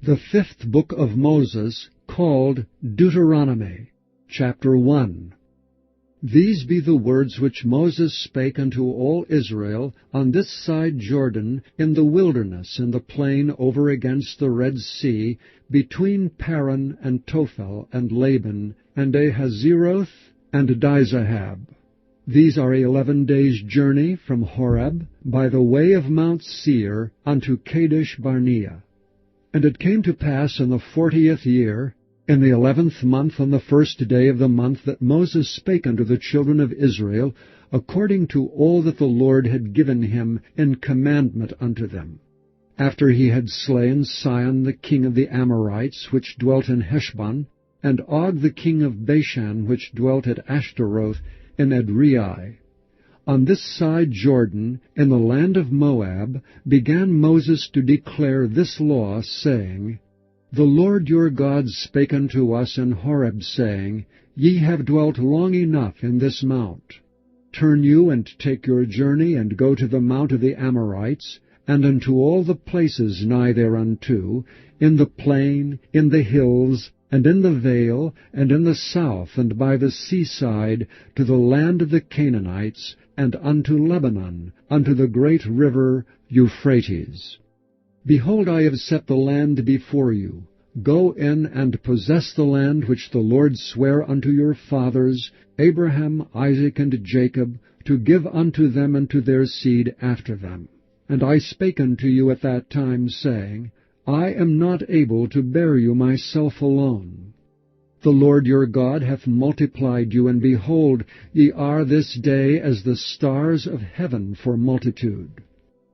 The fifth book of Moses, called Deuteronomy, chapter 1. These be the words which Moses spake unto all Israel on this side Jordan, in the wilderness, in the plain over against the Red Sea, between Paran and Tophel and Laban, and Ahazeroth and Dizahab. These are 11 days' journey from Horeb, by the way of Mount Seir, unto Kadesh Barnea. And it came to pass in the 40th year, in the 11th month, on the first day of the month, that Moses spake unto the children of Israel, according to all that the Lord had given him in commandment unto them. After he had slain Sihon the king of the Amorites, which dwelt in Heshbon, and Og the king of Bashan, which dwelt at Ashtaroth in Edrei. On this side Jordan, in the land of Moab, began Moses to declare this law, saying, The Lord your God spake unto us in Horeb, saying, Ye have dwelt long enough in this mount. Turn you and take your journey, and go to the mount of the Amorites, and unto all the places nigh thereunto, in the plain, in the hills, and in the vale, and in the south, and by the seaside, to the land of the Canaanites, and unto Lebanon, unto the great river Euphrates. Behold, I have set the land before you. Go in and possess the land which the Lord sware unto your fathers, Abraham, Isaac, and Jacob, to give unto them and to their seed after them. And I spake unto you at that time, saying, I am not able to bear you myself alone. The Lord your God hath multiplied you, and behold, ye are this day as the stars of heaven for multitude.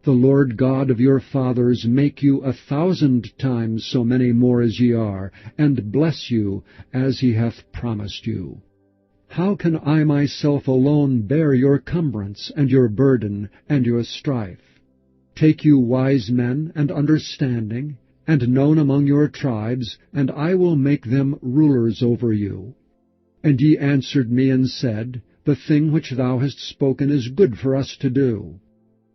The Lord God of your fathers make you 1,000 times so many more as ye are, and bless you as he hath promised you. How can I myself alone bear your cumbrance, and your burden, and your strife? Take you wise men and understanding, and known among your tribes, and I will make them rulers over you. And ye answered me and said, The thing which thou hast spoken is good for us to do.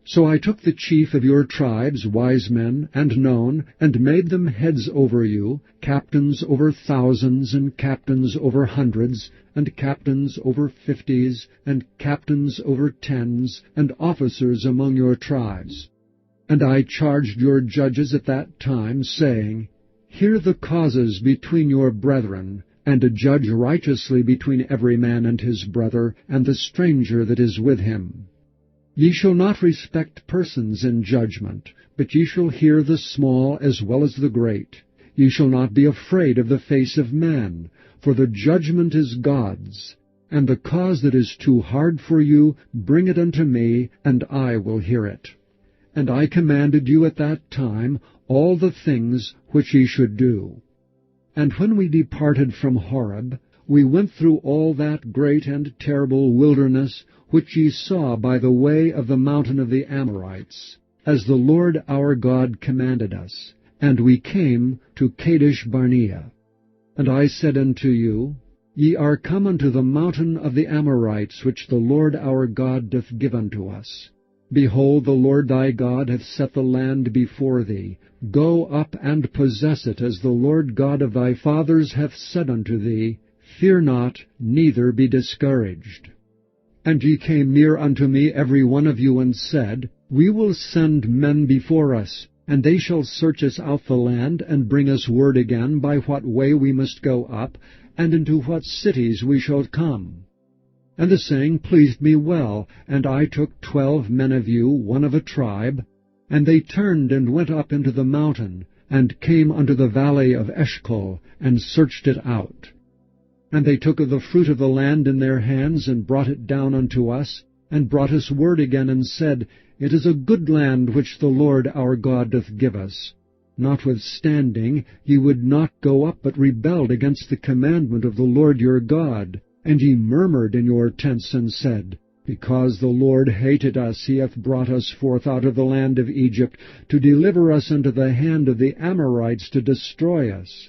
So I took the chief of your tribes, wise men, and known, and made them heads over you, captains over thousands, and captains over hundreds, and captains over 50s, and captains over 10s, and officers among your tribes. And I charged your judges at that time, saying, Hear the causes between your brethren, and judge righteously between every man and his brother, and the stranger that is with him. Ye shall not respect persons in judgment, but ye shall hear the small as well as the great. Ye shall not be afraid of the face of man, for the judgment is God's. And the cause that is too hard for you, bring it unto me, and I will hear it. And I commanded you at that time all the things which ye should do. And when we departed from Horeb, we went through all that great and terrible wilderness which ye saw by the way of the mountain of the Amorites, as the Lord our God commanded us. And we came to Kadesh Barnea. And I said unto you, Ye are come unto the mountain of the Amorites, which the Lord our God doth give unto us. Behold, the Lord thy God hath set the land before thee. Go up and possess it, as the Lord God of thy fathers hath said unto thee. Fear not, neither be discouraged. And ye came near unto me every one of you, and said, We will send men before us, and they shall search us out the land, and bring us word again by what way we must go up, and into what cities we shall come. And the saying pleased me well, and I took 12 men of you, one of a tribe, and they turned and went up into the mountain, and came unto the valley of Eshcol, and searched it out. And they took of the fruit of the land in their hands, and brought it down unto us, and brought us word again, and said, It is a good land which the Lord our God doth give us. Notwithstanding, ye would not go up, but rebelled against the commandment of the Lord your God. And ye murmured in your tents, and said, Because the Lord hated us, he hath brought us forth out of the land of Egypt, to deliver us into the hand of the Amorites, to destroy us.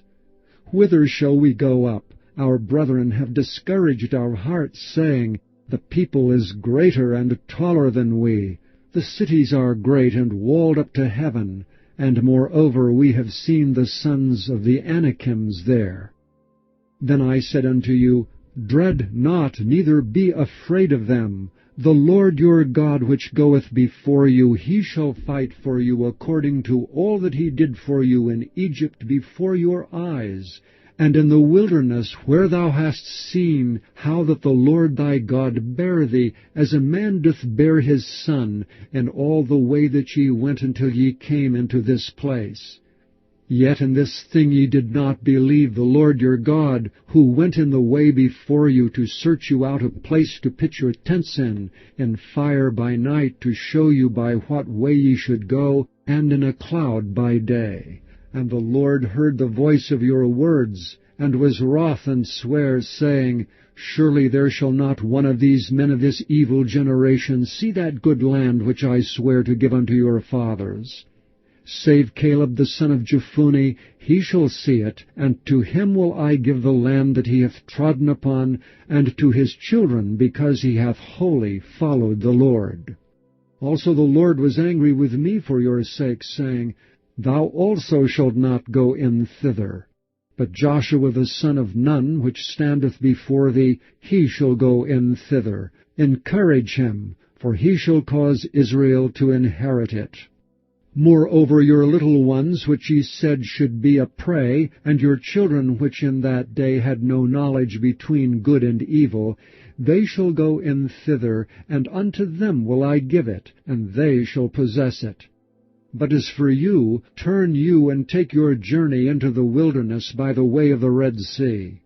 Whither shall we go up? Our brethren have discouraged our hearts, saying, The people is greater and taller than we. The cities are great and walled up to heaven, and moreover we have seen the sons of the Anakims there. Then I said unto you, Dread not, neither be afraid of them. The Lord your God which goeth before you, he shall fight for you according to all that he did for you in Egypt before your eyes, and in the wilderness, where thou hast seen how that the Lord thy God bare thee, as a man doth bear his son, in all the way that ye went until ye came into this place. Yet in this thing ye did not believe the Lord your God, who went in the way before you to search you out a place to pitch your tents in fire by night to show you by what way ye should go, and in a cloud by day. And the Lord heard the voice of your words, and was wroth, and sware, saying, Surely there shall not one of these men of this evil generation see that good land which I swear to give unto your fathers. Save Caleb the son of Jephunneh, he shall see it, and to him will I give the land that he hath trodden upon, and to his children, because he hath wholly followed the Lord. Also the Lord was angry with me for your sake, saying, Thou also shalt not go in thither. But Joshua the son of Nun, which standeth before thee, he shall go in thither. Encourage him, for he shall cause Israel to inherit it. Moreover, your little ones, which ye said should be a prey, and your children, which in that day had no knowledge between good and evil, they shall go in thither, and unto them will I give it, and they shall possess it. But as for you, turn you and take your journey into the wilderness by the way of the Red Sea.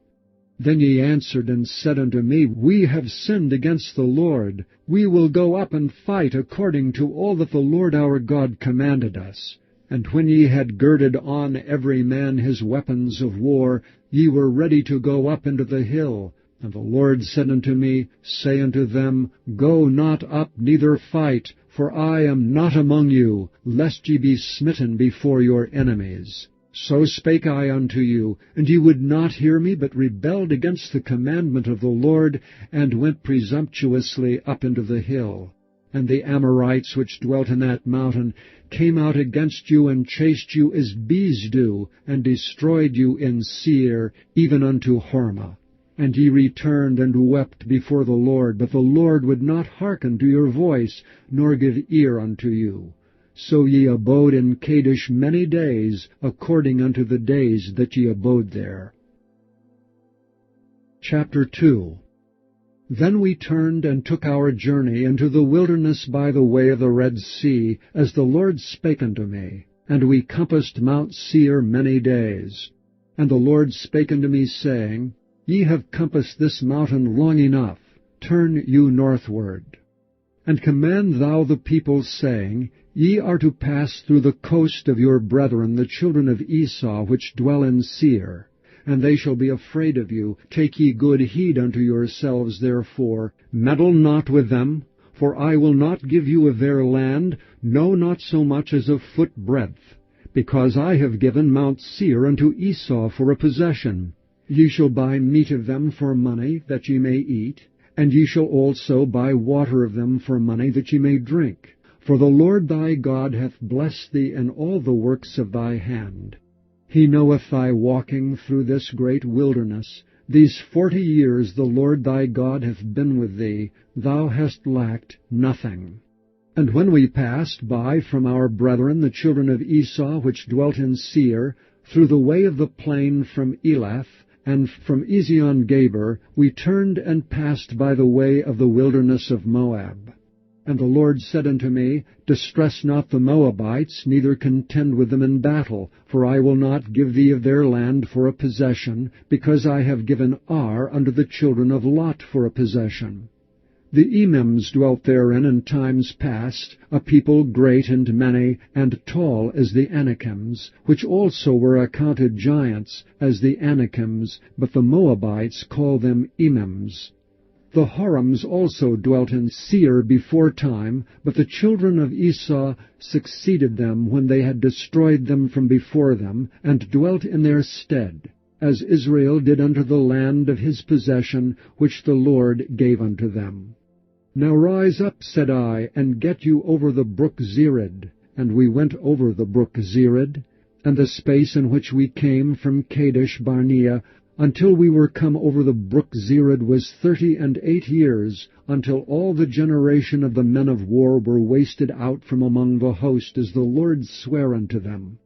Then ye answered and said unto me, We have sinned against the Lord. We will go up and fight according to all that the Lord our God commanded us. And when ye had girded on every man his weapons of war, ye were ready to go up into the hill. And the Lord said unto me, Say unto them, Go not up, neither fight, for I am not among you, lest ye be smitten before your enemies. So spake I unto you, and ye would not hear me, but rebelled against the commandment of the Lord, and went presumptuously up into the hill. And the Amorites which dwelt in that mountain came out against you, and chased you as bees do, and destroyed you in Seir, even unto Hormah. And ye returned and wept before the Lord, but the Lord would not hearken to your voice, nor give ear unto you. So ye abode in Kadesh many days, according unto the days that ye abode there. Chapter 2. Then we turned and took our journey into the wilderness by the way of the Red Sea, as the Lord spake unto me. And we compassed Mount Seir many days. And the Lord spake unto me, saying, Ye have compassed this mountain long enough. Turn you northward. And command thou the people, saying, Ye are to pass through the coast of your brethren, the children of Esau, which dwell in Seir. And they shall be afraid of you. Take ye good heed unto yourselves, therefore. Meddle not with them, for I will not give you of their land, no, not so much as a foot breadth, because I have given Mount Seir unto Esau for a possession. Ye shall buy meat of them for money, that ye may eat, and ye shall also buy water of them for money, that ye may drink. For the Lord thy God hath blessed thee in all the works of thy hand. He knoweth thy walking through this great wilderness. These 40 years the Lord thy God hath been with thee. Thou hast lacked nothing. And when we passed by from our brethren, the children of Esau, which dwelt in Seir, through the way of the plain from Elath, and from Ezion-Geber, we turned and passed by the way of the wilderness of Moab. And the Lord said unto me, Distress not the Moabites, neither contend with them in battle, for I will not give thee of their land for a possession, because I have given Ar unto the children of Lot for a possession. The Emims dwelt therein in times past, a people great and many, and tall as the Anakims, which also were accounted giants as the Anakims, but the Moabites call them Emims. The Horims also dwelt in Seir before time, but the children of Esau succeeded them when they had destroyed them from before them, and dwelt in their stead, as Israel did unto the land of his possession, which the Lord gave unto them. Now rise up, said I, and get you over the brook Zered, and we went over the brook Zered, and the space in which we came from Kadesh Barnea, until we were come over the brook Zered, was 38 years, until all the generation of the men of war were wasted out from among the host, as the Lord sware unto them.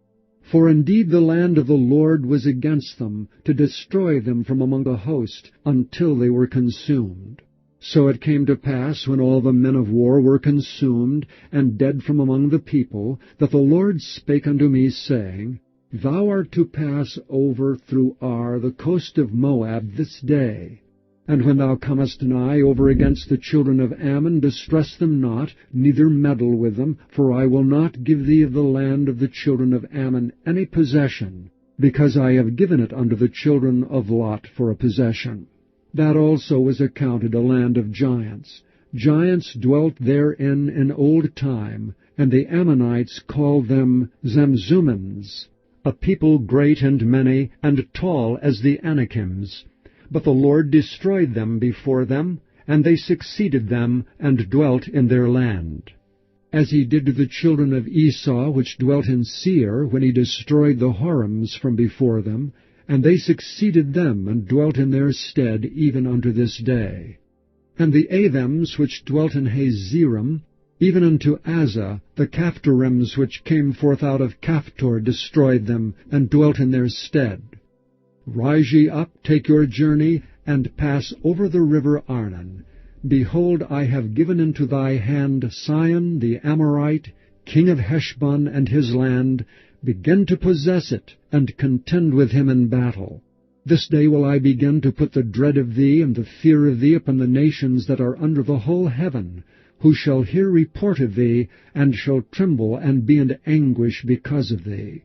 For indeed the land of the Lord was against them, to destroy them from among the host, until they were consumed. So it came to pass, when all the men of war were consumed, and dead from among the people, that the Lord spake unto me, saying, Thou art to pass over through Ar, the coast of Moab, this day. And when thou comest nigh over against the children of Ammon, distress them not, neither meddle with them, for I will not give thee of the land of the children of Ammon any possession, because I have given it unto the children of Lot for a possession. That also was accounted a land of giants. Giants dwelt therein in old time, and the Ammonites called them Zamzummins, a people great and many, and tall as the Anakims. But the Lord destroyed them before them, and they succeeded them, and dwelt in their land. As he did to the children of Esau, which dwelt in Seir, when he destroyed the Horims from before them, and they succeeded them, and dwelt in their stead, even unto this day. And the Avims, which dwelt in Hazerim, even unto Azza, the Caphtorims, which came forth out of Caphtor, destroyed them, and dwelt in their stead. Rise ye up, take your journey, and pass over the river Arnon. Behold, I have given into thy hand Sihon the Amorite, king of Heshbon, and his land. Begin to possess it, and contend with him in battle. This day will I begin to put the dread of thee and the fear of thee upon the nations that are under the whole heaven, who shall hear report of thee, and shall tremble and be in anguish because of thee.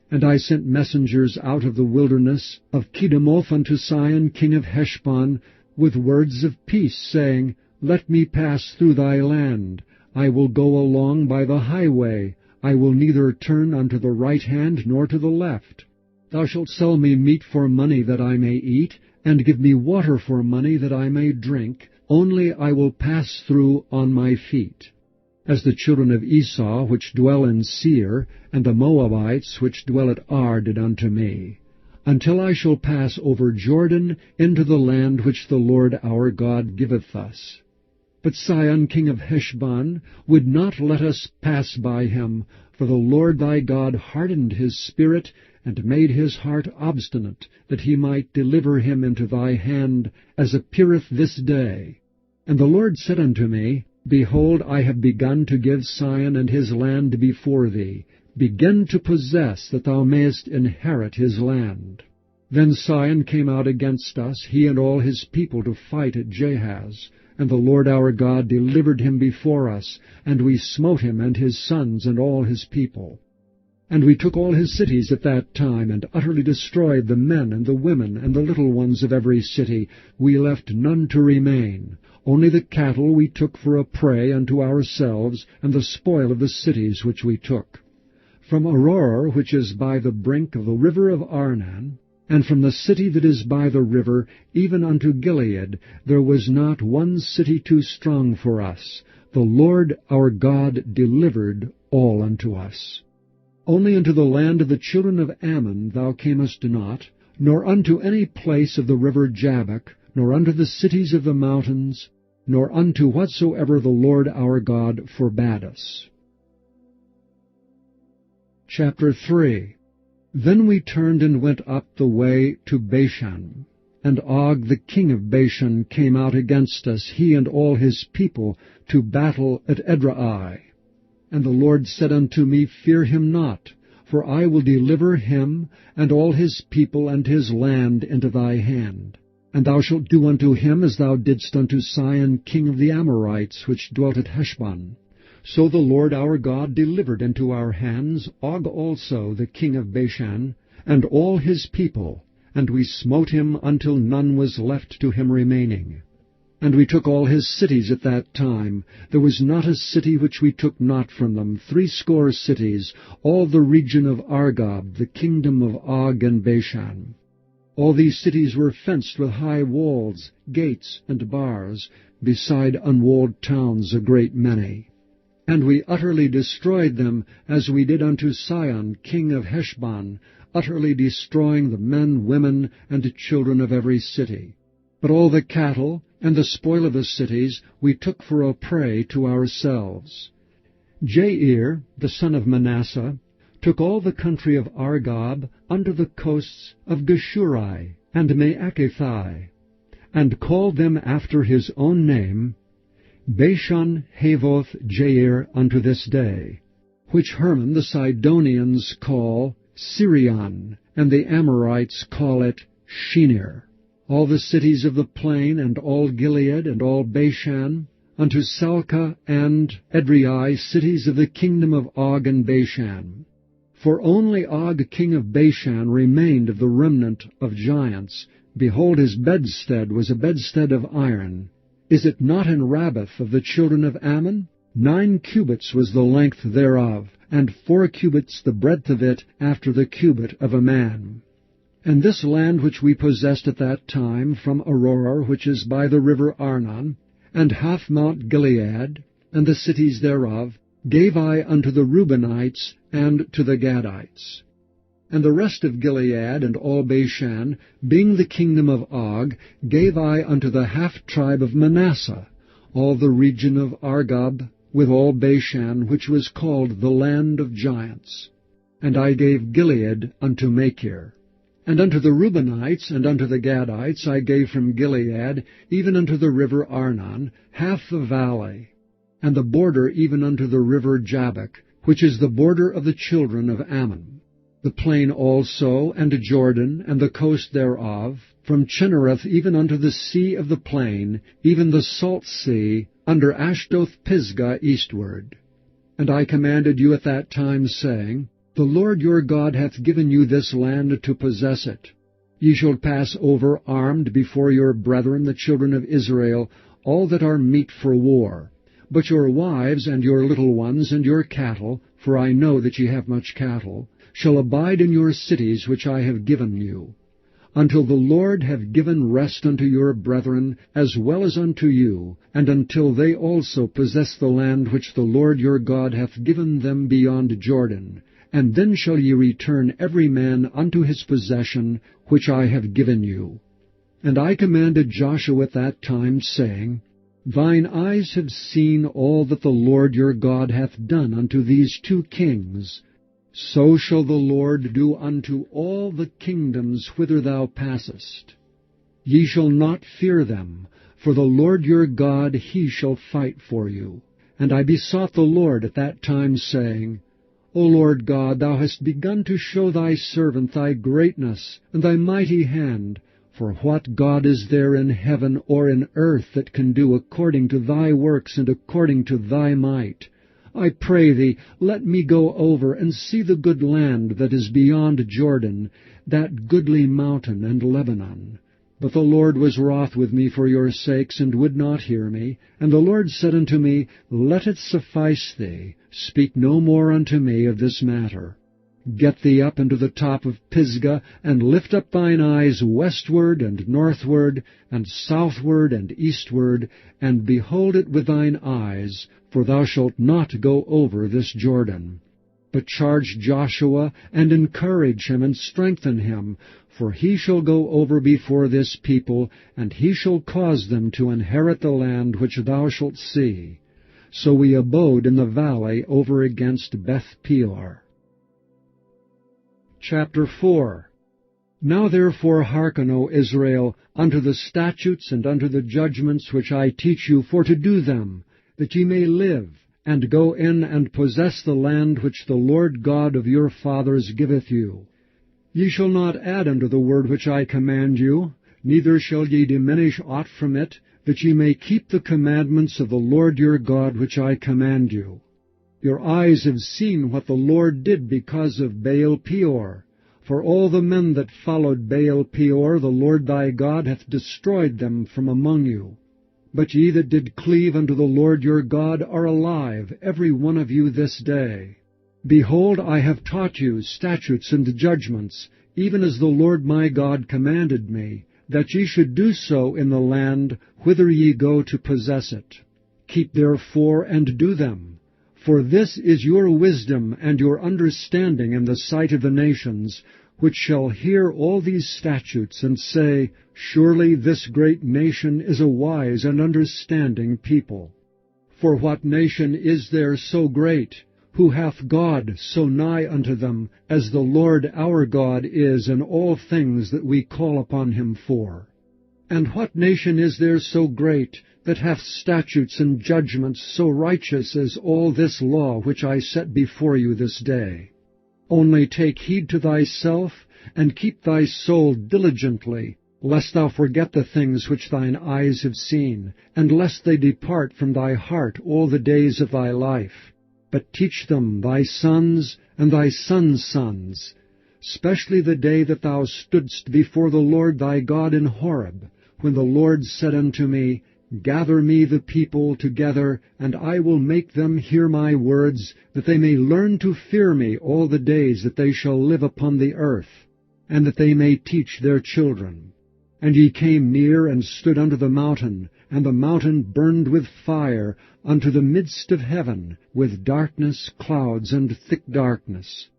And I sent messengers out of the wilderness of Kedemoth unto Sihon king of Heshbon, with words of peace, saying, Let me pass through thy land. I will go along by the highway. I will neither turn unto the right hand nor to the left. Thou shalt sell me meat for money that I may eat, and give me water for money that I may drink, only I will pass through on my feet. As the children of Esau, which dwell in Seir, and the Moabites, which dwell at Ar, did unto me, until I shall pass over Jordan into the land which the Lord our God giveth us. But Sihon king of Heshbon would not let us pass by him, for the Lord thy God hardened his spirit, and made his heart obstinate, that he might deliver him into thy hand, as appeareth this day. And the Lord said unto me, Behold, I have begun to give Sihon and his land before thee. Begin to possess, that thou mayest inherit his land. Then Sihon came out against us, he and all his people, to fight at Jahaz. And the Lord our God delivered him before us, and we smote him and his sons and all his people. And we took all his cities at that time, and utterly destroyed the men and the women and the little ones of every city. We left none to remain. Only the cattle we took for a prey unto ourselves, and the spoil of the cities which we took. From Aurora, which is by the brink of the river of Arnon, and from the city that is by the river, even unto Gilead, there was not one city too strong for us. The Lord our God delivered all unto us. Only unto the land of the children of Ammon thou camest not, nor unto any place of the river Jabbok, nor unto the cities of the mountains, nor unto whatsoever the Lord our God forbade us. Chapter 3. Then we turned and went up the way to Bashan. And Og the king of Bashan came out against us, he and all his people, to battle at Edrei. And the Lord said unto me, Fear him not, for I will deliver him and all his people and his land into thy hand. And thou shalt do unto him as thou didst unto Sihon king of the Amorites, which dwelt at Heshbon. So the Lord our God delivered into our hands Og also the king of Bashan, and all his people, and we smote him until none was left to him remaining. And we took all his cities at that time. There was not a city which we took not from them, 80 cities, all the region of Argob, the kingdom of Og and Bashan. All these cities were fenced with high walls, gates, and bars, beside unwalled towns a great many. And we utterly destroyed them, as we did unto Sihon king of Heshbon, utterly destroying the men, women, and children of every city. But all the cattle and the spoil of the cities we took for a prey to ourselves. Jair, the son of Manasseh, took all the country of Argob unto the coasts of Geshurai and Maacathai, and called them after his own name, Bashan Havoth Jair unto this day, which Hermon the Sidonians call Sirion, and the Amorites call it Shinir. All the cities of the plain, and all Gilead, and all Bashan, unto Salcah and Edrei, cities of the kingdom of Og and Bashan. For only Og king of Bashan remained of the remnant of giants. Behold, his bedstead was a bedstead of iron. Is it not in Rabbath of the children of Ammon? 9 cubits was the length thereof, and 4 cubits the breadth of it, after the cubit of a man. And this land which we possessed at that time, from Aurora, which is by the river Arnon, and half Mount Gilead, and the cities thereof, gave I unto the Reubenites and to the Gadites. And the rest of Gilead and all Bashan, being the kingdom of Og, gave I unto the half-tribe of Manasseh, all the region of Argob, with all Bashan, which was called the land of giants. And I gave Gilead unto Machir. And unto the Reubenites and unto the Gadites I gave from Gilead, even unto the river Arnon, half the valley, and the border even unto the river Jabbok, which is the border of the children of Ammon. The plain also, and Jordan, and the coast thereof, from Chinnereth even unto the sea of the plain, even the salt sea, under Ashdoth-Pisgah eastward. And I commanded you at that time, saying, The Lord your God hath given you this land to possess it. Ye shall pass over armed before your brethren the children of Israel, all that are meet for war. But your wives and your little ones and your cattle, for I know that ye have much cattle, shall abide in your cities which I have given you, until the Lord have given rest unto your brethren as well as unto you, and until they also possess the land which the Lord your God hath given them beyond Jordan. And then shall ye return every man unto his possession which I have given you. And I commanded Joshua at that time, saying, Thine eyes have seen all that the Lord your God hath done unto these 2 kings. So shall the Lord do unto all the kingdoms whither thou passest. Ye shall not fear them, for the Lord your God, he shall fight for you. And I besought the Lord at that time, saying, O Lord God, thou hast begun to show thy servant thy greatness and thy mighty hand. For what God is there in heaven or in earth that can do according to thy works and according to thy might? I pray thee, let me go over and see the good land that is beyond Jordan, that goodly mountain and Lebanon. But the Lord was wroth with me for your sakes, and would not hear me. And the Lord said unto me, Let it suffice thee, speak no more unto me of this matter. Get thee up into the top of Pisgah, and lift up thine eyes westward and northward, and southward and eastward, and behold it with thine eyes, for thou shalt not go over this Jordan. But charge Joshua, and encourage him, and strengthen him, for he shall go over before this people, and he shall cause them to inherit the land which thou shalt see. So we abode in the valley over against Beth-peor. Chapter 4. Now therefore hearken, O Israel, unto the statutes and unto the judgments which I teach you, for to do them, that ye may live, and go in and possess the land which the Lord God of your fathers giveth you. Ye shall not add unto the word which I command you, neither shall ye diminish aught from it, that ye may keep the commandments of the Lord your God which I command you. Your eyes have seen what the Lord did because of Baal-peor. For all the men that followed Baal-peor, the Lord thy God hath destroyed them from among you. But ye that did cleave unto the Lord your God are alive, every one of you this day. Behold, I have taught you statutes and judgments, even as the Lord my God commanded me, that ye should do so in the land whither ye go to possess it. Keep therefore and do them. For this is your wisdom and your understanding in the sight of the nations, which shall hear all these statutes, and say, Surely this great nation is a wise and understanding people. For what nation is there so great, who hath God so nigh unto them, as the Lord our God is in all things that we call upon him for? And what nation is there so great, that hath statutes and judgments so righteous as all this law which I set before you this day? Only take heed to thyself, and keep thy soul diligently, lest thou forget the things which thine eyes have seen, and lest they depart from thy heart all the days of thy life. But teach them thy sons and thy sons' sons, specially the day that thou stoodst before the Lord thy God in Horeb, when the Lord said unto me, Gather me the people together, and I will make them hear my words, that they may learn to fear me all the days that they shall live upon the earth, and that they may teach their children. And ye came near and stood unto the mountain, and the mountain burned with fire unto the midst of heaven, with darkness, clouds, and thick darkness.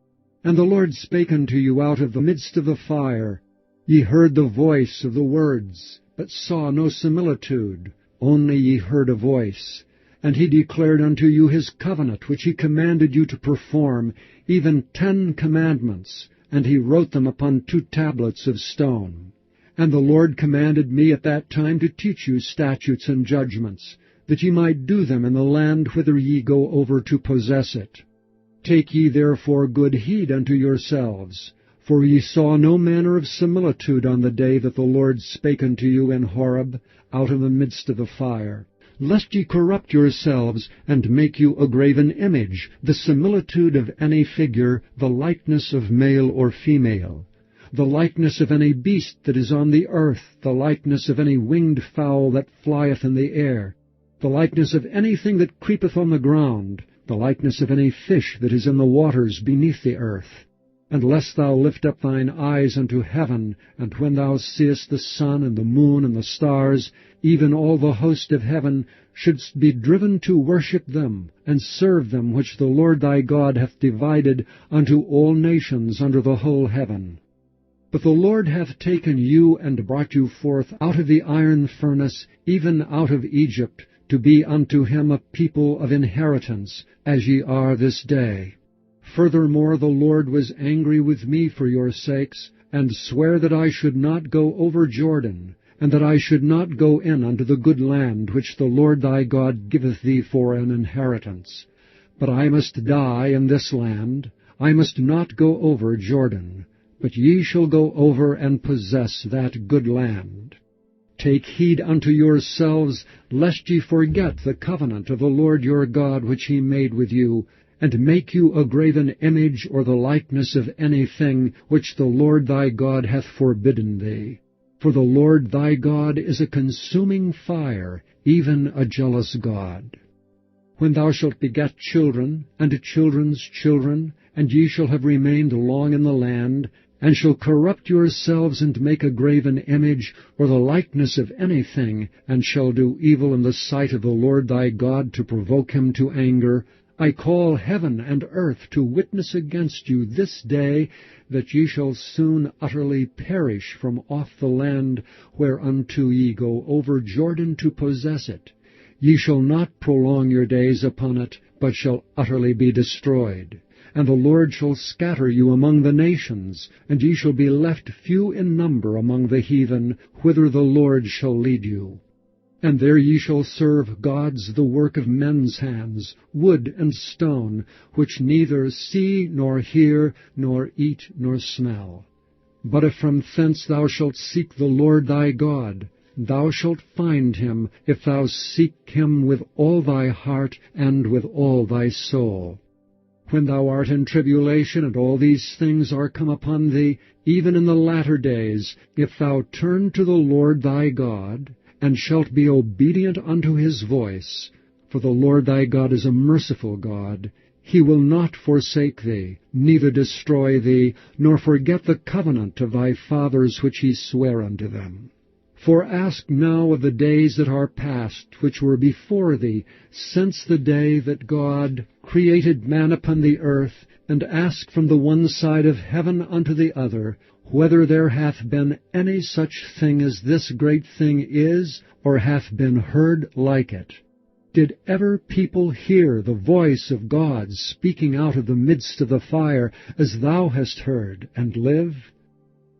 And the Lord spake unto you out of the midst of the fire. Ye heard the voice of the words, but saw no similitude, only ye heard a voice. And he declared unto you his covenant, which he commanded you to perform, even 10 commandments, and he wrote them upon 2 tablets of stone. And the Lord commanded me at that time to teach you statutes and judgments, that ye might do them in the land whither ye go over to possess it. Take ye therefore good heed unto yourselves, for ye saw no manner of similitude on the day that the Lord spake unto you in Horeb, out of the midst of the fire, lest ye corrupt yourselves, and make you a graven image, the similitude of any figure, the likeness of male or female, the likeness of any beast that is on the earth, the likeness of any winged fowl that flieth in the air, the likeness of anything that creepeth on the ground, the likeness of any fish that is in the waters beneath the earth. And lest thou lift up thine eyes unto heaven, and when thou seest the sun and the moon and the stars, even all the host of heaven, shouldst be driven to worship them, and serve them which the Lord thy God hath divided unto all nations under the whole heaven. But the Lord hath taken you and brought you forth out of the iron furnace, even out of Egypt, to be unto him a people of inheritance, as ye are this day. Furthermore, the Lord was angry with me for your sakes, and sware that I should not go over Jordan, and that I should not go in unto the good land which the Lord thy God giveth thee for an inheritance. But I must die in this land, I must not go over Jordan, but ye shall go over and possess that good land. Take heed unto yourselves, lest ye forget the covenant of the Lord your God which he made with you, and make you a graven image or the likeness of anything which the Lord thy God hath forbidden thee. For the Lord thy God is a consuming fire, even a jealous God. When thou shalt beget children, and children's children, and ye shall have remained long in the land, and shall corrupt yourselves, and make a graven image, or the likeness of anything, and shall do evil in the sight of the Lord thy God to provoke him to anger, I call heaven and earth to witness against you this day, that ye shall soon utterly perish from off the land whereunto ye go over Jordan to possess it. Ye shall not prolong your days upon it, but shall utterly be destroyed. And the Lord shall scatter you among the nations, and ye shall be left few in number among the heathen, whither the Lord shall lead you. And there ye shall serve gods the work of men's hands, wood and stone, which neither see, nor hear, nor eat, nor smell. But if from thence thou shalt seek the Lord thy God, thou shalt find him, if thou seek him with all thy heart and with all thy soul. When thou art in tribulation, and all these things are come upon thee, even in the latter days, if thou turn to the Lord thy God, and shalt be obedient unto his voice, for the Lord thy God is a merciful God, he will not forsake thee, neither destroy thee, nor forget the covenant of thy fathers which he sware unto them. For ask now of the days that are past, which were before thee, since the day that God created man upon the earth, and ask from the one side of heaven unto the other, whether there hath been any such thing as this great thing is, or hath been heard like it. Did ever people hear the voice of God speaking out of the midst of the fire, as thou hast heard, and live?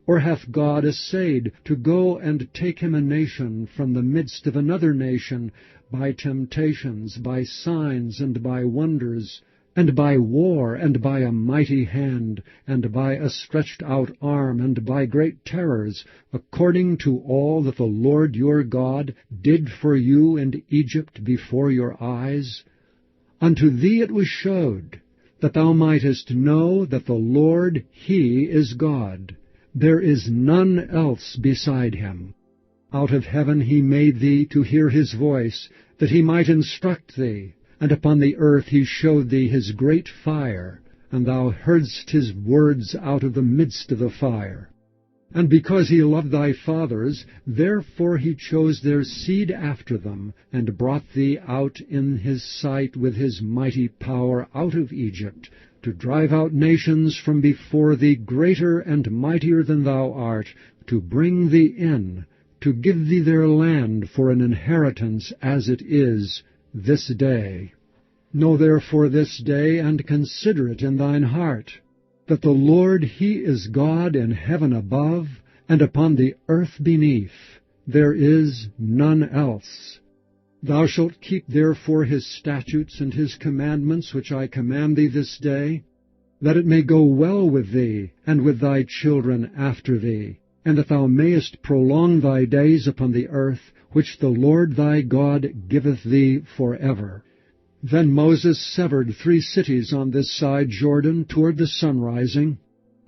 Or hath God essayed to go and take him a nation from the midst of another nation, by temptations, by signs, and by wonders, and by war, and by a mighty hand, and by a stretched out arm, and by great terrors, according to all that the Lord your God did for you in Egypt before your eyes? Unto thee it was showed, that thou mightest know that the Lord, He is God. There is none else beside him. Out of heaven he made thee to hear his voice, that he might instruct thee. And upon the earth he showed thee his great fire, and thou heardst his words out of the midst of the fire. And because he loved thy fathers, therefore he chose their seed after them, and brought thee out in his sight with his mighty power out of Egypt, to drive out nations from before thee greater and mightier than thou art, to bring thee in, to give thee their land for an inheritance as it is this day. Know therefore this day, and consider it in thine heart, that the Lord He is God in heaven above, and upon the earth beneath. There is none else. Thou shalt keep therefore His statutes and His commandments, which I command thee this day, that it may go well with thee, and with thy children after thee, and that thou mayest prolong thy days upon the earth, which the Lord thy God giveth thee for ever. Then Moses severed 3 cities on this side Jordan toward the sunrising,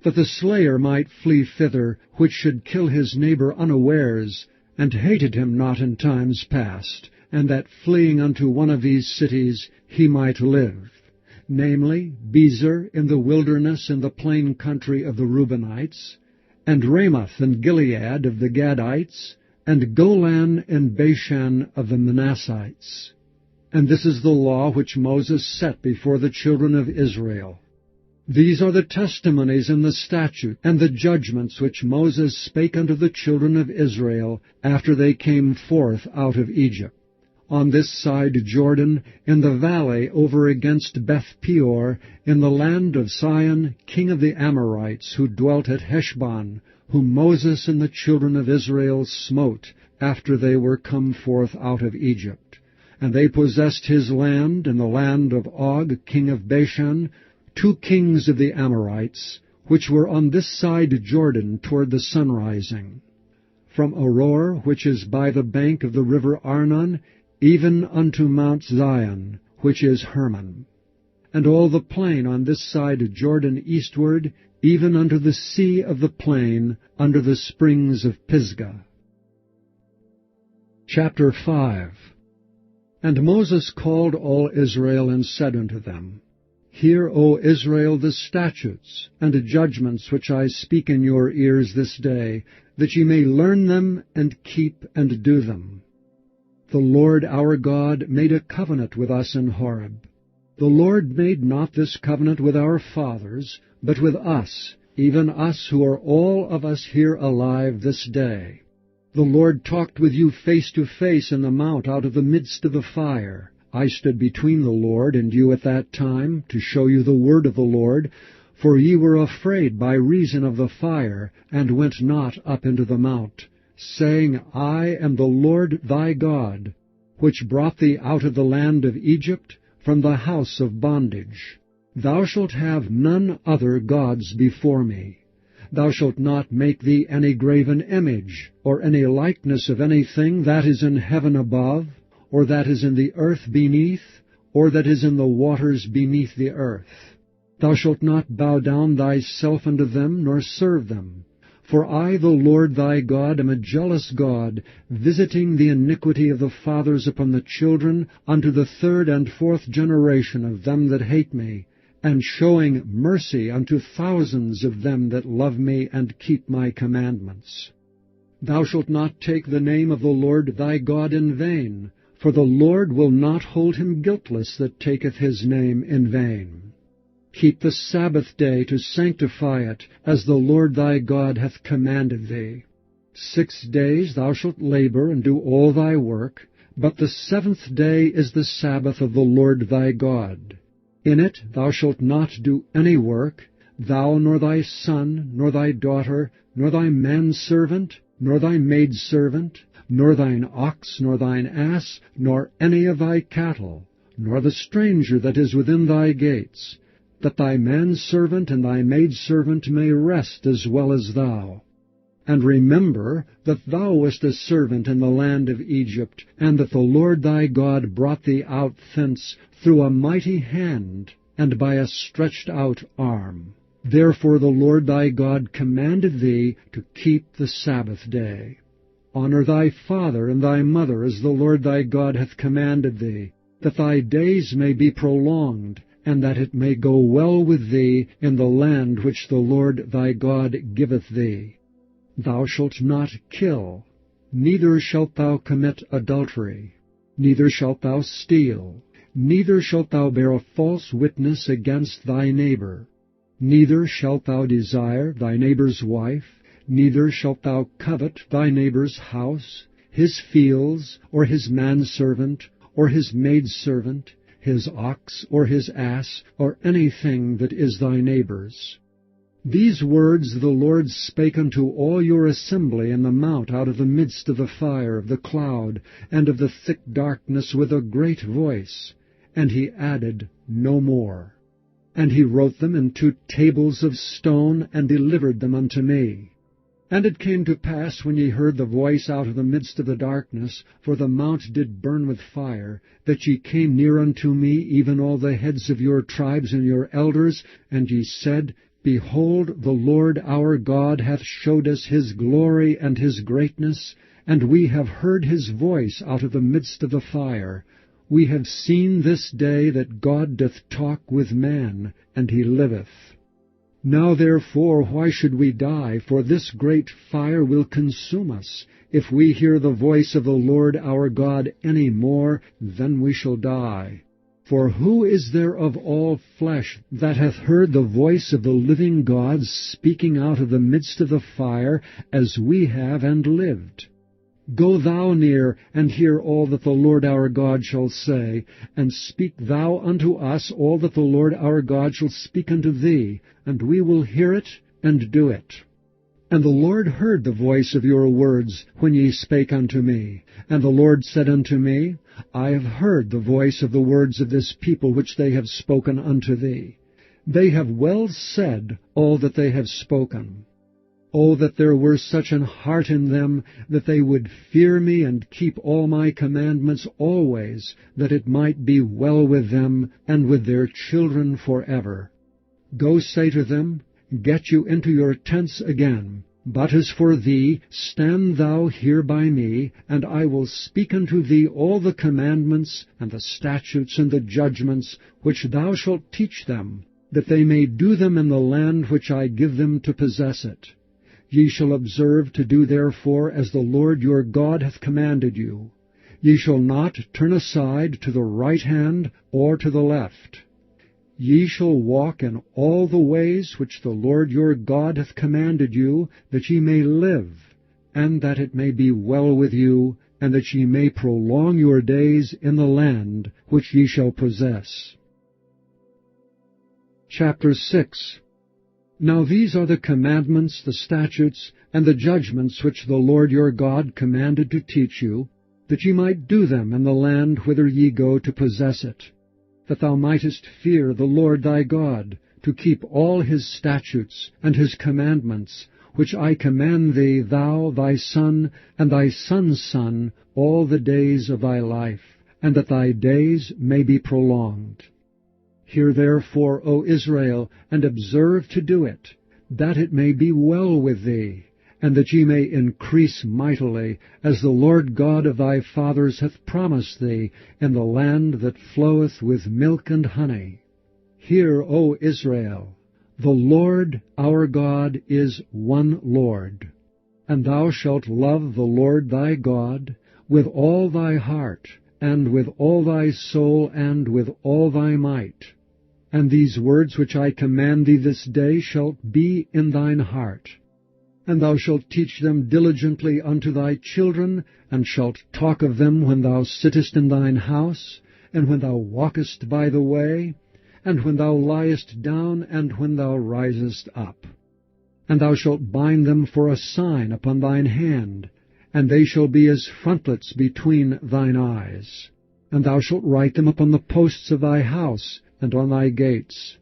that the slayer might flee thither, which should kill his neighbor unawares, and hated him not in times past, and that fleeing unto one of these cities he might live, namely, Bezer in the wilderness in the plain country of the Reubenites, and Ramoth and Gilead of the Gadites, and Golan and Bashan of the Manassites. And this is the law which Moses set before the children of Israel. These are the testimonies and the statute and the judgments which Moses spake unto the children of Israel after they came forth out of Egypt. On this side Jordan, in the valley over against Beth-peor, in the land of Sihon, king of the Amorites, who dwelt at Heshbon, whom Moses and the children of Israel smote after they were come forth out of Egypt. And they possessed his land, in the land of Og, king of Bashan, 2 kings of the Amorites, which were on this side Jordan toward the sunrising. From Aroer, which is by the bank of the river Arnon, even unto Mount Zion, which is Hermon, and all the plain on this side Jordan eastward, even unto the sea of the plain, under the springs of Pisgah. Chapter 5. And Moses called all Israel, and said unto them, Hear, O Israel, the statutes and judgments which I speak in your ears this day, that ye may learn them, and keep and do them. The Lord our God made a covenant with us in Horeb. The Lord made not this covenant with our fathers, but with us, even us who are all of us here alive this day. The Lord talked with you face to face in the mount out of the midst of the fire. I stood between the Lord and you at that time, to show you the word of the Lord, for ye were afraid by reason of the fire, and went not up into the mount, saying, I am the Lord thy God, which brought thee out of the land of Egypt, from the house of bondage. Thou shalt have none other gods before me. Thou shalt not make thee any graven image, or any likeness of anything that is in heaven above, or that is in the earth beneath, or that is in the waters beneath the earth. Thou shalt not bow down thyself unto them, nor serve them. For I, the Lord thy God, am a jealous God, visiting the iniquity of the fathers upon the children, unto the 3rd and 4th generation of them that hate me, and showing mercy unto thousands of them that love me and keep my commandments. Thou shalt not take the name of the Lord thy God in vain, for the Lord will not hold him guiltless that taketh his name in vain. Keep the Sabbath day to sanctify it, as the Lord thy God hath commanded thee. 6 days thou shalt labor and do all thy work, but the 7th day is the Sabbath of the Lord thy God. In it thou shalt not do any work, thou nor thy son, nor thy daughter, nor thy manservant, nor thy maidservant, nor thine ox, nor thine ass, nor any of thy cattle, nor the stranger that is within thy gates, that thy manservant and thy maidservant may rest as well as thou. And remember that thou wast a servant in the land of Egypt, and that the Lord thy God brought thee out thence through a mighty hand, and by a stretched out arm. Therefore the Lord thy God commanded thee to keep the Sabbath day. Honor thy father and thy mother, as the Lord thy God hath commanded thee, that thy days may be prolonged, and that it may go well with thee in the land which the Lord thy God giveth thee. Thou shalt not kill, neither shalt thou commit adultery, neither shalt thou steal, neither shalt thou bear a false witness against thy neighbor. Neither shalt thou desire thy neighbor's wife, neither shalt thou covet thy neighbor's house, his fields, or his manservant, or his maidservant, his ox, or his ass, or anything that is thy neighbor's. These words the Lord spake unto all your assembly in the mount out of the midst of the fire, of the cloud, and of the thick darkness with a great voice. And he added no more. And he wrote them in 2 tables of stone, and delivered them unto me. And it came to pass, when ye heard the voice out of the midst of the darkness, for the mount did burn with fire, that ye came near unto me, even all the heads of your tribes and your elders, and ye said, Behold, the Lord our God hath showed us his glory and his greatness, and we have heard his voice out of the midst of the fire. We have seen this day that God doth talk with man, and he liveth. Now therefore why should we die? For this great fire will consume us. If we hear the voice of the Lord our God any more, then we shall die. For who is there of all flesh that hath heard the voice of the living God speaking out of the midst of the fire, as we have, and lived? Go thou near, and hear all that the Lord our God shall say, and speak thou unto us all that the Lord our God shall speak unto thee, and we will hear it, and do it. And the Lord heard the voice of your words, when ye spake unto me. And the Lord said unto me, I have heard the voice of the words of this people which they have spoken unto thee. They have well said all that they have spoken. Oh, that there were such an heart in them, that they would fear me and keep all my commandments always, that it might be well with them and with their children forever. Go say to them, Get you into your tents again. But as for thee, stand thou here by me, and I will speak unto thee all the commandments, and the statutes, and the judgments, which thou shalt teach them, that they may do them in the land which I give them to possess it. Ye shall observe to do therefore as the Lord your God hath commanded you. Ye shall not turn aside to the right hand or to the left. Ye shall walk in all the ways which the Lord your God hath commanded you, that ye may live, and that it may be well with you, and that ye may prolong your days in the land which ye shall possess. Chapter 6. Now these are the commandments, the statutes, and the judgments which the Lord your God commanded to teach you, that ye might do them in the land whither ye go to possess it, that thou mightest fear the Lord thy God, to keep all his statutes and his commandments, which I command thee, thou, thy son, and thy son's son, all the days of thy life, and that thy days may be prolonged. Hear therefore, O Israel, and observe to do it, that it may be well with thee, and that ye may increase mightily, as the Lord God of thy fathers hath promised thee, in the land that floweth with milk and honey. Hear, O Israel, the Lord our God is one Lord. And thou shalt love the Lord thy God with all thy heart, and with all thy soul, and with all thy might. And these words which I command thee this day shall be in thine heart. And thou shalt teach them diligently unto thy children, and shalt talk of them when thou sittest in thine house, and when thou walkest by the way, and when thou liest down, and when thou risest up. And thou shalt bind them for a sign upon thine hand, and they shall be as frontlets between thine eyes. And thou shalt write them upon the posts of thy house, and on thy gates.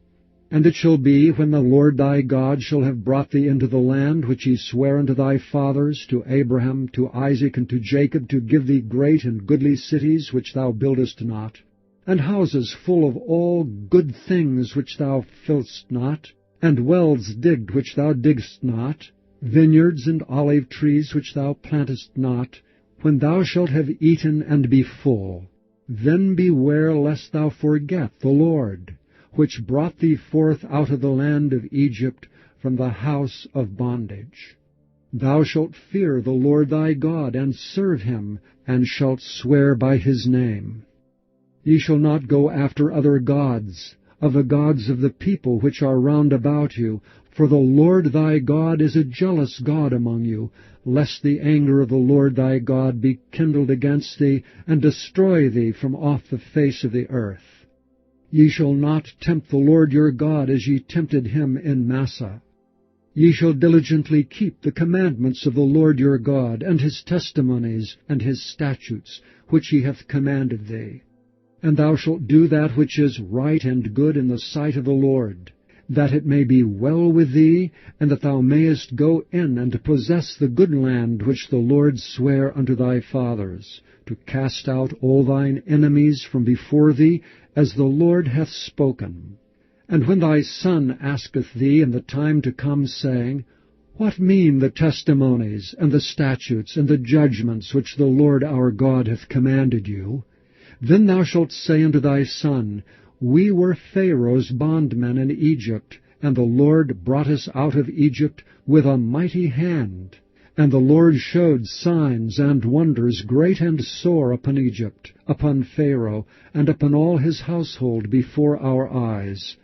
And it shall be, when the Lord thy God shall have brought thee into the land which he sware unto thy fathers, to Abraham, to Isaac, and to Jacob, to give thee great and goodly cities which thou buildest not, and houses full of all good things which thou fillest not, and wells digged which thou diggest not, vineyards and olive trees which thou plantest not, when thou shalt have eaten and be full, then beware lest thou forget the Lord, which brought thee forth out of the land of Egypt from the house of bondage. Thou shalt fear the Lord thy God, and serve him, and shalt swear by his name. Ye shall not go after other gods, of the gods of the people which are round about you, for the Lord thy God is a jealous God among you, lest the anger of the Lord thy God be kindled against thee, and destroy thee from off the face of the earth. Ye shall not tempt the Lord your God as ye tempted him in Massah. Ye shall diligently keep the commandments of the Lord your God, and his testimonies, and his statutes, which he hath commanded thee. And thou shalt do that which is right and good in the sight of the Lord, that it may be well with thee, and that thou mayest go in and possess the good land which the Lord sware unto thy fathers, to cast out all thine enemies from before thee, as the Lord hath spoken. And when thy son asketh thee in the time to come, saying, What mean the testimonies, and the statutes, and the judgments which the Lord our God hath commanded you? Then thou shalt say unto thy son, We were Pharaoh's bondmen in Egypt, and the Lord brought us out of Egypt with a mighty hand. And the Lord showed signs and wonders great and sore upon Egypt, upon Pharaoh, and upon all his household before our eyes.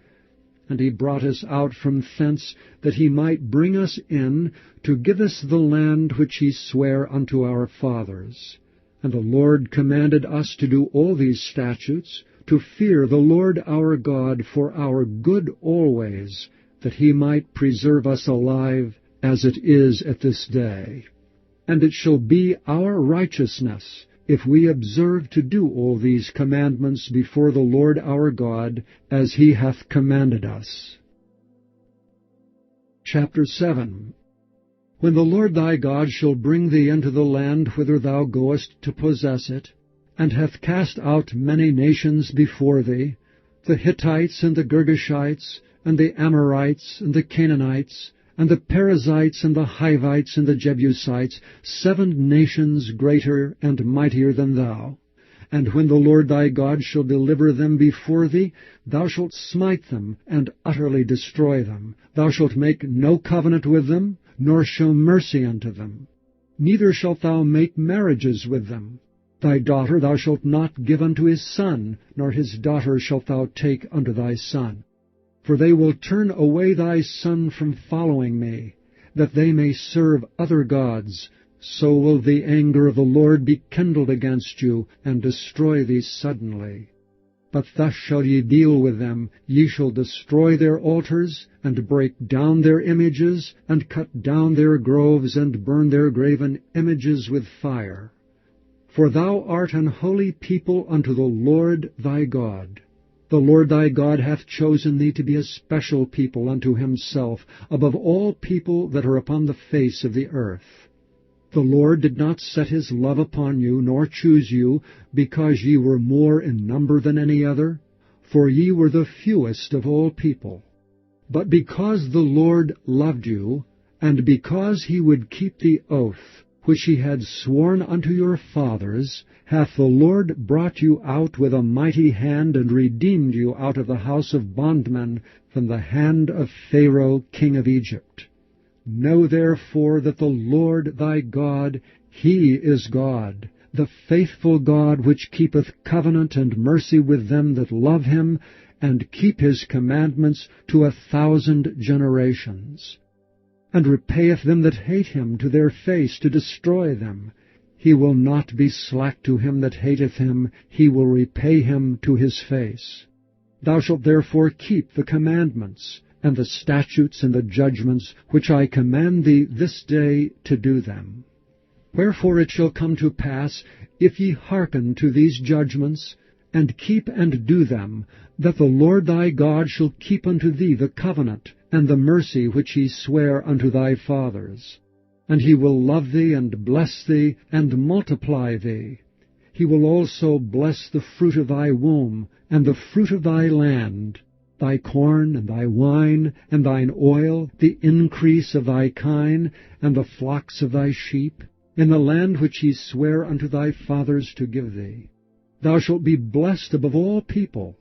And he brought us out from thence, that he might bring us in, to give us the land which he sware unto our fathers. And the Lord commanded us to do all these statutes, to fear the Lord our God for our good always, that he might preserve us alive, as it is at this day. And it shall be our righteousness, if we observe to do all these commandments before the Lord our God, as he hath commanded us. Chapter 7. When the Lord thy God shall bring thee into the land whither thou goest to possess it, and hath cast out many nations before thee, the Hittites, and the Girgashites, and the Amorites, and the Canaanites, and the Perizzites, and the Hivites, and the Jebusites, 7 nations greater and mightier than thou. And when the Lord thy God shall deliver them before thee, thou shalt smite them, and utterly destroy them. Thou shalt make no covenant with them, nor show mercy unto them. Neither shalt thou make marriages with them. Thy daughter thou shalt not give unto his son, nor his daughter shalt thou take unto thy son. For they will turn away thy son from following me, that they may serve other gods. So will the anger of the Lord be kindled against you, and destroy thee suddenly. But thus shall ye deal with them. Ye shall destroy their altars, and break down their images, and cut down their groves, and burn their graven images with fire. For thou art an holy people unto the Lord thy God. The Lord thy God hath chosen thee to be a special people unto himself, above all people that are upon the face of the earth. The Lord did not set his love upon you, nor choose you, because ye were more in number than any other, for ye were the fewest of all people. But because the Lord loved you, and because he would keep the oath which he had sworn unto your fathers, hath the Lord brought you out with a mighty hand, and redeemed you out of the house of bondmen, from the hand of Pharaoh king of Egypt. Know therefore that the Lord thy God, He is God, the faithful God, which keepeth covenant and mercy with them that love him, and keep his commandments to 1,000 generations, and repayeth them that hate him to their face to destroy them. He will not be slack to him that hateth him, he will repay him to his face. Thou shalt therefore keep the commandments, and the statutes and the judgments, which I command thee this day to do them. Wherefore it shall come to pass, if ye hearken to these judgments, and keep and do them, that the Lord thy God shall keep unto thee the covenant and the mercy which he sware unto thy fathers. And he will love thee, and bless thee, and multiply thee. He will also bless the fruit of thy womb, and the fruit of thy land, thy corn, and thy wine, and thine oil, the increase of thy kine, and the flocks of thy sheep, in the land which he sware unto thy fathers to give thee. Thou shalt be blessed above all people.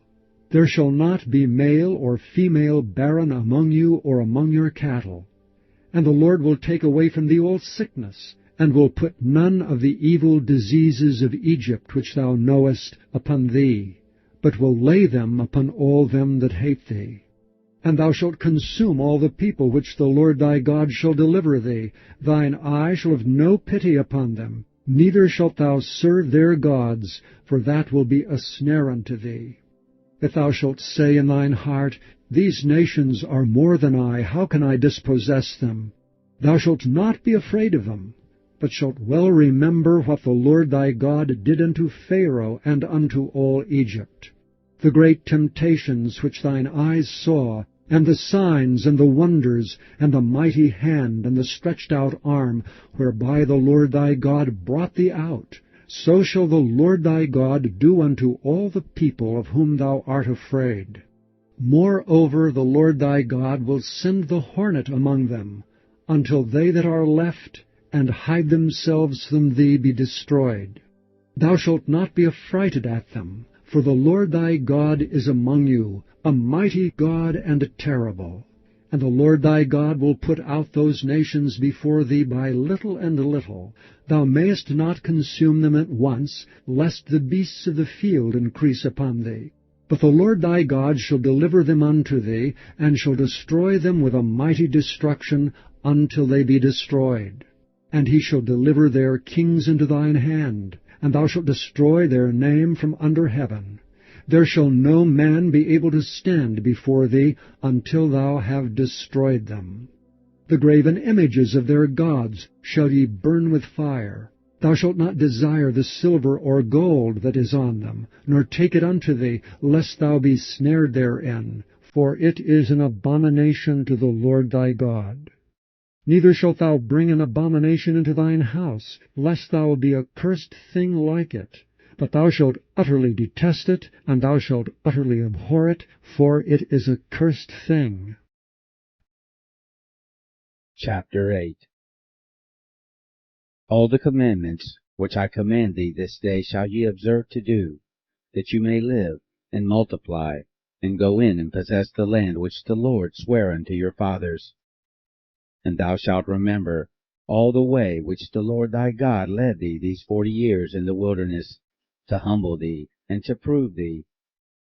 There shall not be male or female barren among you or among your cattle. And the Lord will take away from thee all sickness, and will put none of the evil diseases of Egypt which thou knowest upon thee, but will lay them upon all them that hate thee. And thou shalt consume all the people which the Lord thy God shall deliver thee. Thine eye shall have no pity upon them, neither shalt thou serve their gods, for that will be a snare unto thee. If thou shalt say in thine heart, These nations are more than I, how can I dispossess them? Thou shalt not be afraid of them, but shalt well remember what the Lord thy God did unto Pharaoh and unto all Egypt, the great temptations which thine eyes saw, and the signs and the wonders, and the mighty hand and the stretched out arm, whereby the Lord thy God brought thee out. So shall the Lord thy God do unto all the people of whom thou art afraid. Moreover, the Lord thy God will send the hornet among them, until they that are left, and hide themselves from thee, be destroyed. Thou shalt not be affrighted at them, for the Lord thy God is among you, a mighty God and terrible. And the Lord thy God will put out those nations before thee by little and little. Thou mayest not consume them at once, lest the beasts of the field increase upon thee. But the Lord thy God shall deliver them unto thee, and shall destroy them with a mighty destruction until they be destroyed. And he shall deliver their kings into thine hand, and thou shalt destroy their name from under heaven. There shall no man be able to stand before thee until thou have destroyed them. The graven images of their gods shall ye burn with fire. Thou shalt not desire the silver or gold that is on them, nor take it unto thee, lest thou be snared therein, for it is an abomination to the Lord thy God. Neither shalt thou bring an abomination into thine house, lest thou be a cursed thing like it. But thou shalt utterly detest it, and thou shalt utterly abhor it, for it is a cursed thing. Chapter 8. All the commandments which I command thee this day shall ye observe to do, that you may live, and multiply, and go in and possess the land which the Lord sware unto your fathers. And thou shalt remember all the way which the Lord thy God led thee these 40 years in the wilderness, to humble thee, and to prove thee,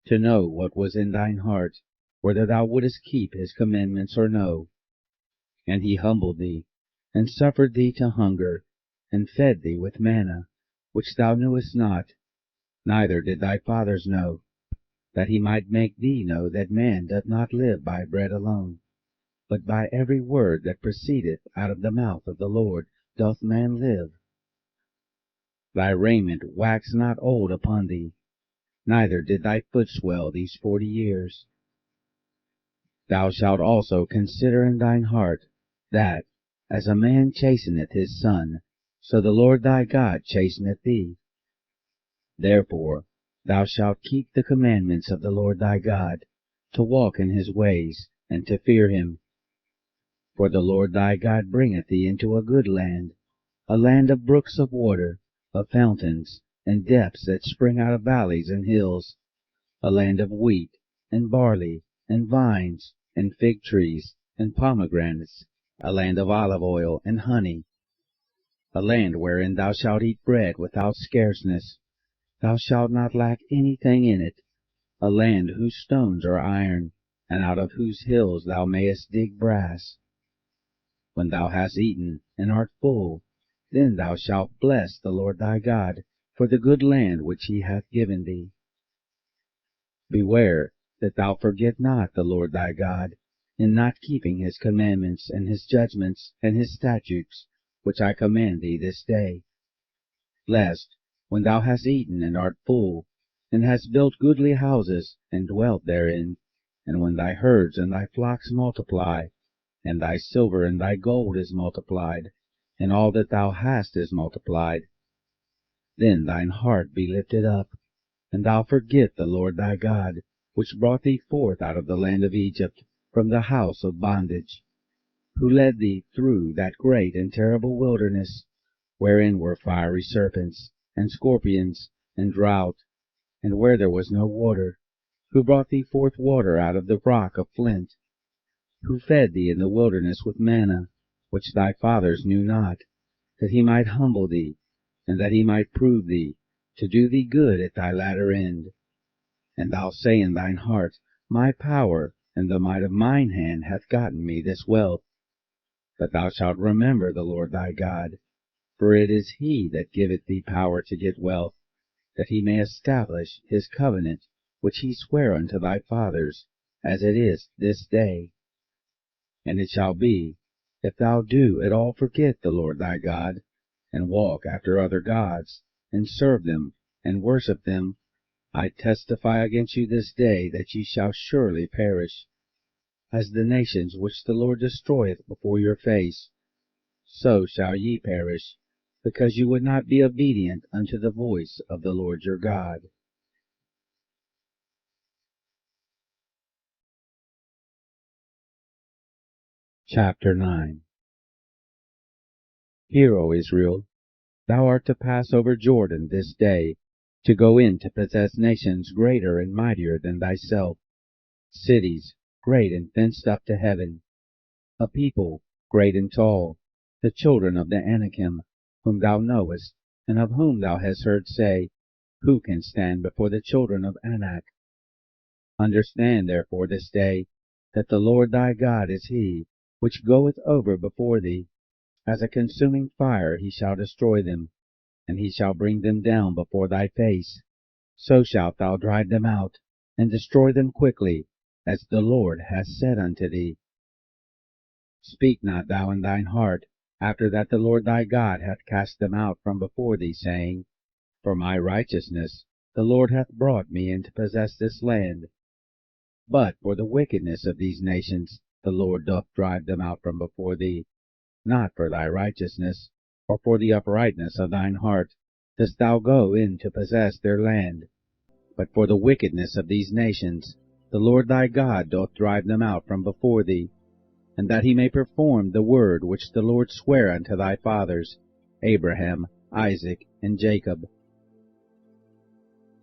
to know what was in thine heart, whether thou wouldest keep his commandments or no. And he humbled thee, and suffered thee to hunger, and fed thee with manna, which thou knewest not, neither did thy fathers know, that he might make thee know that man doth not live by bread alone, but by every word that proceedeth out of the mouth of the Lord doth man live. Thy raiment waxed not old upon thee, neither did thy foot swell these 40 years. Thou shalt also consider in thine heart, that, as a man chasteneth his son, so the Lord thy God chasteneth thee. Therefore thou shalt keep the commandments of the Lord thy God, to walk in his ways, and to fear him. For the Lord thy God bringeth thee into a good land, a land of brooks of water, of fountains, and depths that spring out of valleys and hills, a land of wheat, and barley, and vines, and fig trees, and pomegranates, a land of olive oil and honey, a land wherein thou shalt eat bread without scarceness, thou shalt not lack anything in it, a land whose stones are iron, and out of whose hills thou mayest dig brass. When thou hast eaten and art full, then thou shalt bless the Lord thy God for the good land which he hath given thee. Beware that thou forget not the Lord thy God, in not keeping his commandments and his judgments and his statutes, which I command thee this day. Lest, when thou hast eaten and art full, and hast built goodly houses, and dwelt therein, and when thy herds and thy flocks multiply, and thy silver and thy gold is multiplied, and all that thou hast is multiplied, then thine heart be lifted up, and thou forget the Lord thy God, which brought thee forth out of the land of Egypt, from the house of bondage, who led thee through that great and terrible wilderness, wherein were fiery serpents, and scorpions, and drought, and where there was no water, who brought thee forth water out of the rock of flint, who fed thee in the wilderness with manna, which thy fathers knew not, that he might humble thee, and that he might prove thee, to do thee good at thy latter end. And thou say in thine heart, My power and the might of mine hand hath gotten me this wealth. But thou shalt remember the Lord thy God, for it is he that giveth thee power to get wealth, that he may establish his covenant, which he sware unto thy fathers, as it is this day. And it shall be, if thou do at all forget the Lord thy God, and walk after other gods, and serve them, and worship them, I testify against you this day that ye shall surely perish. As the nations which the Lord destroyeth before your face, so shall ye perish, because you would not be obedient unto the voice of the Lord your God. Chapter 9. Hear, O Israel, thou art to pass over Jordan this day, to go in to possess nations greater and mightier than thyself, cities great and fenced up to heaven, a people great and tall, the children of the Anakim, whom thou knowest, and of whom thou hast heard say, Who can stand before the children of Anak? Understand therefore this day, that the Lord thy God is he, which goeth over before thee. As a consuming fire he shall destroy them, and he shall bring them down before thy face. So shalt thou drive them out, and destroy them quickly, as the Lord hath said unto thee. Speak not thou in thine heart, after that the Lord thy God hath cast them out from before thee, saying, For my righteousness the Lord hath brought me in to possess this land. But for the wickedness of these nations the Lord doth drive them out from before thee. Not for thy righteousness, or for the uprightness of thine heart, dost thou go in to possess their land. But for the wickedness of these nations the Lord thy God doth drive them out from before thee, and that he may perform the word which the Lord sware unto thy fathers, Abraham, Isaac, and Jacob.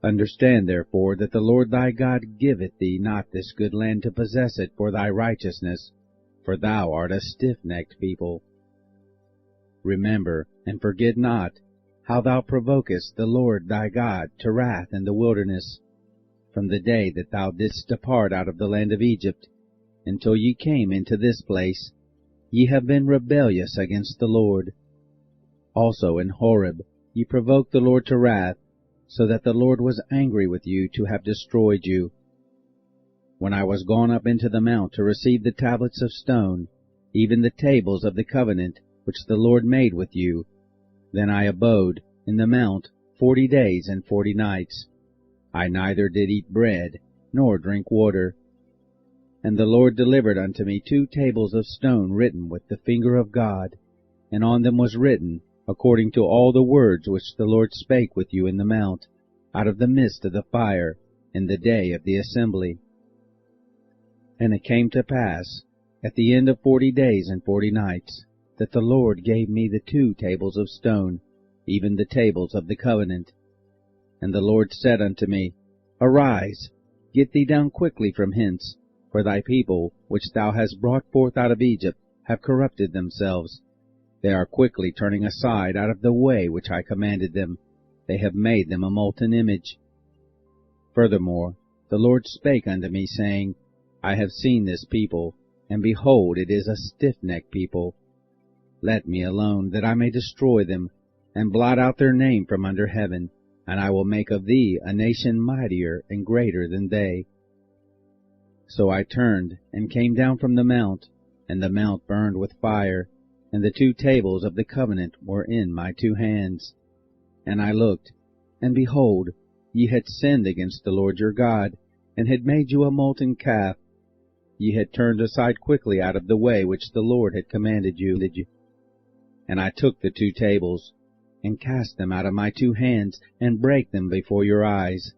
Understand therefore that the Lord thy God giveth thee not this good land to possess it for thy righteousness, for thou art a stiff-necked people. Remember, and forget not, how thou provokest the Lord thy God to wrath in the wilderness, from the day that thou didst depart out of the land of Egypt, until ye came into this place. Ye have been rebellious against the Lord. Also in Horeb ye provoked the Lord to wrath, so that the Lord was angry with you to have destroyed you. When I was gone up into the mount to receive the tablets of stone, even the tables of the covenant which the Lord made with you, then I abode in the mount 40 days and 40 nights. I neither did eat bread, nor drink water. And the Lord delivered unto me 2 tables of stone written with the finger of God, and on them was written, according to all the words which the Lord spake with you in the mount, out of the midst of the fire, in the day of the assembly. And it came to pass, at the end of 40 days and 40 nights, that the Lord gave me the 2 tables of stone, even the tables of the covenant. And the Lord said unto me, Arise, get thee down quickly from hence, for thy people, which thou hast brought forth out of Egypt, have corrupted themselves. They are quickly turning aside out of the way which I commanded them. They have made them a molten image. Furthermore, the Lord spake unto me, saying, I have seen this people, and behold, it is a stiff-necked people. Let me alone, that I may destroy them, and blot out their name from under heaven, and I will make of thee a nation mightier and greater than they. So I turned, and came down from the mount, and the mount burned with fire, and the 2 tables of the covenant were in my 2 hands. And I looked, and behold, ye had sinned against the Lord your God, and had made you a molten calf. Ye had turned aside quickly out of the way which the Lord had commanded you. And I took the 2 tables, and cast them out of my 2 hands, and brake them before your eyes.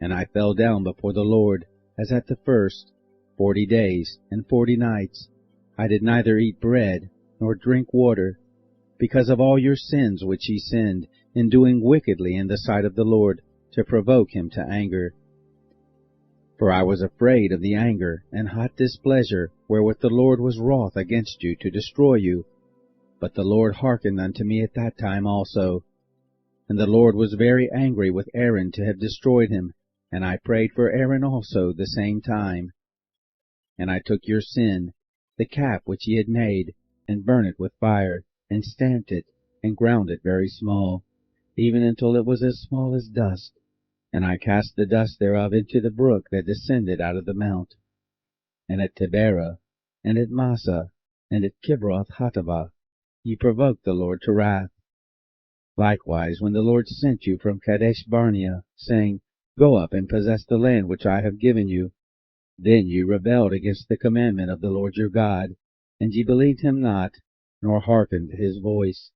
And I fell down before the Lord, as at the first, 40 days and 40 nights. I did neither eat bread, nor drink water, because of all your sins which ye sinned, in doing wickedly in the sight of the Lord, to provoke him to anger. For I was afraid of the anger and hot displeasure wherewith the Lord was wroth against you to destroy you. But the Lord hearkened unto me at that time also. And the Lord was very angry with Aaron to have destroyed him, and I prayed for Aaron also the same time. And I took your sin, the calf which ye had made, and burnt it with fire, and stamped it, and ground it very small, even until it was as small as dust. And I cast the dust thereof into the brook that descended out of the mount. And at Taberah, and at Massah, and at Kibroth Hattaavah, ye provoked the Lord to wrath. Likewise, when the Lord sent you from Kadesh Barnea, saying, Go up and possess the land which I have given you, then ye rebelled against the commandment of the Lord your God, and ye believed him not, nor hearkened his voice.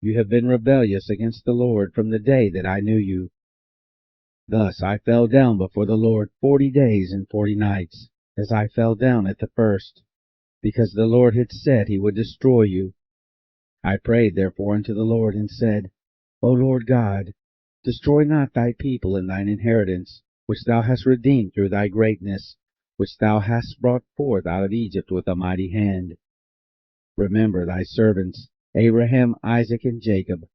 You have been rebellious against the Lord from the day that I knew you. Thus I fell down before the Lord 40 days and 40 nights, as I fell down at the first, because the Lord had said he would destroy you. I prayed therefore unto the Lord, and said, O Lord God, destroy not thy people and thine inheritance, which thou hast redeemed through thy greatness, which thou hast brought forth out of Egypt with a mighty hand. Remember thy servants, Abraham, Isaac, and Jacob.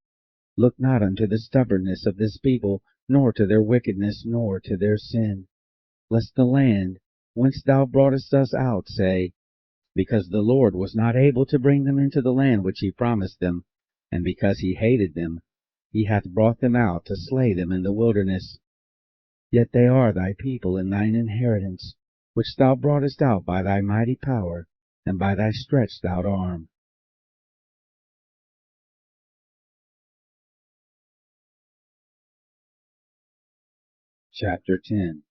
Look not unto the stubbornness of this people, nor to their wickedness, nor to their sin, lest the land whence thou broughtest us out say, Because the Lord was not able to bring them into the land which he promised them, and because he hated them, he hath brought them out to slay them in the wilderness. Yet they are thy people and thine inheritance, which thou broughtest out by thy mighty power, and by thy stretched out arm. Chapter 10.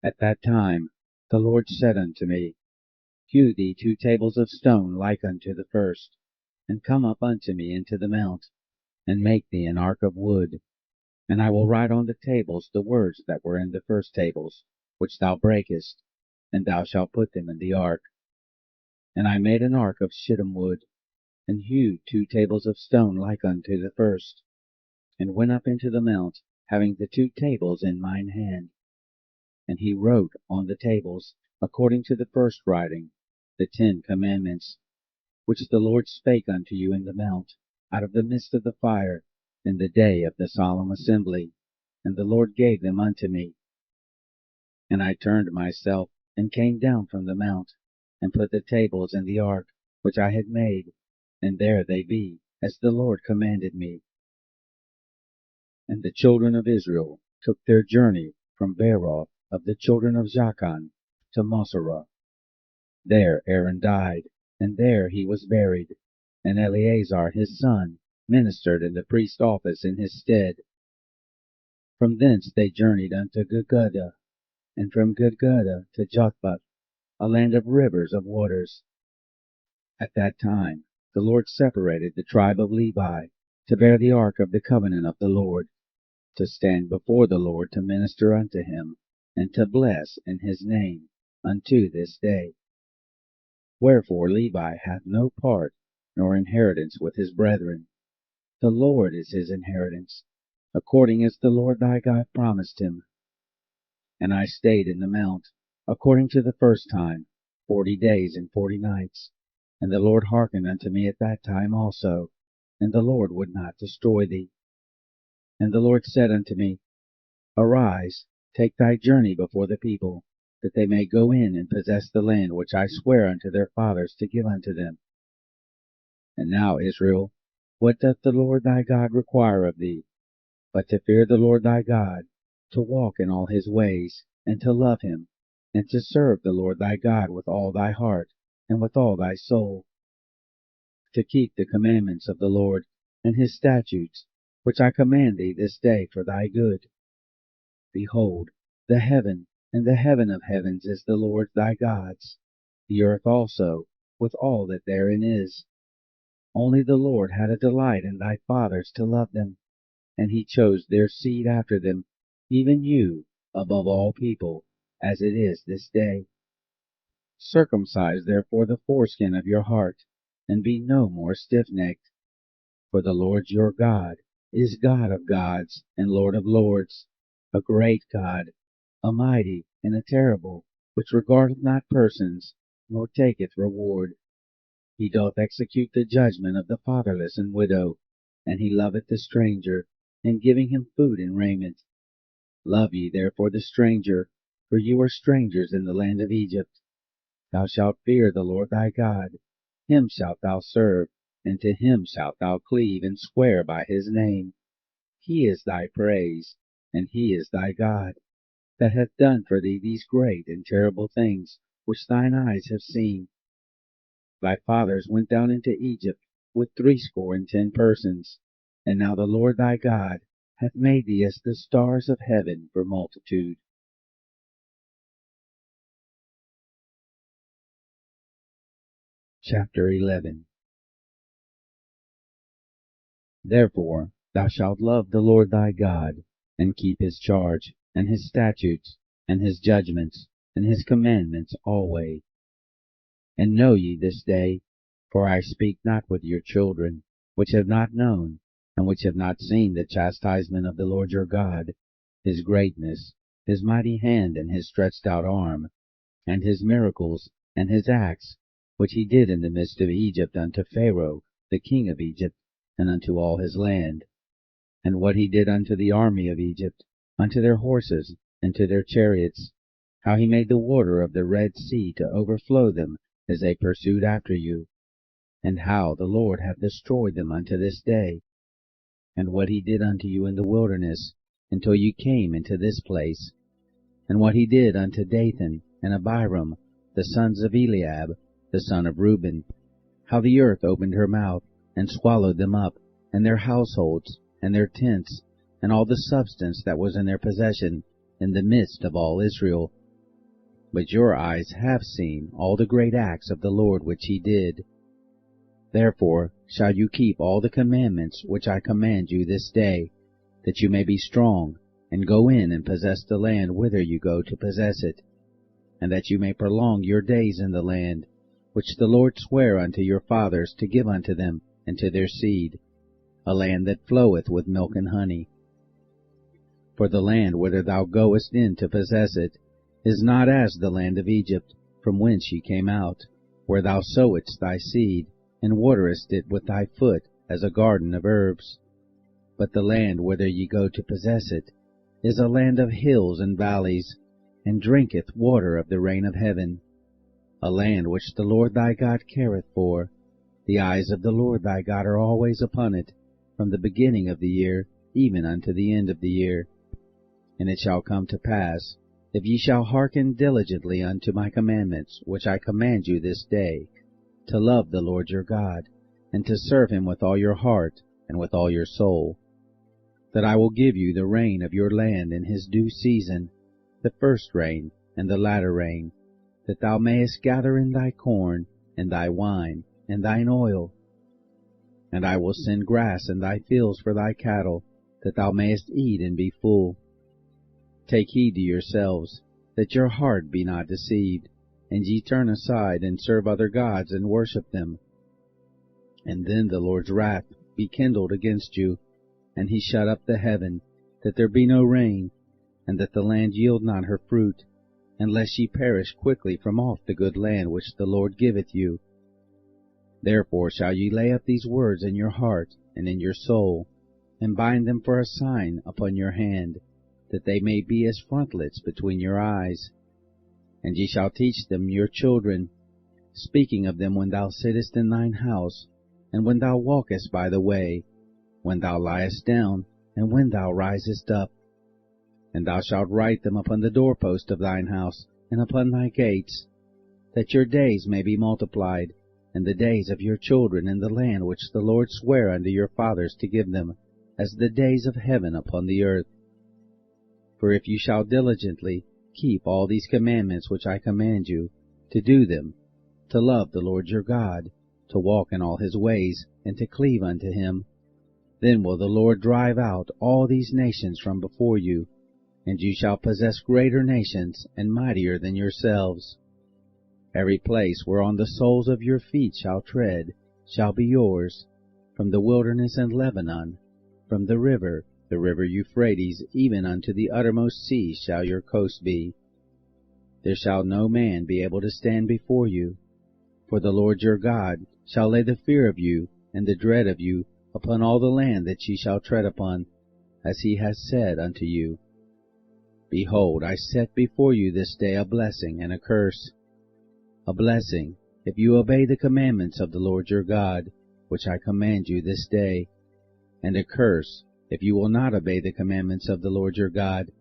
At that time the Lord said unto me, Hew thee 2 tables of stone like unto the first, and come up unto me into the mount, and make thee an ark of wood. And I will write on the tables the words that were in the first tables, which thou breakest, and thou shalt put them in the ark. And I made an ark of shittim wood, and hewed 2 tables of stone like unto the first, and went up into the mount, having the 2 tables in mine hand. And he wrote on the tables, according to the first writing, the 10 commandments, which the Lord spake unto you in the mount, out of the midst of the fire, in the day of the solemn assembly. And the Lord gave them unto me. And I turned myself, and came down from the mount, and put the tables in the ark, which I had made, and there they be, as the Lord commanded me. And the children of Israel took their journey from Beeroth of the children of Jachan to Moserah. There Aaron died, and there he was buried, and Eleazar his son ministered in the priest's office in his stead. From thence they journeyed unto Gudgodah, and from Gudgodah to Jotbath, a land of rivers of waters. At that time the Lord separated the tribe of Levi to bear the ark of the covenant of the Lord, to stand before the Lord to minister unto him, and to bless in his name unto this day. Wherefore Levi hath no part nor inheritance with his brethren. The Lord is his inheritance, according as the Lord thy God promised him. And I stayed in the mount, according to the first time, 40 days and 40 nights. And the Lord hearkened unto me at that time also, and the Lord would not destroy thee. And the Lord said unto me, Arise, take thy journey before the people, that they may go in and possess the land which I swear unto their fathers to give unto them. And now, Israel, what doth the Lord thy God require of thee, but to fear the Lord thy God, to walk in all his ways, and to love him, and to serve the Lord thy God with all thy heart, and with all thy soul, to keep the commandments of the Lord, and his statutes, which I command thee this day for thy good. Behold, the heaven and the heaven of heavens is the Lord thy God's, the earth also, with all that therein is. Only the Lord had a delight in thy fathers to love them, and he chose their seed after them, even you, above all people, as it is this day. Circumcise therefore the foreskin of your heart, and be no more stiff-necked. For the Lord your God is God of gods and Lord of lords, a great God, a mighty and a terrible, which regardeth not persons, nor taketh reward. He doth execute the judgment of the fatherless and widow, and he loveth the stranger, in giving him food and raiment. Love ye therefore the stranger, for you are strangers in the land of Egypt. Thou shalt fear the Lord thy God, him shalt thou serve, and to him shalt thou cleave, and swear by his name. He is thy praise, and he is thy God, that hath done for thee these great and terrible things, which thine eyes have seen. Thy fathers went down into Egypt with 60 persons, and now the Lord thy God hath made thee as the stars of heaven for multitude. Chapter 11. Therefore thou shalt love the Lord thy God, and keep his charge, and his statutes, and his judgments, and his commandments alway. And know ye this day, for I speak not with your children, which have not known, and which have not seen the chastisement of the Lord your God, his greatness, his mighty hand, and his stretched out arm, and his miracles, and his acts, which he did in the midst of Egypt unto Pharaoh, the king of Egypt, and unto all his land, and what he did unto the army of Egypt, unto their horses, and to their chariots, how he made the water of the Red Sea to overflow them as they pursued after you, and how the Lord hath destroyed them unto this day, and what he did unto you in the wilderness, until you came into this place, and what he did unto Dathan and Abiram, the sons of Eliab, the son of Reuben, how the earth opened her mouth, and swallowed them up, and their households, and their tents, and all the substance that was in their possession, in the midst of all Israel. But your eyes have seen all the great acts of the Lord which he did. Therefore shall you keep all the commandments which I command you this day, that you may be strong, and go in and possess the land whither you go to possess it, and that you may prolong your days in the land, which the Lord sware unto your fathers to give unto them and to their seed, a land that floweth with milk and honey. For the land whither thou goest in to possess it is not as the land of Egypt, from whence ye came out, where thou sowedst thy seed, and waterest it with thy foot as a garden of herbs. But the land whither ye go to possess it is a land of hills and valleys, and drinketh water of the rain of heaven, a land which the Lord thy God careth for. The eyes of the Lord thy God are always upon it, from the beginning of the year even unto the end of the year. And it shall come to pass, if ye shall hearken diligently unto my commandments, which I command you this day, to love the Lord your God, and to serve him with all your heart and with all your soul, that I will give you the rain of your land in his due season, the first rain and the latter rain, that thou mayest gather in thy corn, and thy wine, and thine oil. And I will send grass in thy fields for thy cattle, that thou mayest eat and be full. Take heed to yourselves, that your heart be not deceived, and ye turn aside and serve other gods and worship them. And then the Lord's wrath be kindled against you, and he shut up the heaven, that there be no rain, and that the land yield not her fruit, unless ye perish quickly from off the good land which the Lord giveth you. Therefore shall ye lay up these words in your heart and in your soul, and bind them for a sign upon your hand, that they may be as frontlets between your eyes. And ye shall teach them your children, speaking of them when thou sittest in thine house, and when thou walkest by the way, when thou liest down, and when thou risest up. And thou shalt write them upon the doorpost of thine house, and upon thy gates, that your days may be multiplied, and the days of your children in the land which the Lord sware unto your fathers to give them, as the days of heaven upon the earth. For if you shall diligently keep all these commandments which I command you, to do them, to love the Lord your God, to walk in all his ways, and to cleave unto him, then will the Lord drive out all these nations from before you, and you shall possess greater nations and mightier than yourselves. Every place whereon the soles of your feet shall tread shall be yours, from the wilderness and Lebanon, from the river Euphrates, even unto the uttermost sea shall your coast be. There shall no man be able to stand before you, for the Lord your God shall lay the fear of you and the dread of you upon all the land that ye shall tread upon, as he has said unto you. Behold, I set before you this day a blessing and a curse. A blessing, if you obey the commandments of the Lord your God, which I command you this day, and a curse, if you will not obey the commandments of the Lord your God,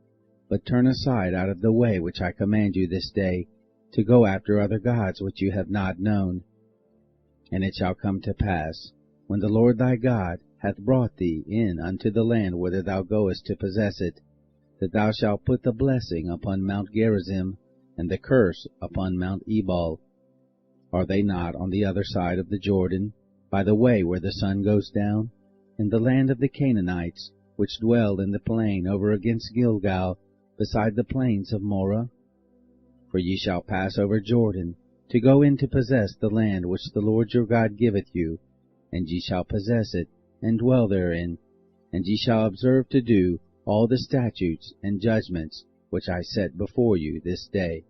but turn aside out of the way which I command you this day, to go after other gods which you have not known. And it shall come to pass, when the Lord thy God hath brought thee in unto the land whither thou goest to possess it, that thou shalt put the blessing upon Mount Gerizim, and the curse upon Mount Ebal. Are they not on the other side of the Jordan, by the way where the sun goes down, in the land of the Canaanites, which dwell in the plain over against Gilgal, beside the plains of Moreh? For ye shall pass over Jordan, to go in to possess the land which the Lord your God giveth you, and ye shall possess it, and dwell therein, and ye shall observe to do all the statutes and judgments which I set before you this day.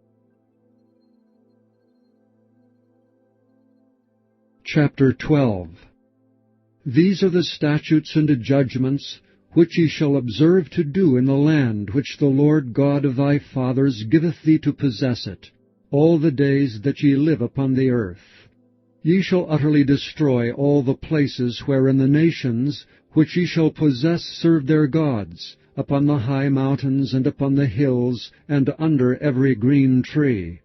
Chapter 12. These are the statutes and judgments which ye shall observe to do in the land which the Lord God of thy fathers giveth thee to possess it, all the days that ye live upon the earth. Ye shall utterly destroy all the places wherein the nations which ye shall possess serve their gods, upon the high mountains, and upon the hills, and under every green tree.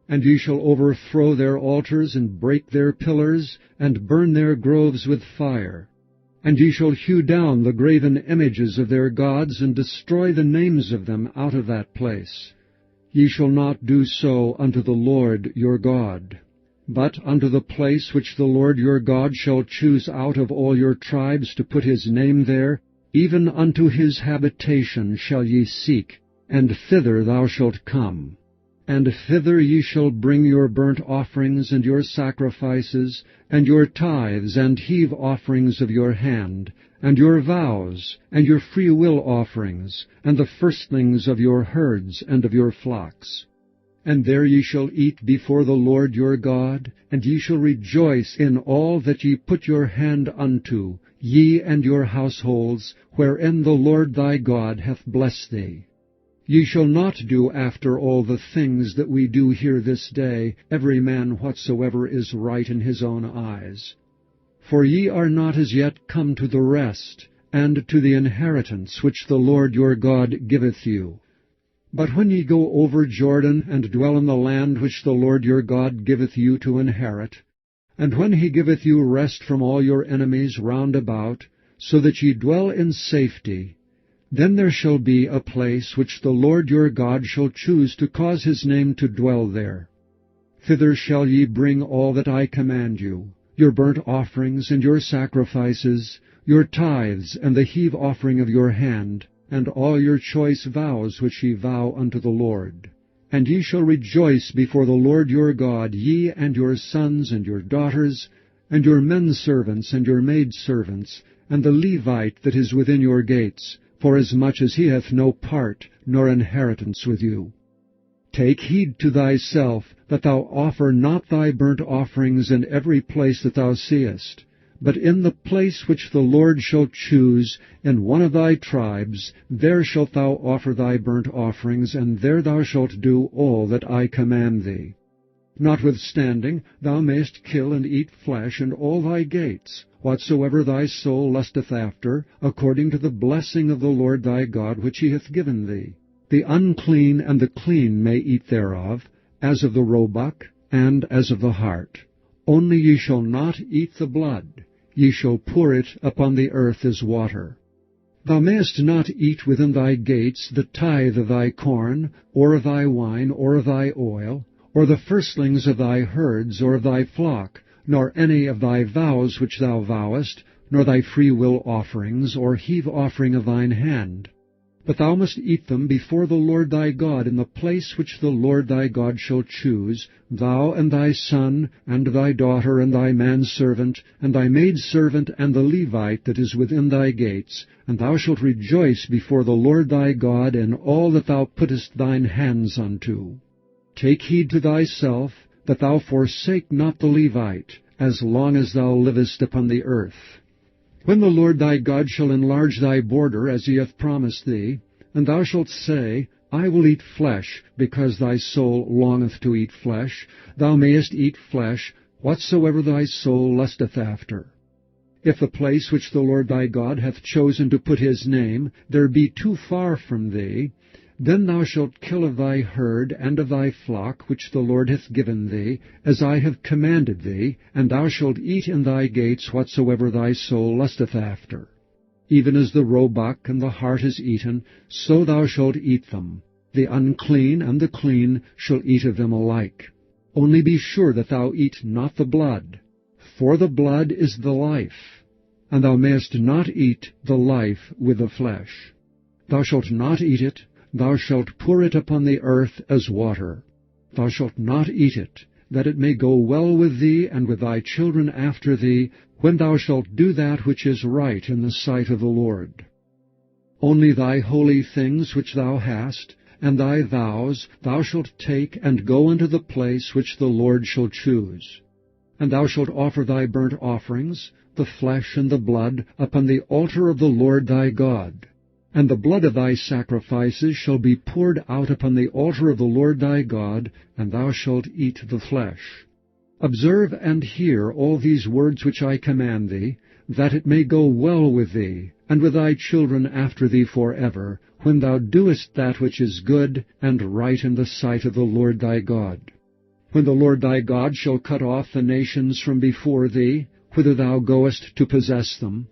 And ye shall overthrow their altars, and break their pillars, and burn their groves with fire. And ye shall hew down the graven images of their gods, and destroy the names of them out of that place. Ye shall not do so unto the Lord your God. But unto the place which the Lord your God shall choose out of all your tribes to put his name there, even unto his habitation shall ye seek, and thither thou shalt come. And thither ye shall bring your burnt offerings and your sacrifices, and your tithes and heave offerings of your hand, and your vows, and your freewill offerings, and the firstlings of your herds and of your flocks. And there ye shall eat before the Lord your God, and ye shall rejoice in all that ye put your hand unto, ye and your households, wherein the Lord thy God hath blessed thee. Ye shall not do after all the things that we do here this day, every man whatsoever is right in his own eyes. For ye are not as yet come to the rest, and to the inheritance which the Lord your God giveth you. But when ye go over Jordan, and dwell in the land which the Lord your God giveth you to inherit, and when he giveth you rest from all your enemies round about, so that ye dwell in safety, then there shall be a place which the Lord your God shall choose to cause his name to dwell there. Thither shall ye bring all that I command you, your burnt offerings and your sacrifices, your tithes and the heave offering of your hand, and all your choice vows which ye vow unto the Lord. And ye shall rejoice before the Lord your God, ye and your sons and your daughters, and your menservants and your maidservants, and the Levite that is within your gates, forasmuch as he hath no part nor inheritance with you. Take heed to thyself, that thou offer not thy burnt offerings in every place that thou seest, but in the place which the Lord shall choose, in one of thy tribes, there shalt thou offer thy burnt offerings, and there thou shalt do all that I command thee. Notwithstanding, thou mayest kill and eat flesh in all thy gates, whatsoever thy soul lusteth after, according to the blessing of the Lord thy God which he hath given thee. The unclean and the clean may eat thereof, as of the roebuck, and as of the hart. Only ye shall not eat the blood. Ye shall pour it upon the earth as water. Thou mayest not eat within thy gates the tithe of thy corn, or of thy wine, or of thy oil, or the firstlings of thy herds, or of thy flock, nor any of thy vows which thou vowest, nor thy freewill offerings, or heave offering of thine hand. But thou must eat them before the Lord thy God in the place which the Lord thy God shall choose, thou and thy son, and thy daughter, and thy manservant, and thy maidservant, and the Levite that is within thy gates, and thou shalt rejoice before the Lord thy God in all that thou puttest thine hands unto. Take heed to thyself, that thou forsake not the Levite, as long as thou livest upon the earth. When the Lord thy God shall enlarge thy border, as he hath promised thee, and thou shalt say, I will eat flesh, because thy soul longeth to eat flesh, thou mayest eat flesh, whatsoever thy soul lusteth after. If the place which the Lord thy God hath chosen to put his name, there be too far from thee, then thou shalt kill of thy herd and of thy flock which the Lord hath given thee, as I have commanded thee, and thou shalt eat in thy gates whatsoever thy soul lusteth after. Even as the roebuck and the hart is eaten, so thou shalt eat them. The unclean and the clean shall eat of them alike. Only be sure that thou eat not the blood, for the blood is the life, and thou mayest not eat the life with the flesh. Thou shalt not eat it. Thou shalt pour it upon the earth as water. Thou shalt not eat it, that it may go well with thee and with thy children after thee, when thou shalt do that which is right in the sight of the Lord. Only thy holy things which thou hast, and thy vows, thou shalt take and go unto the place which the Lord shall choose. And thou shalt offer thy burnt offerings, the flesh and the blood, upon the altar of the Lord thy God. And the blood of thy sacrifices shall be poured out upon the altar of the Lord thy God, and thou shalt eat the flesh. Observe and hear all these words which I command thee, that it may go well with thee, and with thy children after thee forever, when thou doest that which is good and right in the sight of the Lord thy God. When the Lord thy God shall cut off the nations from before thee, whither thou goest to possess them,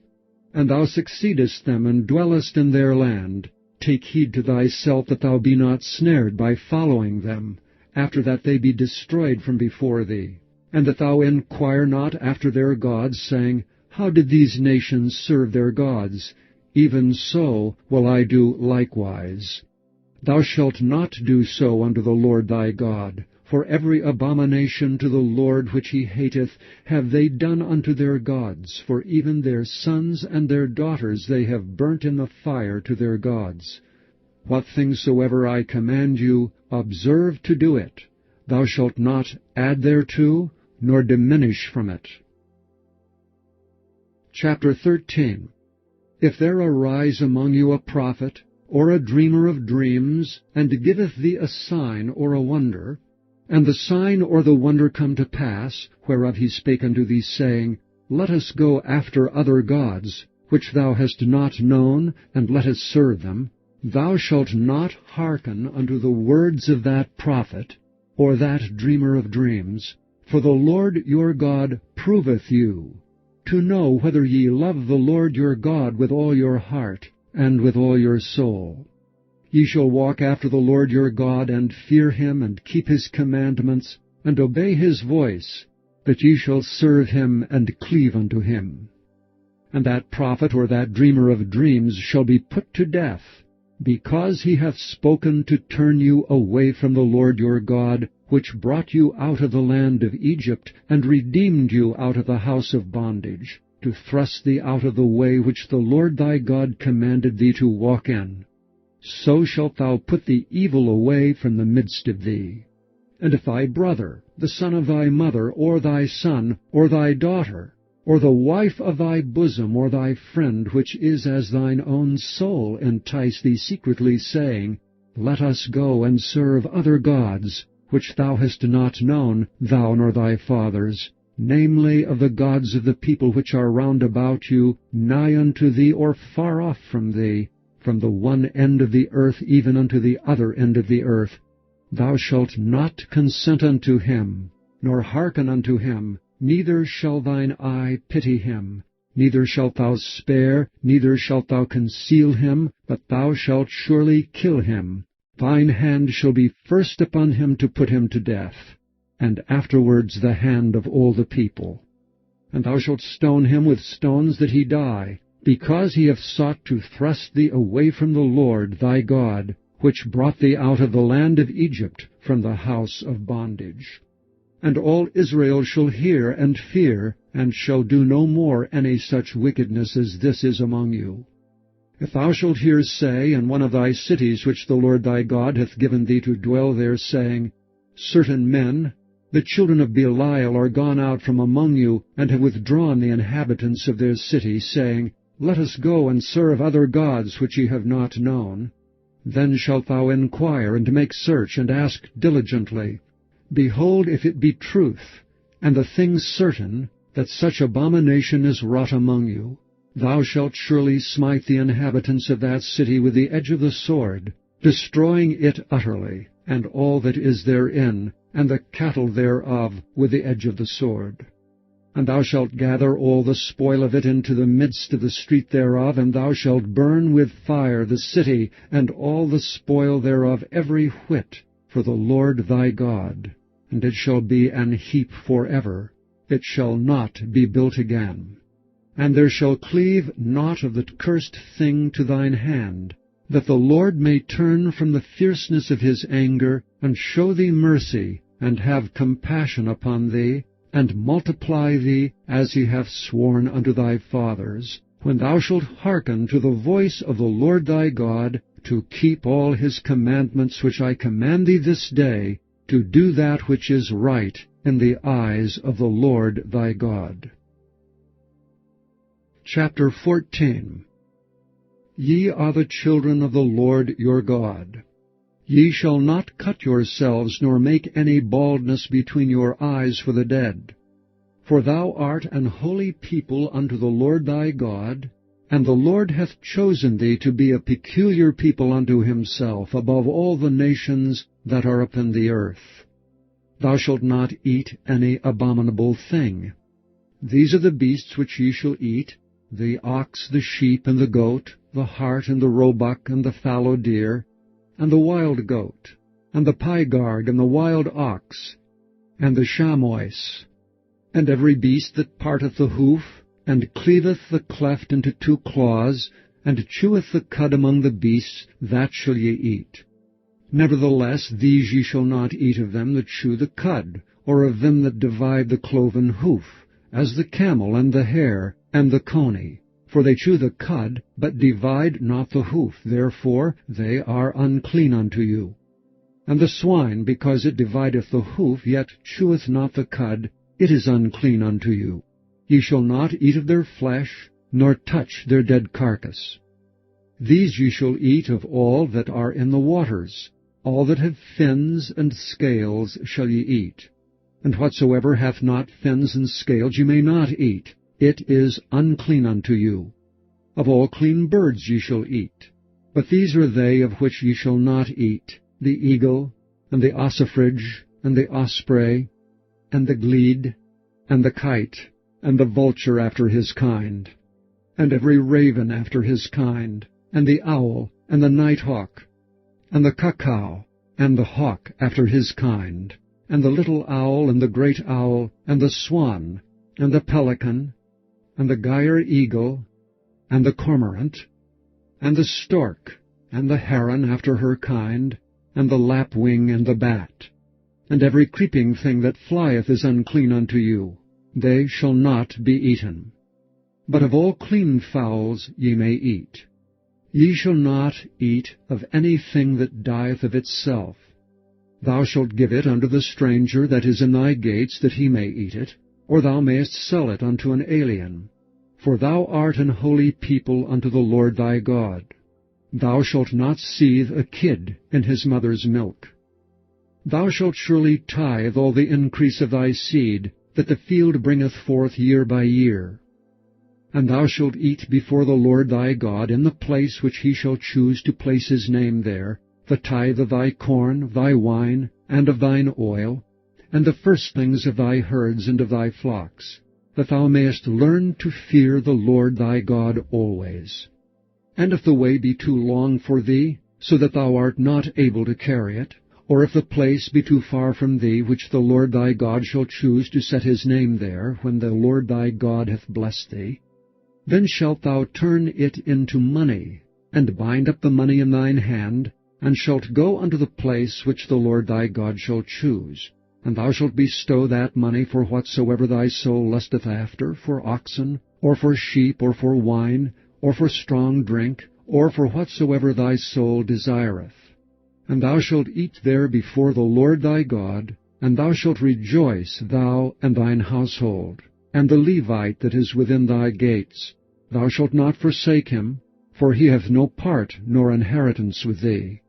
and thou succeedest them, and dwellest in their land, take heed to thyself that thou be not snared by following them, after that they be destroyed from before thee, and that thou inquire not after their gods, saying, How did these nations serve their gods? Even so will I do likewise. Thou shalt not do so unto the Lord thy God, for every abomination to the Lord which he hateth have they done unto their gods, for even their sons and their daughters they have burnt in the fire to their gods. What things soever I command you, observe to do it. Thou shalt not add thereto, nor diminish from it. Chapter 13. If there arise among you a prophet, or a dreamer of dreams, and giveth thee a sign or a wonder, and the sign or the wonder come to pass, whereof he spake unto thee, saying, Let us go after other gods, which thou hast not known, and let us serve them, thou shalt not hearken unto the words of that prophet, or that dreamer of dreams, for the Lord your God proveth you, to know whether ye love the Lord your God with all your heart, and with all your soul. Ye shall walk after the Lord your God, and fear him, and keep his commandments, and obey his voice, that ye shall serve him, and cleave unto him. And that prophet or that dreamer of dreams shall be put to death, because he hath spoken to turn you away from the Lord your God, which brought you out of the land of Egypt, and redeemed you out of the house of bondage, to thrust thee out of the way which the Lord thy God commanded thee to walk in. so shalt thou put the evil away from the midst of thee. And if thy brother, the son of thy mother, or thy son, or thy daughter, or the wife of thy bosom, or thy friend, which is as thine own soul, entice thee secretly, saying, Let us go and serve other gods, which thou hast not known, thou nor thy fathers, namely of the gods of the people which are round about you, nigh unto thee, or far off from thee, from the one end of the earth even unto the other end of the earth, thou shalt not consent unto him, nor hearken unto him, neither shall thine eye pity him, neither shalt thou spare, neither shalt thou conceal him, but thou shalt surely kill him. Thine hand shall be first upon him to put him to death, and afterwards the hand of all the people. And thou shalt stone him with stones that he die, because he hath sought to thrust thee away from the Lord thy God, which brought thee out of the land of Egypt from the house of bondage. And all Israel shall hear and fear, and shall do no more any such wickedness as this is among you. If thou shalt hear say in one of thy cities which the Lord thy God hath given thee to dwell there, saying, Certain men, the children of Belial, are gone out from among you, and have withdrawn the inhabitants of their city, saying, Let us go and serve other gods which ye have not known. Then shalt thou inquire, and make search, and ask diligently. Behold, if it be truth, and the thing certain, that such abomination is wrought among you, thou shalt surely smite the inhabitants of that city with the edge of the sword, destroying it utterly, and all that is therein, and the cattle thereof with the edge of the sword. And thou shalt gather all the spoil of it into the midst of the street thereof, and thou shalt burn with fire the city, and all the spoil thereof every whit, for the Lord thy God. And it shall be an heap forever, it shall not be built again. And there shall cleave naught of the cursed thing to thine hand, that the Lord may turn from the fierceness of his anger, and show thee mercy, and have compassion upon thee, and multiply thee, as he hath sworn unto thy fathers, when thou shalt hearken to the voice of the Lord thy God, to keep all his commandments which I command thee this day, to do that which is right in the eyes of the Lord thy God. Chapter 14. Ye are the children of the Lord your God. Ye shall not cut yourselves, nor make any baldness between your eyes for the dead. For thou art an holy people unto the Lord thy God, and the Lord hath chosen thee to be a peculiar people unto himself, above all the nations that are upon the earth. Thou shalt not eat any abominable thing. These are the beasts which ye shall eat, the ox, the sheep, and the goat, the hart, and the roebuck, and the fallow deer, and the wild goat, and the pygarg, and the wild ox, and the chamois, and every beast that parteth the hoof, and cleaveth the cleft into two claws, and cheweth the cud among the beasts, that shall ye eat. Nevertheless these ye shall not eat of them that chew the cud, or of them that divide the cloven hoof, as the camel, and the hare, and the coney. For they chew the cud, but divide not the hoof, therefore they are unclean unto you. And the swine, because it divideth the hoof, yet cheweth not the cud, it is unclean unto you. Ye shall not eat of their flesh, nor touch their dead carcass. These ye shall eat of all that are in the waters. All that have fins and scales shall ye eat. And whatsoever hath not fins and scales ye may not eat. It is unclean unto you. Of all clean birds ye shall eat. But these are they of which ye shall not eat, the eagle, and the ossifrage, and the osprey, and the glede, and the kite, and the vulture after his kind, and every raven after his kind, and the owl, and the nighthawk, and the cuckoo, and the hawk after his kind, and the little owl, and the great owl, and the swan, and the pelican, and the gyre eagle, and the cormorant, and the stork, and the heron after her kind, and the lapwing, and the bat. And every creeping thing that flieth is unclean unto you. They shall not be eaten. But of all clean fowls ye may eat. Ye shall not eat of any thing that dieth of itself. Thou shalt give it unto the stranger that is in thy gates, that he may eat it, or thou mayest sell it unto an alien. For thou art an holy people unto the Lord thy God. Thou shalt not seethe a kid in his mother's milk. Thou shalt surely tithe all the increase of thy seed, that the field bringeth forth year by year. And thou shalt eat before the Lord thy God in the place which he shall choose to place his name there, the tithe of thy corn, of thy wine, and of thine oil, and the firstlings of thy herds and of thy flocks, that thou mayest learn to fear the Lord thy God always. And if the way be too long for thee, so that thou art not able to carry it, or if the place be too far from thee, which the Lord thy God shall choose to set his name there, when the Lord thy God hath blessed thee, then shalt thou turn it into money, and bind up the money in thine hand, and shalt go unto the place which the Lord thy God shall choose. And thou shalt bestow that money for whatsoever thy soul lusteth after, for oxen, or for sheep, or for wine, or for strong drink, or for whatsoever thy soul desireth. And thou shalt eat there before the Lord thy God, and thou shalt rejoice, thou and thine household, and the Levite that is within thy gates. Thou shalt not forsake him, for he hath no part nor inheritance with thee.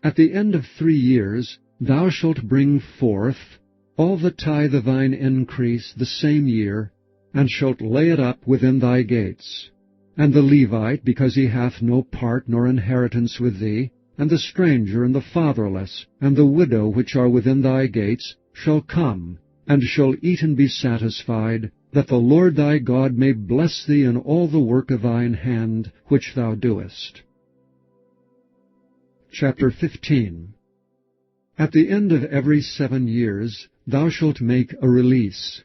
At the end of 3 years thou shalt bring forth all the tithe of thine increase the same year, and shalt lay it up within thy gates. And the Levite, because he hath no part nor inheritance with thee, and the stranger, and the fatherless, and the widow which are within thy gates, shall come, and shall eat and be satisfied, that the Lord thy God may bless thee in all the work of thine hand which thou doest. Chapter 15. At the end of every 7 years thou shalt make a release.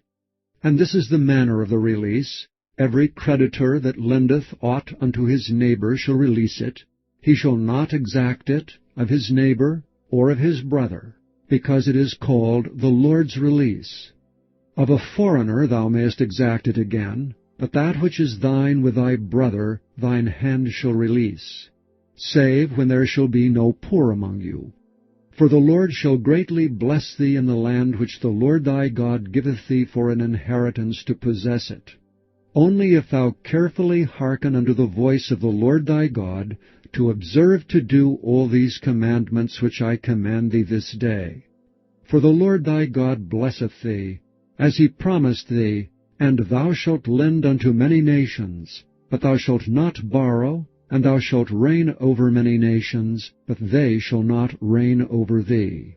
And this is the manner of the release. Every creditor that lendeth aught unto his neighbor shall release it. He shall not exact it of his neighbor or of his brother, because it is called the Lord's release. Of a foreigner thou mayest exact it again, but that which is thine with thy brother thine hand shall release, save when there shall be no poor among you. For the Lord shall greatly bless thee in the land which the Lord thy God giveth thee for an inheritance to possess it. Only if thou carefully hearken unto the voice of the Lord thy God, to observe to do all these commandments which I command thee this day. For the Lord thy God blesseth thee, as he promised thee, and thou shalt lend unto many nations, but thou shalt not borrow, and thou shalt reign over many nations, but they shall not reign over thee.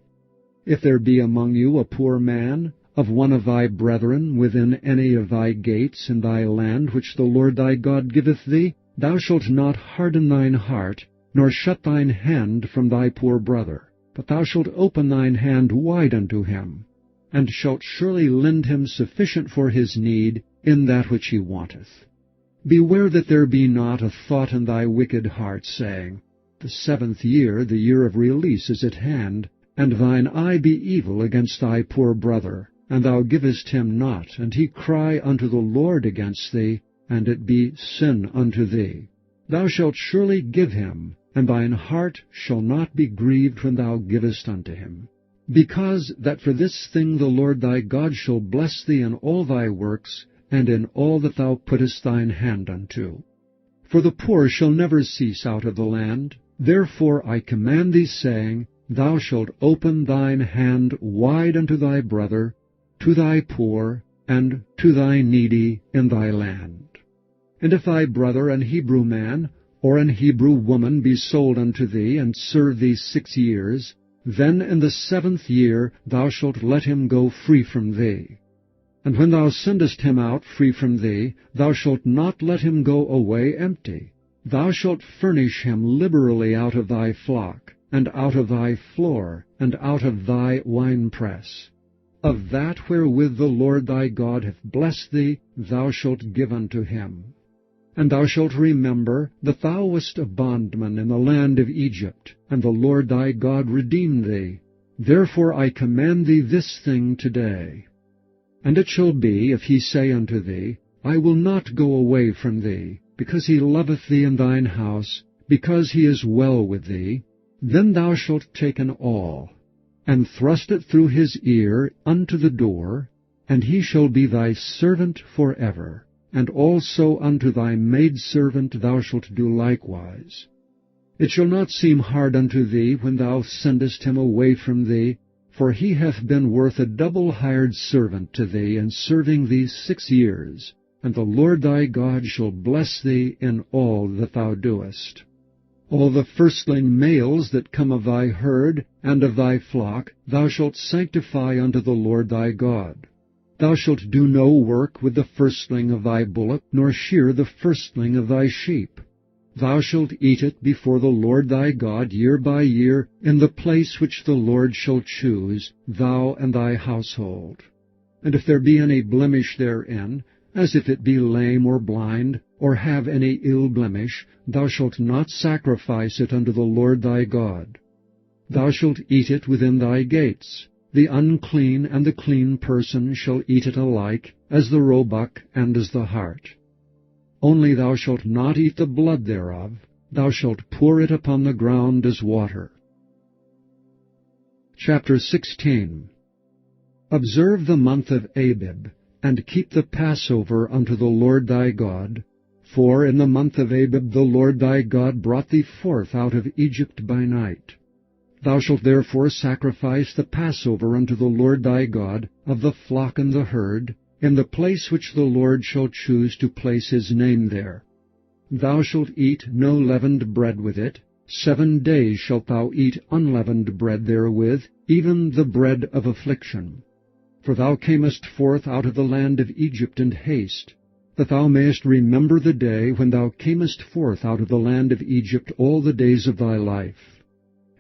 If there be among you a poor man, of one of thy brethren, within any of thy gates in thy land which the Lord thy God giveth thee, thou shalt not harden thine heart, nor shut thine hand from thy poor brother, but thou shalt open thine hand wide unto him, and shalt surely lend him sufficient for his need in that which he wanteth. Beware that there be not a thought in thy wicked heart, saying, The 7th year, the year of release, is at hand, and thine eye be evil against thy poor brother, and thou givest him not, and he cry unto the Lord against thee, and it be sin unto thee. Thou shalt surely give him, and thine heart shall not be grieved when thou givest unto him. Because that for this thing the Lord thy God shall bless thee in all thy works, and in all that thou puttest thine hand unto. For the poor shall never cease out of the land. Therefore I command thee, saying, Thou shalt open thine hand wide unto thy brother, to thy poor, and to thy needy in thy land. And if thy brother, an Hebrew man, or an Hebrew woman, be sold unto thee, and serve thee 6 years, then in the 7th year thou shalt let him go free from thee. And when thou sendest him out free from thee, thou shalt not let him go away empty. Thou shalt furnish him liberally out of thy flock, and out of thy floor, and out of thy winepress. Of that wherewith the Lord thy God hath blessed thee, thou shalt give unto him. And thou shalt remember that thou wast a bondman in the land of Egypt, and the Lord thy God redeemed thee. Therefore I command thee this thing today. And it shall be, if he say unto thee, I will not go away from thee, because he loveth thee in thine house, because he is well with thee, then thou shalt take an awl, and thrust it through his ear unto the door, and he shall be thy servant forever. And also unto thy maidservant thou shalt do likewise. It shall not seem hard unto thee when thou sendest him away from thee, for he hath been worth a double hired servant to thee in serving thee 6 years, and the Lord thy God shall bless thee in all that thou doest. All the firstling males that come of thy herd and of thy flock thou shalt sanctify unto the Lord thy God. Thou shalt do no work with the firstling of thy bullock, nor shear the firstling of thy sheep. Thou shalt eat it before the Lord thy God year by year, in the place which the Lord shall choose, thou and thy household. And if there be any blemish therein, as if it be lame or blind, or have any ill blemish, thou shalt not sacrifice it unto the Lord thy God. Thou shalt eat it within thy gates. The unclean and the clean person shall eat it alike, as the roebuck and as the hart. Only thou shalt not eat the blood thereof, thou shalt pour it upon the ground as water. Chapter 16. Observe the month of Abib, and keep the Passover unto the Lord thy God, for in the month of Abib the Lord thy God brought thee forth out of Egypt by night. Thou shalt therefore sacrifice the Passover unto the Lord thy God of the flock and the herd, in the place which the Lord shall choose to place his name there. Thou shalt eat no leavened bread with it. 7 days shalt thou eat unleavened bread therewith, even the bread of affliction. For thou camest forth out of the land of Egypt in haste, that thou mayest remember the day when thou camest forth out of the land of Egypt all the days of thy life.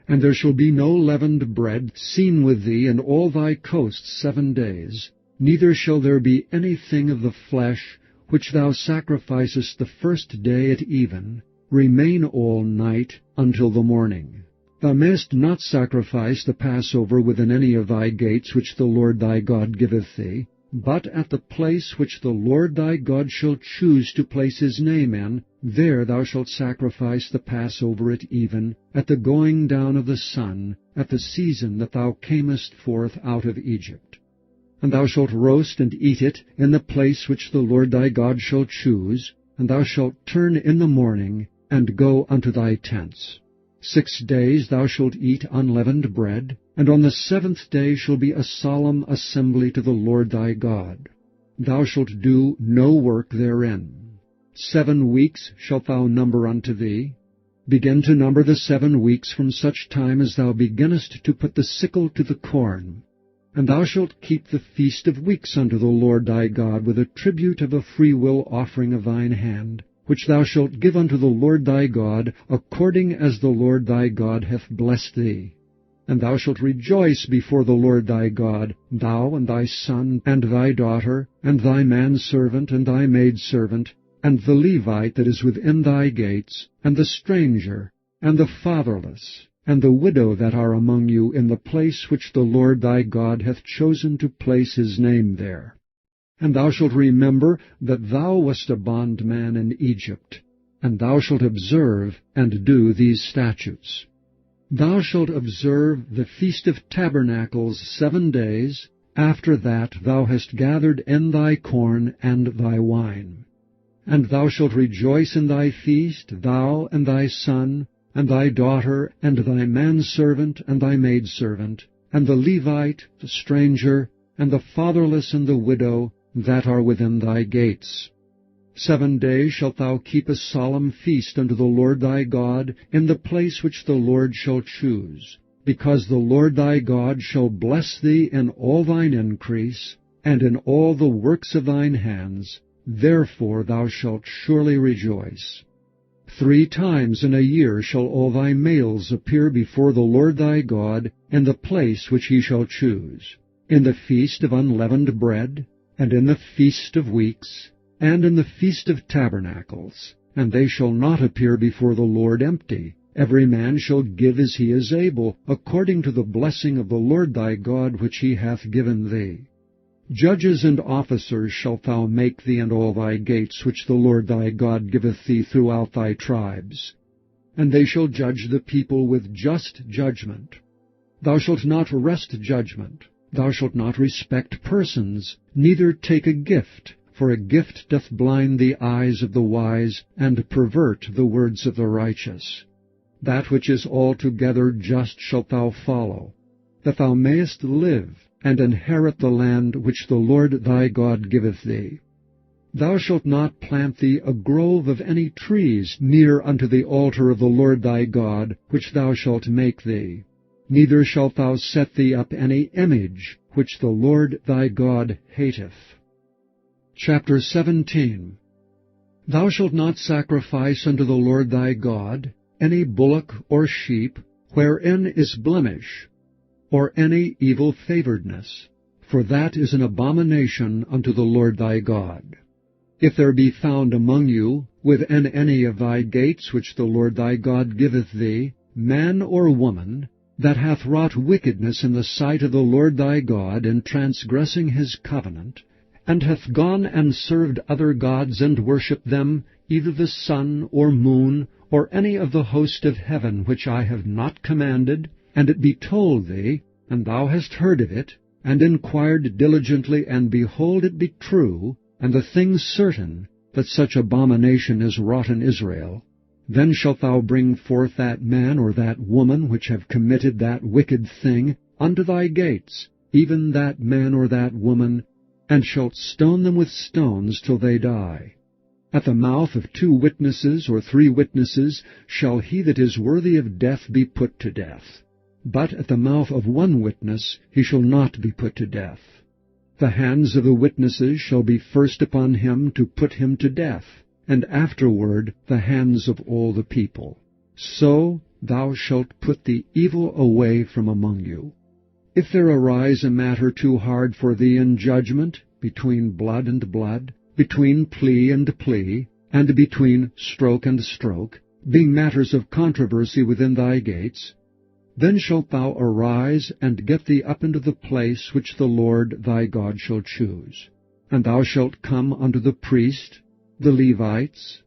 And there shall be no leavened bread seen with thee in all thy coasts 7 days, neither shall there be anything of the flesh which thou sacrificest the first day at even, remain all night until the morning. Thou mayest not sacrifice the Passover within any of thy gates which the Lord thy God giveth thee, but at the place which the Lord thy God shall choose to place his name in, there thou shalt sacrifice the Passover at even, at the going down of the sun, at the season that thou camest forth out of Egypt. And thou shalt roast and eat it in the place which the Lord thy God shall choose, and thou shalt turn in the morning, and go unto thy tents. 6 days thou shalt eat unleavened bread, and on the 7th day shall be a solemn assembly to the Lord thy God. Thou shalt do no work therein. 7 weeks shalt thou number unto thee. Begin to number the 7 weeks from such time as thou beginnest to put the sickle to the corn. And thou shalt keep the feast of weeks unto the Lord thy God with a tribute of a freewill offering of thine hand, which thou shalt give unto the Lord thy God, according as the Lord thy God hath blessed thee. And thou shalt rejoice before the Lord thy God, thou and thy son, and thy daughter, and thy manservant, and thy maidservant, and the Levite that is within thy gates, and the stranger, and the fatherless, and the widow that are among you in the place which the Lord thy God hath chosen to place his name there. And thou shalt remember that thou wast a bondman in Egypt, and thou shalt observe and do these statutes. Thou shalt observe the Feast of Tabernacles 7 days, after that thou hast gathered in thy corn and thy wine. And thou shalt rejoice in thy feast, thou and thy son, and thy daughter, and thy manservant, and thy maidservant, and the Levite, the stranger, and the fatherless and the widow, that are within thy gates. 7 days shalt thou keep a solemn feast unto the Lord thy God in the place which the Lord shall choose, because the Lord thy God shall bless thee in all thine increase, and in all the works of thine hands, therefore thou shalt surely rejoice. 3 times in a year shall all thy males appear before the Lord thy God in the place which he shall choose, in the feast of unleavened bread, and in the feast of weeks, and in the feast of tabernacles, and they shall not appear before the Lord empty. Every man shall give as he is able, according to the blessing of the Lord thy God which he hath given thee. Judges and officers shalt thou make thee in all thy gates which the Lord thy God giveth thee throughout thy tribes. and they shall judge the people with just judgment. Thou shalt not wrest judgment. Thou shalt not respect persons, neither take a gift, for a gift doth blind the eyes of the wise, and pervert the words of the righteous. That which is altogether just shalt thou follow, that thou mayest live, and inherit the land which the Lord thy God giveth thee. Thou shalt not plant thee a grove of any trees near unto the altar of the Lord thy God, which thou shalt make thee. Neither shalt thou set thee up any image, which the Lord thy God hateth. Chapter 17. Thou shalt not sacrifice unto the Lord thy God any bullock or sheep, wherein is blemish, or any evil-favoredness, for that is an abomination unto the Lord thy God. If there be found among you, within any of thy gates which the Lord thy God giveth thee, man or woman, that hath wrought wickedness in the sight of the Lord thy God in transgressing his covenant, and hath gone and served other gods and worshipped them, either the sun or moon, or any of the host of heaven which I have not commanded, and it be told thee, and thou hast heard of it, and inquired diligently, and behold, it be true, and the thing certain, that such abomination is wrought in Israel, then shalt thou bring forth that man or that woman which have committed that wicked thing unto thy gates, even that man or that woman, and shalt stone them with stones till they die. At the mouth of 2 witnesses or 3 witnesses shall he that is worthy of death be put to death. But at the mouth of 1 witness he shall not be put to death. The hands of the witnesses shall be first upon him to put him to death, and afterward the hands of all the people. So thou shalt put the evil away from among you. If there arise a matter too hard for thee in judgment, between blood and blood, between plea and plea, and between stroke and stroke, being matters of controversy within thy gates, then shalt thou arise and get thee up into the place which the Lord thy God shall choose. And thou shalt come unto the priest, the Levites,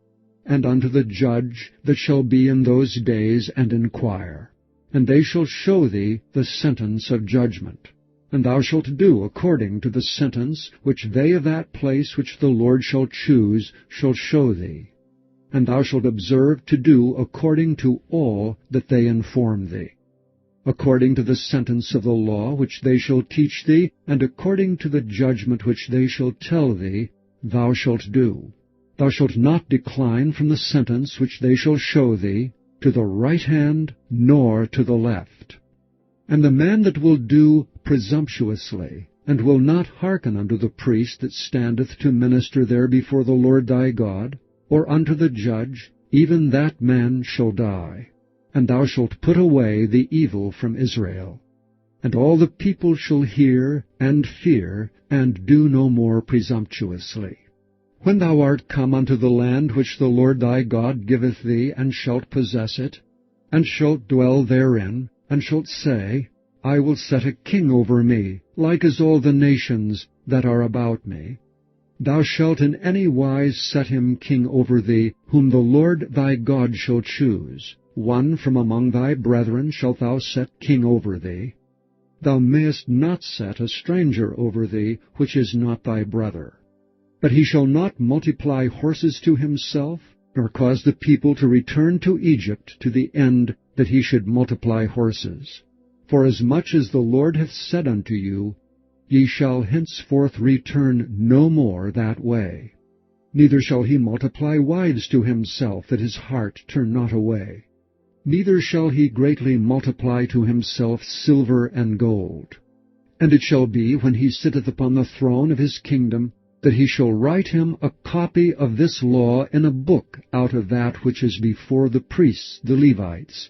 and unto the judge that shall be in those days, and inquire. And they shall show thee the sentence of judgment. And thou shalt do according to the sentence which they of that place which the Lord shall choose shall show thee. And thou shalt observe to do according to all that they inform thee, according to the sentence of the law which they shall teach thee, and according to the judgment which they shall tell thee, thou shalt do. Thou shalt not decline from the sentence which they shall show thee, to the right hand, nor to the left. And the man that will do presumptuously, and will not hearken unto the priest that standeth to minister there before the Lord thy God, or unto the judge, even that man shall die. And thou shalt put away the evil from Israel. And all the people shall hear and fear, and do no more presumptuously. When thou art come unto the land which the Lord thy God giveth thee, and shalt possess it, and shalt dwell therein, and shalt say, I will set a king over me, like as all the nations that are about me. Thou shalt in any wise set him king over thee, whom the Lord thy God shall choose. 1 from among thy brethren shalt thou set king over thee. Thou mayest not set a stranger over thee, which is not thy brother. But he shall not multiply horses to himself, nor cause the people to return to Egypt to the end that he should multiply horses. For as much as the Lord hath said unto you, ye shall henceforth return no more that way. Neither shall he multiply wives to himself, that his heart turn not away. Neither shall he greatly multiply to himself silver and gold. And it shall be, when he sitteth upon the throne of his kingdom, that he shall write him a copy of this law in a book out of that which is before the priests, the Levites.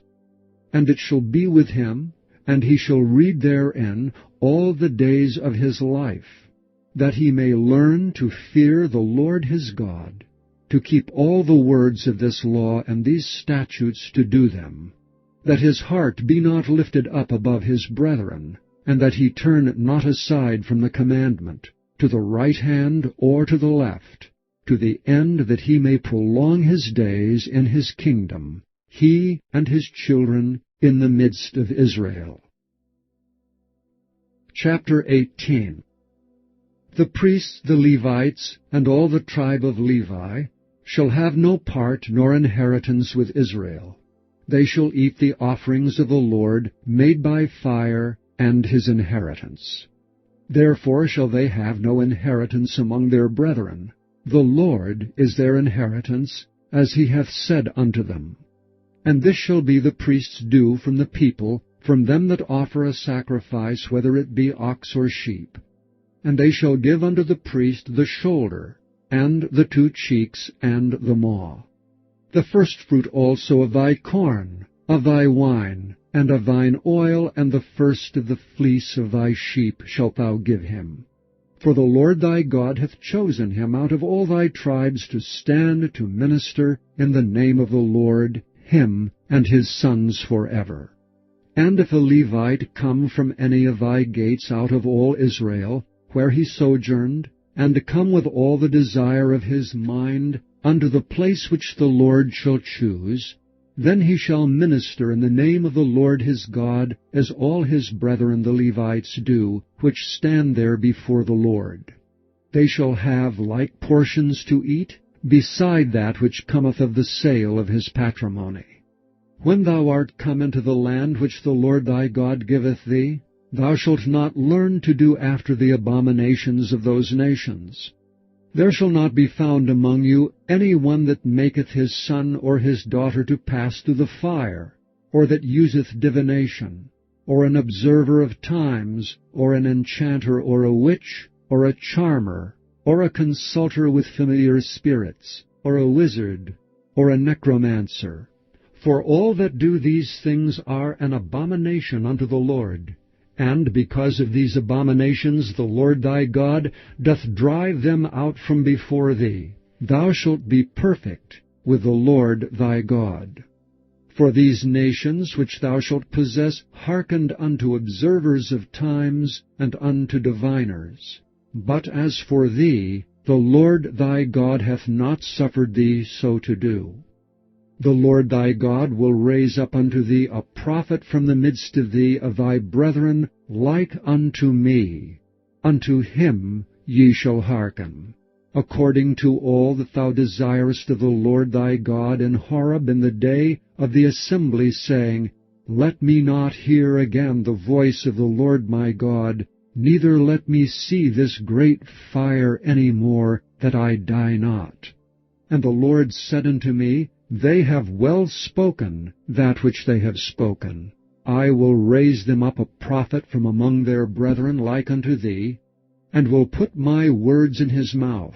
And it shall be with him, and he shall read therein all the days of his life, that he may learn to fear the Lord his God, to keep all the words of this law and these statutes to do them, that his heart be not lifted up above his brethren, and that he turn not aside from the commandment, to the right hand or to the left, to the end that he may prolong his days in his kingdom, he and his children in the midst of Israel. Chapter 18. The priests, the Levites, and all the tribe of Levi shall have no part nor inheritance with Israel. They shall eat the offerings of the Lord made by fire and his inheritance. Therefore shall they have no inheritance among their brethren. The Lord is their inheritance, as he hath said unto them. And this shall be the priest's due from the people, from them that offer a sacrifice, whether it be ox or sheep. And they shall give unto the priest the shoulder, and the 2 cheeks, and the maw. The firstfruit also of thy corn, of thy wine, and of thine oil, and the first of the fleece of thy sheep shalt thou give him. For the Lord thy God hath chosen him out of all thy tribes to stand to minister in the name of the Lord, him and his sons forever. And if a Levite come from any of thy gates out of all Israel, where he sojourned, and come with all the desire of his mind unto the place which the Lord shall choose, then he shall minister in the name of the Lord his God, as all his brethren the Levites do, which stand there before the Lord. They shall have like portions to eat, beside that which cometh of the sale of his patrimony. When thou art come into the land which the Lord thy God giveth thee, thou shalt not learn to do after the abominations of those nations. There shall not be found among you any one that maketh his son or his daughter to pass through the fire, or that useth divination, or an observer of times, or an enchanter, or a witch, or a charmer, or a consulter with familiar spirits, or a wizard, or a necromancer. For all that do these things are an abomination unto the Lord. And because of these abominations the Lord thy God doth drive them out from before thee. Thou shalt be perfect with the Lord thy God. For these nations which thou shalt possess hearkened unto observers of times and unto diviners. But as for thee, the Lord thy God hath not suffered thee so to do. The Lord thy God will raise up unto thee a prophet from the midst of thee of thy brethren, like unto me. Unto him ye shall hearken, according to all that thou desirest of the Lord thy God in Horeb in the day of the assembly, saying, Let me not hear again the voice of the Lord my God, neither let me see this great fire any more, that I die not. And the Lord said unto me, They have well spoken that which they have spoken. I will raise them up a prophet from among their brethren like unto thee, and will put my words in his mouth,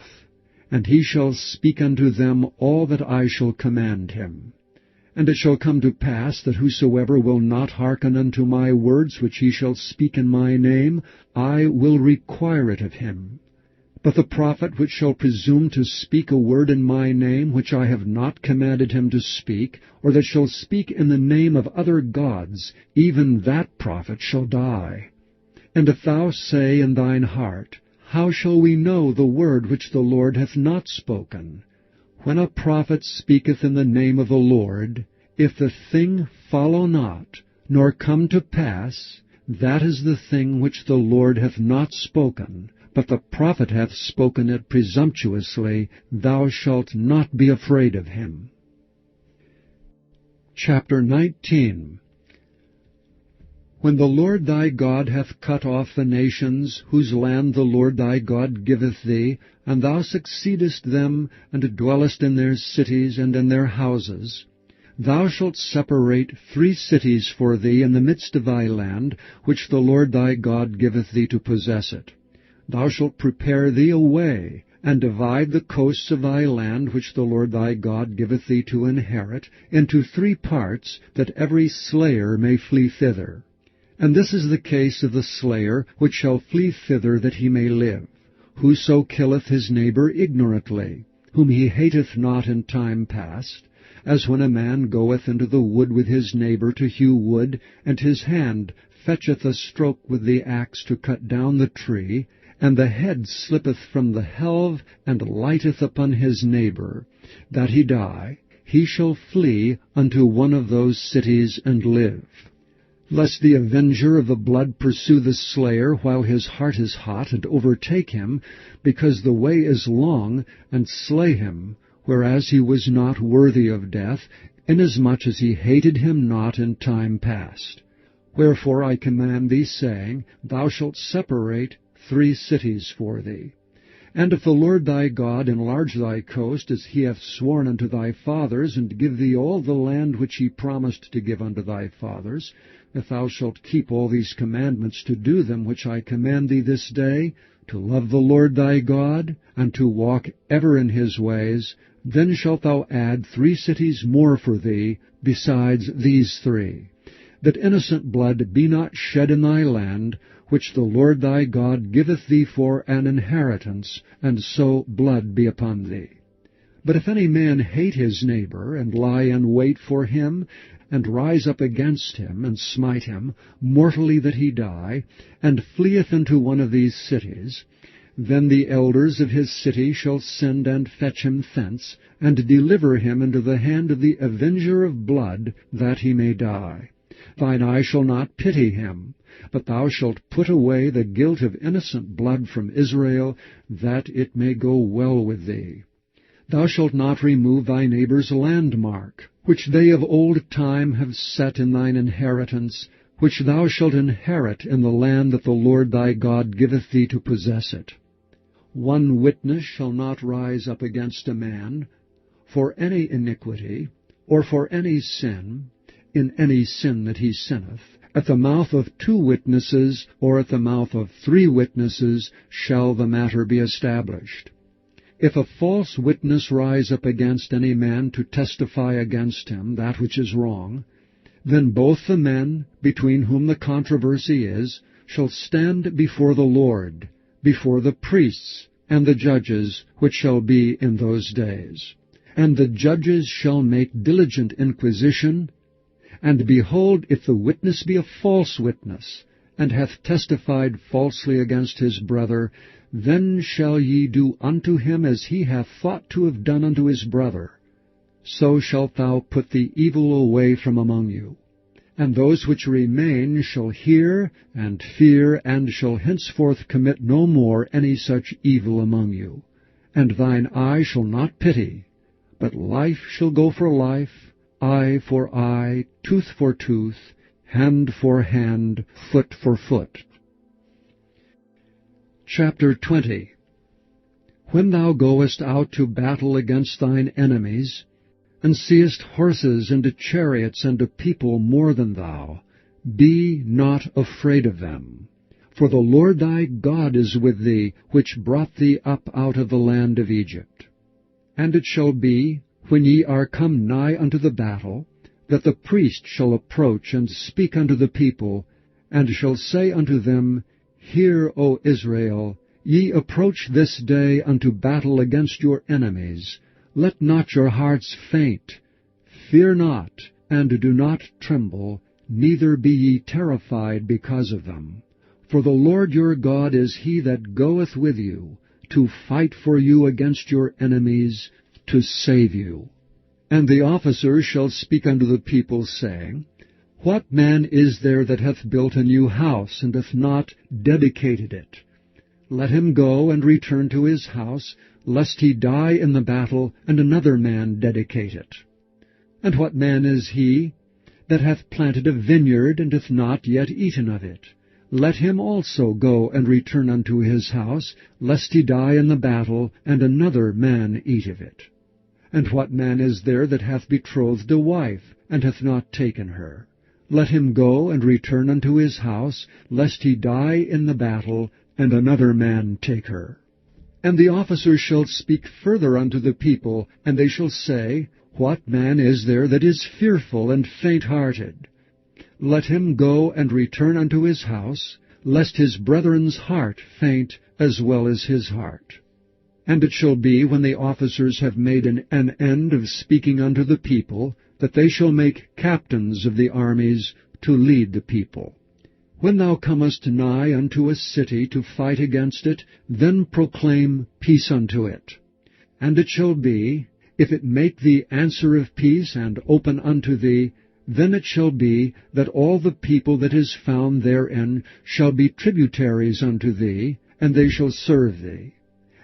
and he shall speak unto them all that I shall command him. And it shall come to pass that whosoever will not hearken unto my words which he shall speak in my name, I will require it of him. But the prophet which shall presume to speak a word in my name which I have not commanded him to speak, or that shall speak in the name of other gods, even that prophet shall die. And if thou say in thine heart, How shall we know the word which the Lord hath not spoken? When a prophet speaketh in the name of the Lord, if the thing follow not, nor come to pass, that is the thing which the Lord hath not spoken, but the prophet hath spoken it presumptuously, thou shalt not be afraid of him. Chapter 19. When the Lord thy God hath cut off the nations, whose land the Lord thy God giveth thee, and thou succeedest them, and dwellest in their cities and in their houses, thou shalt separate 3 cities for thee in the midst of thy land, which the Lord thy God giveth thee to possess it. Thou shalt prepare thee a way, and divide the coasts of thy land, which the Lord thy God giveth thee to inherit, into 3 parts, that every slayer may flee thither. And this is the case of the slayer, which shall flee thither that he may live. Whoso killeth his neighbor ignorantly, whom he hateth not in time past, as when a man goeth into the wood with his neighbor to hew wood, and his hand fetcheth a stroke with the axe to cut down the tree, and the head slippeth from the helve, and lighteth upon his neighbor, that he die, he shall flee unto one of those cities and live. Lest the avenger of the blood pursue the slayer while his heart is hot, and overtake him, because the way is long, and slay him, whereas he was not worthy of death, inasmuch as he hated him not in time past. Wherefore I command thee, saying, Thou shalt separate 3 cities for thee. And if the Lord thy God enlarge thy coast, as he hath sworn unto thy fathers, and give thee all the land which he promised to give unto thy fathers, if thou shalt keep all these commandments to do them which I command thee this day, to love the Lord thy God, and to walk ever in his ways, then shalt thou add 3 cities more for thee, besides these 3, that innocent blood be not shed in thy land, which the Lord thy God giveth thee for an inheritance, and so blood be upon thee. But if any man hate his neighbor, and lie in wait for him, and rise up against him, and smite him, mortally that he die, and fleeth into one of these cities, then the elders of his city shall send and fetch him thence, and deliver him into the hand of the avenger of blood, that he may die. Thine eye shall not pity him, but thou shalt put away the guilt of innocent blood from Israel, that it may go well with thee. Thou shalt not remove thy neighbor's landmark, which they of old time have set in thine inheritance, which thou shalt inherit in the land that the Lord thy God giveth thee to possess it. 1 witness shall not rise up against a man for any iniquity, or for any sin, in any sin that he sinneth. At the mouth of 2 witnesses, or at the mouth of 3 witnesses, shall the matter be established. If a false witness rise up against any man to testify against him that which is wrong, then both the men, between whom the controversy is, shall stand before the Lord, before the priests and the judges which shall be in those days. And the judges shall make diligent inquisition, and behold, if the witness be a false witness, and hath testified falsely against his brother, then shall ye do unto him as he hath thought to have done unto his brother. So shalt thou put the evil away from among you. And those which remain shall hear and fear, and shall henceforth commit no more any such evil among you. And thine eye shall not pity, but life shall go for life, eye for eye, tooth for tooth, hand for hand, foot for foot. Chapter 20. When thou goest out to battle against thine enemies, and seest horses and chariots and a people more than thou, be not afraid of them. For the Lord thy God is with thee, which brought thee up out of the land of Egypt. And it shall be, when ye are come nigh unto the battle, that the priest shall approach and speak unto the people, and shall say unto them, Hear, O Israel, ye approach this day unto battle against your enemies. Let not your hearts faint. Fear not, and do not tremble, neither be ye terrified because of them. For the Lord your God is he that goeth with you, to fight for you against your enemies, to save you. And the officers shall speak unto the people, saying, What man is there that hath built a new house, and hath not dedicated it? Let him go and return to his house, lest he die in the battle, and another man dedicate it. And what man is he that hath planted a vineyard, and hath not yet eaten of it? Let him also go and return unto his house, lest he die in the battle, and another man eat of it. And what man is there that hath betrothed a wife, and hath not taken her? Let him go and return unto his house, lest he die in the battle, and another man take her. And the officers shall speak further unto the people, and they shall say, What man is there that is fearful and faint-hearted? Let him go and return unto his house, lest his brethren's heart faint as well as his heart. And it shall be, when the officers have made an end of speaking unto the people, that they shall make captains of the armies to lead the people. When thou comest nigh unto a city to fight against it, then proclaim peace unto it. And it shall be, If it make thee answer of peace, and open unto thee, then it shall be that all the people that is found therein shall be tributaries unto thee, and they shall serve thee.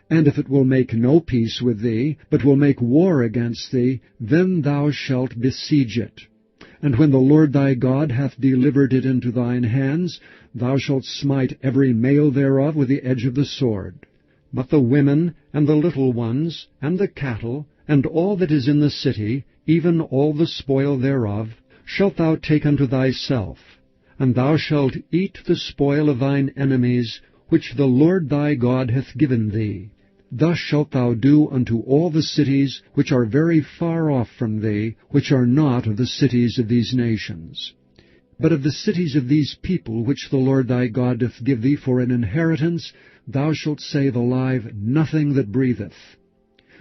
And if it will make no peace with thee, but will make war against thee, then thou shalt besiege it. And when the Lord thy God hath delivered it into thine hands, thou shalt smite every male thereof with the edge of the sword. But the women, and the little ones, and the cattle, and all that is in the city, even all the spoil thereof, shalt thou take unto thyself, and thou shalt eat the spoil of thine enemies, which the Lord thy God hath given thee. Thus shalt thou do unto all the cities which are very far off from thee, which are not of the cities of these nations. But of the cities of these people which the Lord thy God doth give thee for an inheritance, thou shalt save alive nothing that breatheth.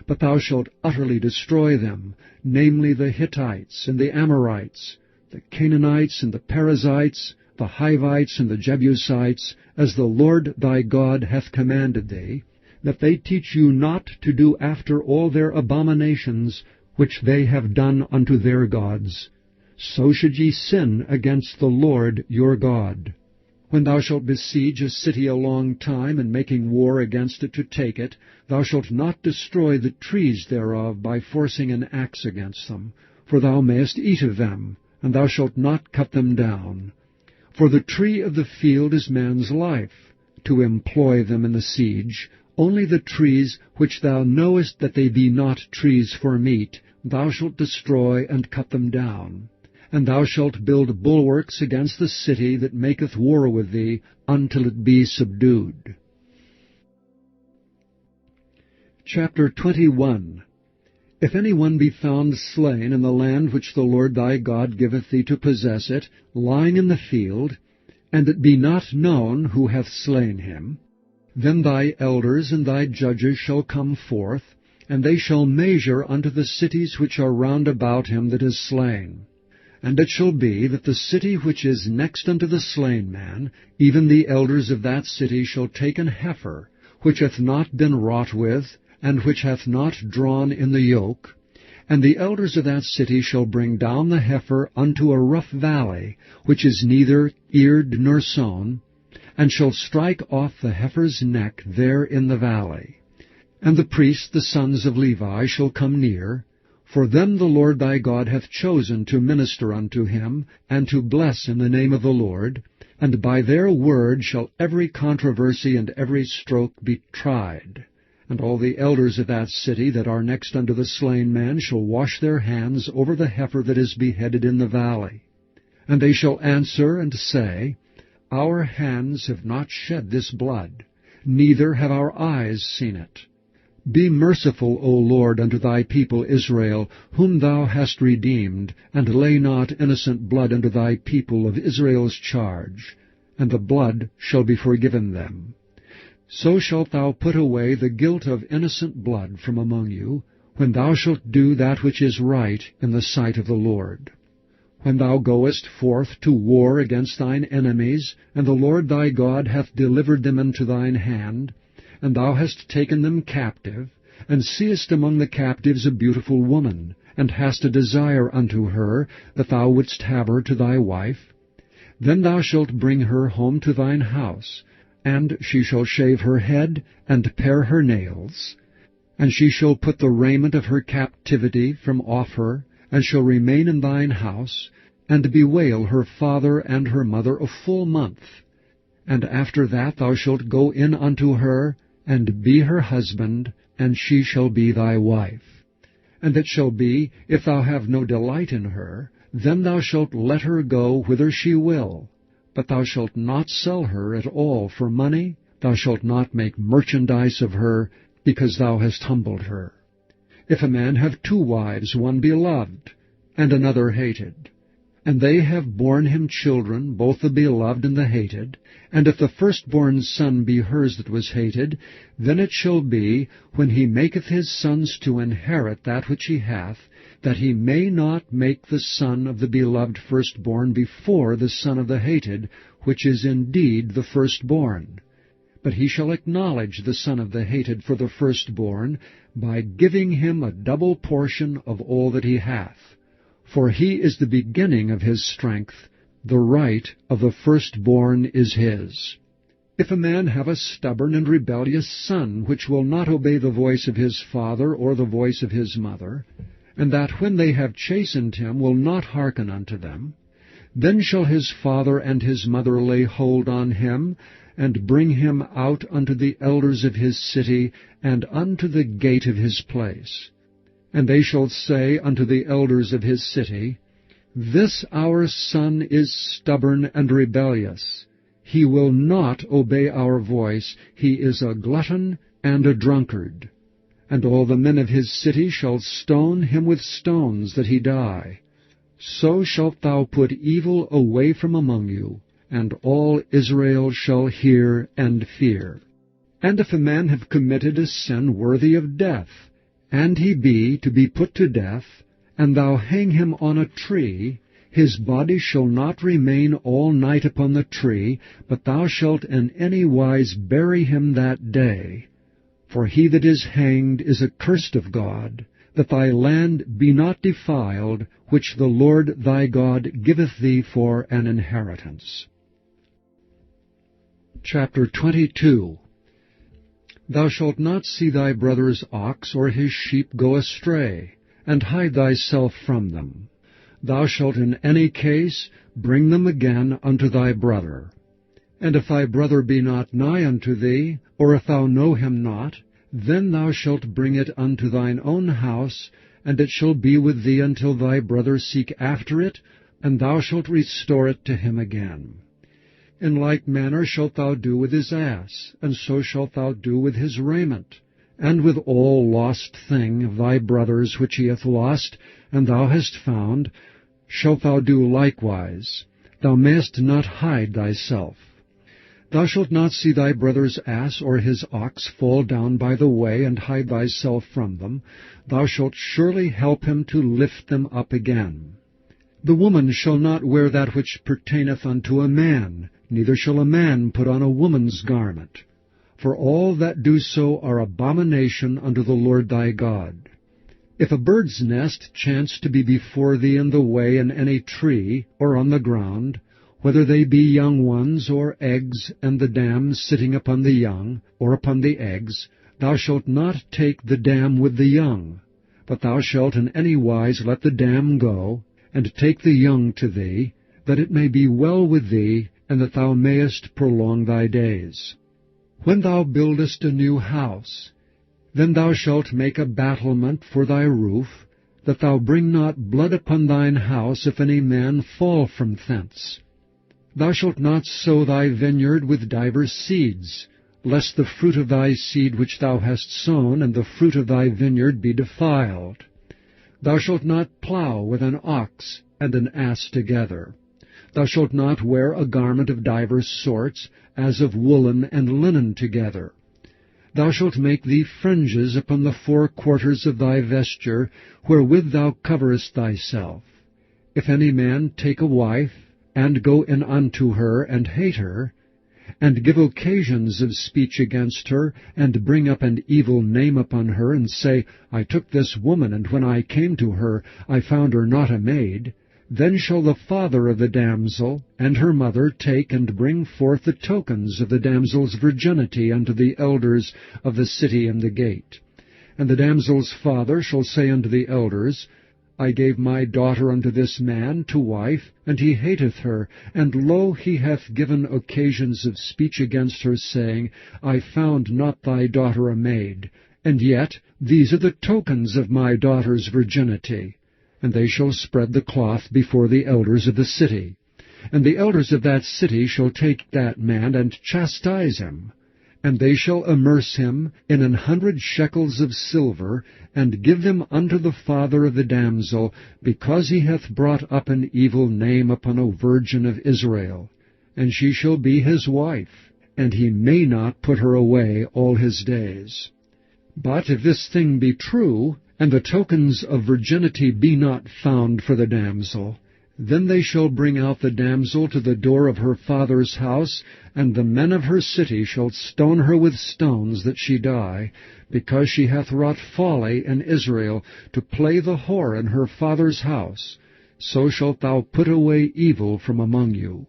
But thou shalt utterly destroy them, namely the Hittites, and the Amorites, the Canaanites, and the Perizzites, the Hivites, and the Jebusites, as the Lord thy God hath commanded thee, that they teach you not to do after all their abominations which they have done unto their gods. So should ye sin against the Lord your God. When thou shalt besiege a city a long time, and making war against it to take it, thou shalt not destroy the trees thereof by forcing an axe against them, for thou mayest eat of them, and thou shalt not cut them down. For the tree of the field is man's life, to employ them in the siege. Only the trees which thou knowest that they be not trees for meat, thou shalt destroy and cut them down. And thou shalt build bulwarks against the city that maketh war with thee, until it be subdued. Chapter 21. If any one be found slain in the land which the Lord thy God giveth thee to possess it, lying in the field, and it be not known who hath slain him, then thy elders and thy judges shall come forth, and they shall measure unto the cities which are round about him that is slain. And it shall be that the city which is next unto the slain man, even the elders of that city shall take an heifer, which hath not been wrought with, and which hath not drawn in the yoke, and the elders of that city shall bring down the heifer unto a rough valley, which is neither eared nor sown, and shall strike off the heifer's neck there in the valley. And the priests, the sons of Levi, shall come near, for them the Lord thy God hath chosen to minister unto him, and to bless in the name of the Lord, and by their word shall every controversy and every stroke be tried. And all the elders of that city that are next unto the slain man shall wash their hands over the heifer that is beheaded in the valley. And they shall answer and say, Our hands have not shed this blood, neither have our eyes seen it. Be merciful, O Lord, unto thy people Israel, whom thou hast redeemed, and lay not innocent blood unto thy people of Israel's charge, and the blood shall be forgiven them. So shalt thou put away the guilt of innocent blood from among you, when thou shalt do that which is right in the sight of the Lord. When thou goest forth to war against thine enemies, and the Lord thy God hath delivered them into thine hand, and thou hast taken them captive, and seest among the captives a beautiful woman, and hast a desire unto her, that thou wouldst have her to thy wife, then thou shalt bring her home to thine house, and she shall shave her head, and pare her nails. And she shall put the raiment of her captivity from off her, and shall remain in thine house, and bewail her father and her mother a full month. And after that thou shalt go in unto her, and be her husband, and she shall be thy wife. And it shall be, if thou have no delight in her, then thou shalt let her go whither she will. But thou shalt not sell her at all for money, thou shalt not make merchandise of her, because thou hast humbled her. If a man have 2 wives, one beloved, and another hated, and they have borne him children, both the beloved and the hated, and if the firstborn son be hers that was hated, then it shall be, when he maketh his sons to inherit that which he hath, that he may not make the son of the beloved firstborn before the son of the hated, which is indeed the firstborn. But he shall acknowledge the son of the hated for the firstborn, by giving him a double portion of all that he hath. For he is the beginning of his strength, the right of the firstborn is his. If a man have a stubborn and rebellious son, which will not obey the voice of his father or the voice of his mother, and that when they have chastened him will not hearken unto them, then shall his father and his mother lay hold on him, and bring him out unto the elders of his city, and unto the gate of his place. And they shall say unto the elders of his city, This our son is stubborn and rebellious. He will not obey our voice. He is a glutton and a drunkard. And all the men of his city shall stone him with stones, that he die. So shalt thou put evil away from among you, and all Israel shall hear and fear. And if a man have committed a sin worthy of death, and he be to be put to death, and thou hang him on a tree, his body shall not remain all night upon the tree, but thou shalt in any wise bury him that day. For he that is hanged is accursed of God, that thy land be not defiled, which the Lord thy God giveth thee for an inheritance. Chapter 22. Thou shalt not see thy brother's ox or his sheep go astray, and hide thyself from them. Thou shalt in any case bring them again unto thy brother. And if thy brother be not nigh unto thee, or if thou know him not, then thou shalt bring it unto thine own house, and it shall be with thee until thy brother seek after it, and thou shalt restore it to him again. In like manner shalt thou do with his ass, and so shalt thou do with his raiment, and with all lost thing of thy brother's which he hath lost, and thou hast found, shalt thou do likewise. Thou mayest not hide thyself. Thou shalt not see thy brother's ass or his ox fall down by the way, and hide thyself from them. Thou shalt surely help him to lift them up again. The woman shall not wear that which pertaineth unto a man, neither shall a man put on a woman's garment. For all that do so are abomination unto the Lord thy God. If a bird's nest chance to be before thee in the way in any tree, or on the ground, whether they be young ones or eggs, and the dam sitting upon the young, or upon the eggs, thou shalt not take the dam with the young, but thou shalt in any wise let the dam go, and take the young to thee, that it may be well with thee, and that thou mayest prolong thy days. When thou buildest a new house, then thou shalt make a battlement for thy roof, that thou bring not blood upon thine house if any man fall from thence. Thou shalt not sow thy vineyard with divers seeds, lest the fruit of thy seed which thou hast sown and the fruit of thy vineyard be defiled. Thou shalt not plow with an ox and an ass together. Thou shalt not wear a garment of divers sorts, as of woolen and linen together. Thou shalt make thee fringes upon the 4 quarters of thy vesture, wherewith thou coverest thyself. If any man take a wife, and go in unto her, and hate her, and give occasions of speech against her, and bring up an evil name upon her, and say, I took this woman, and when I came to her, I found her not a maid, then shall the father of the damsel and her mother take and bring forth the tokens of the damsel's virginity unto the elders of the city and the gate. And the damsel's father shall say unto the elders, I gave my daughter unto this man to wife, and he hateth her, and lo, he hath given occasions of speech against her, saying, I found not thy daughter a maid, and yet these are the tokens of my daughter's virginity. And they shall spread the cloth before the elders of the city. And the elders of that city shall take that man, and chastise him. And they shall immerse him in 100 shekels of silver, and give them unto the father of the damsel, because he hath brought up an evil name upon a virgin of Israel. And she shall be his wife, and he may not put her away all his days. But if this thing be true, and the tokens of virginity be not found for the damsel, Then they shall bring out the damsel to the door of her father's house, and the men of her city shall stone her with stones, that she die, because she hath wrought folly in Israel, to play the whore in her father's house. So shalt thou put away evil from among you.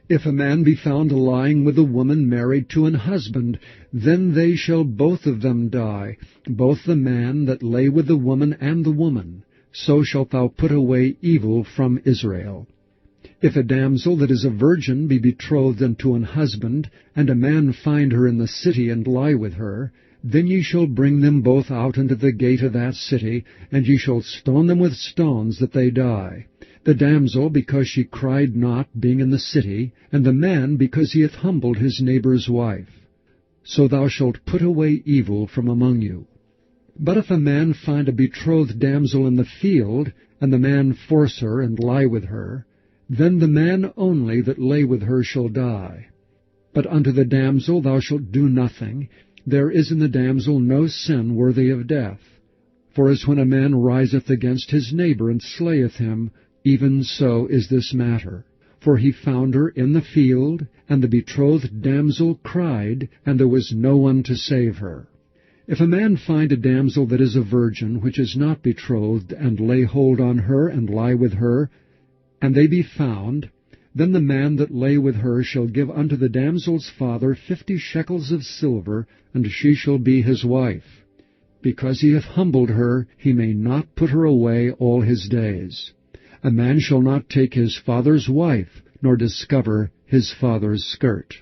If a man be found lying with a woman married to an husband, then they shall both of them die, both the man that lay with the woman and the woman. So shalt thou put away evil from Israel. If a damsel that is a virgin be betrothed unto an husband, and a man find her in the city, and lie with her, then ye shall bring them both out into the gate of that city, and ye shall stone them with stones, that they die. The damsel, because she cried not, being in the city, and the man, because he hath humbled his neighbour's wife. So thou shalt put away evil from among you. But if a man find a betrothed damsel in the field, and the man force her, and lie with her, then the man only that lay with her shall die. But unto the damsel thou shalt do nothing. There is in the damsel no sin worthy of death. For as when a man riseth against his neighbour, and slayeth him, even so is this matter. For he found her in the field, and the betrothed damsel cried, and there was no one to save her. If a man find a damsel that is a virgin, which is not betrothed, and lay hold on her, and lie with her, and they be found, then the man that lay with her shall give unto the damsel's father 50 shekels of silver, and she shall be his wife. Because he hath humbled her, he may not put her away all his days. A man shall not take his father's wife, nor discover his father's skirt.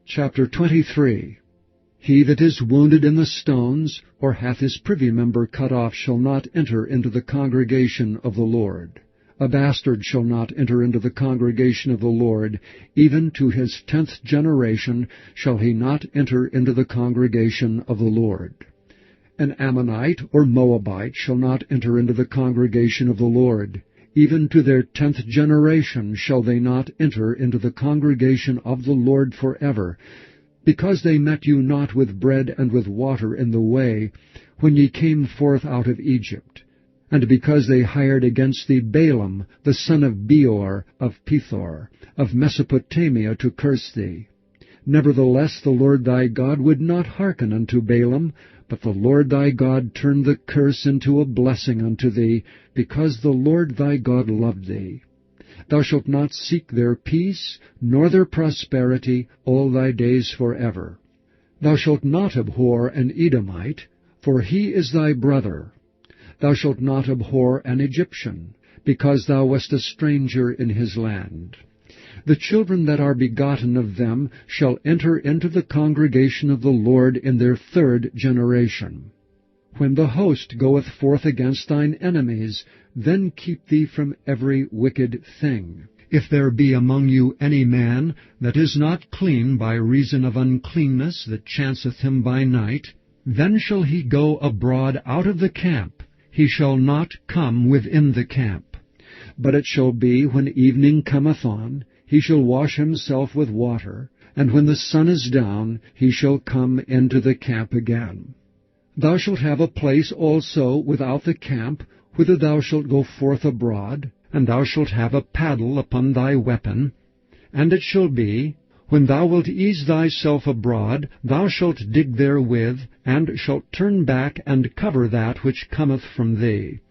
Chapter 23. He that is wounded in the stones, or hath his privy member cut off, shall not enter into the congregation of the Lord. A bastard shall not enter into the congregation of the Lord. Even to his 10th generation shall he not enter into the congregation of the Lord. An Ammonite or Moabite shall not enter into the congregation of the Lord. Even to their 10th generation shall they not enter into the congregation of the Lord forever, because they met you not with bread and with water in the way, when ye came forth out of Egypt, and because they hired against thee Balaam, the son of Beor, of Pethor, of Mesopotamia, to curse thee. Nevertheless the Lord thy God would not hearken unto Balaam, but the Lord thy God turned the curse into a blessing unto thee, because the Lord thy God loved thee. Thou shalt not seek their peace, nor their prosperity, all thy days forever. Thou shalt not abhor an Edomite, for he is thy brother. Thou shalt not abhor an Egyptian, because thou wast a stranger in his land. The children that are begotten of them shall enter into the congregation of the Lord in their 3rd generation. When the host goeth forth against thine enemies, then keep thee from every wicked thing. If there be among you any man that is not clean by reason of uncleanness that chanceth him by night, then shall he go abroad out of the camp. He shall not come within the camp. But it shall be, when evening cometh on, he shall wash himself with water, and when the sun is down, he shall come into the camp again. Thou shalt have a place also without the camp, whither thou shalt go forth abroad, and thou shalt have a paddle upon thy weapon. And it shall be, when thou wilt ease thyself abroad, thou shalt dig therewith, and shalt turn back and cover that which cometh from thee.